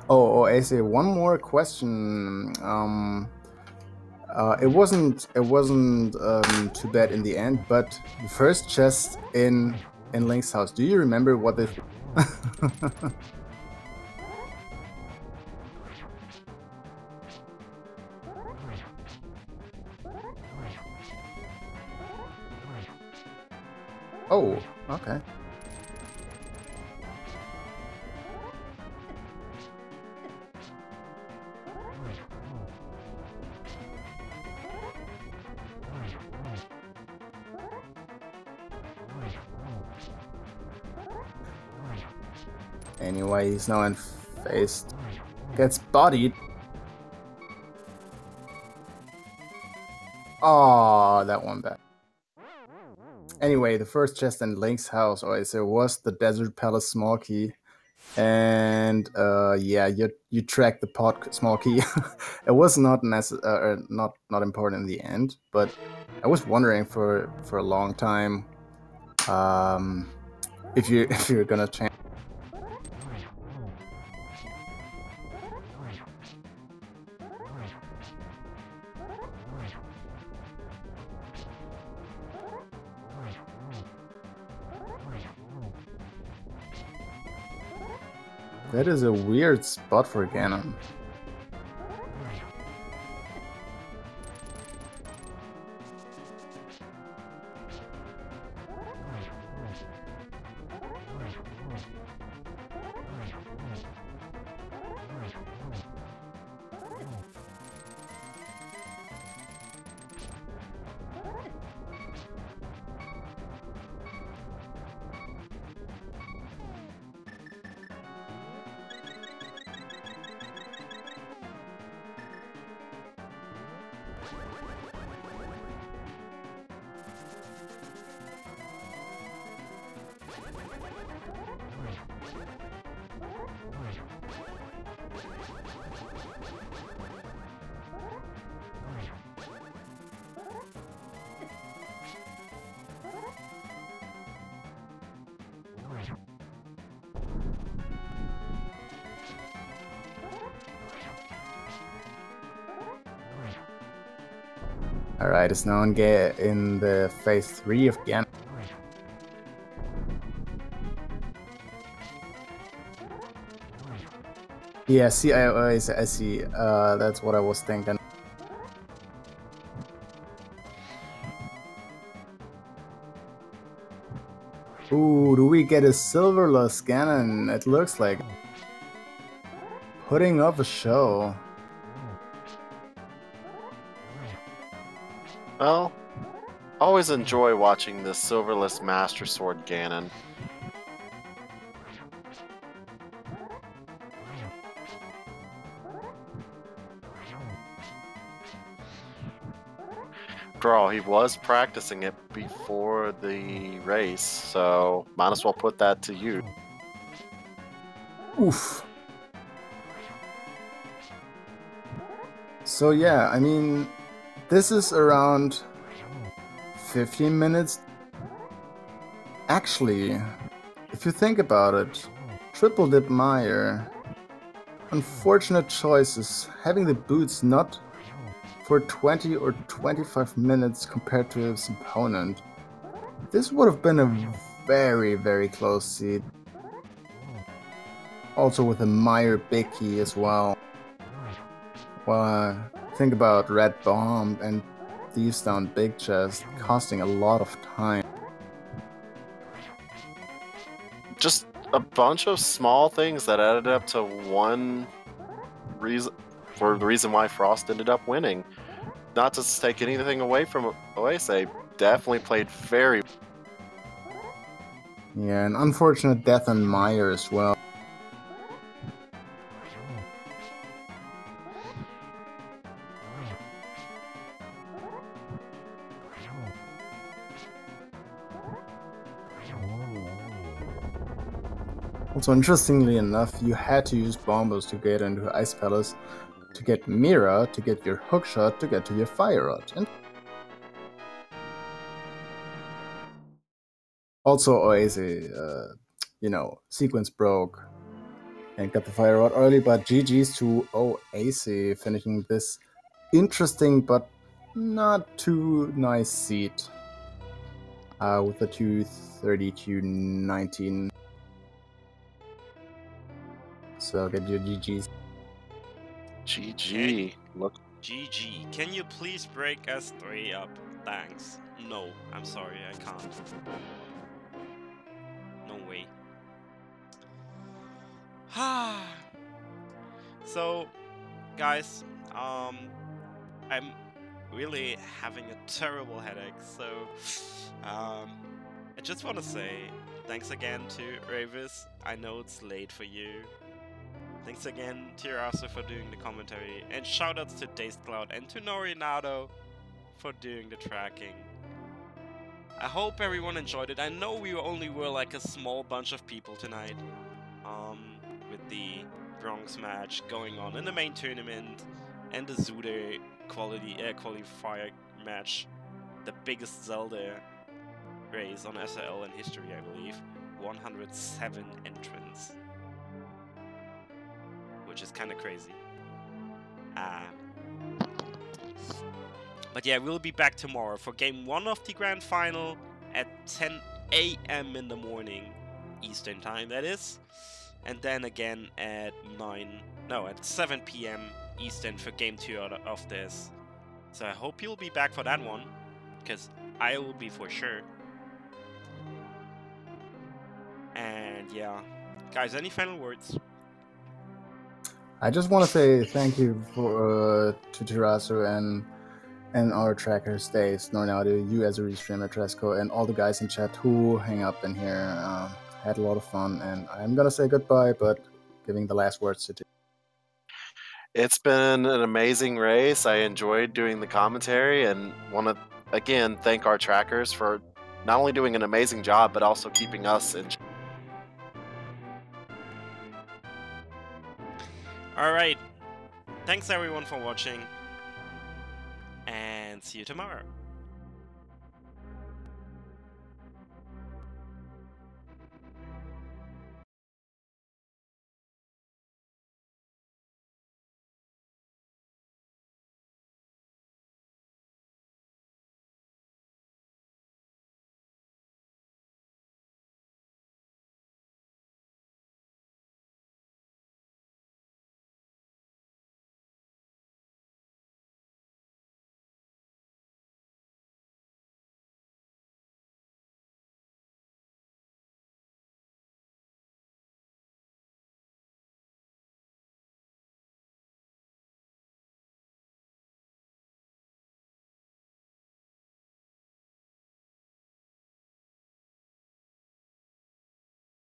Oh, AC, one more question. It wasn't too bad in the end, but the first chest in Link's house. Do you remember what this? Okay. Anyway, he's now in phase. Gets bodied. Oh, that one back. Anyway, the first chest in Link's house, was the Desert Palace small key. And yeah, you track the pod small key. It was not not important in the end, but I was wondering for a long time if you're gonna change. That is a weird spot for Ganon. Alright, it's now in the phase 3 of Ganon. Yeah, see, I see. That's what I was thinking. Ooh, do we get a silverless Ganon? It looks like putting up a show. Well, always enjoy watching the silverless Master Sword Ganon. After all, he was practicing it before the race, so might as well put that to use. Oof. So yeah, I mean, this is around 15 minutes. Actually, if you think about it, Triple Dip Meyer, unfortunate choices, having the boots not for 20 or 25 minutes compared to his opponent. This would have been a very, very close seed. Also with a Meyer big key as well. Well, think about Red Bomb and Thieves Down Big Chest costing a lot of time. Just a bunch of small things that added up to one reason for the reason why Frost ended up winning. Not to take anything away from Oase, definitely played very. Yeah, an unfortunate death on Meyer as well. Also, interestingly enough, you had to use Bombos to get into Ice Palace, to get Mira, to get your hookshot, to get to your Fire Rod. And also, Oase, you know, sequence broke and got the Fire Rod early, but GG's to Oase, finishing this interesting but not too nice seed with the 232-19. So get your GG's. GG. Look. GG. Can you please break us 3 up? Thanks. No, I'm sorry, I can't. So, guys, I'm really having a terrible headache, so I just want to say thanks again to Ravis. I know it's late for you. Thanks again to Yarasu for doing the commentary, and shoutouts to DazedCloud and to Norinato for doing the tracking. I hope everyone enjoyed it. I know we only were like a small bunch of people tonight, with the bronze match going on in the main tournament and the Zude qualifier match, the biggest Zelda race on SL in history, I believe. 107 entrants, which is kind of crazy. But yeah, we'll be back tomorrow for game 1 of the grand final at 10 AM in the morning, Eastern time, that is. And then again at 7 PM Eastern for game 2 of this. So I hope you'll be back for that one, because I will be for sure. And yeah, guys, any final words? I just want to say thank you for to Terasu and our trackers, Days, Nornado, you as a restreamer, Tresco, and all the guys in chat who hang up in here. Had a lot of fun, and I'm gonna say goodbye, but giving the last words to. It's been an amazing race. I enjoyed doing the commentary, and want to again thank our trackers for not only doing an amazing job, but also keeping us in. Alright, thanks everyone for watching, and see you tomorrow.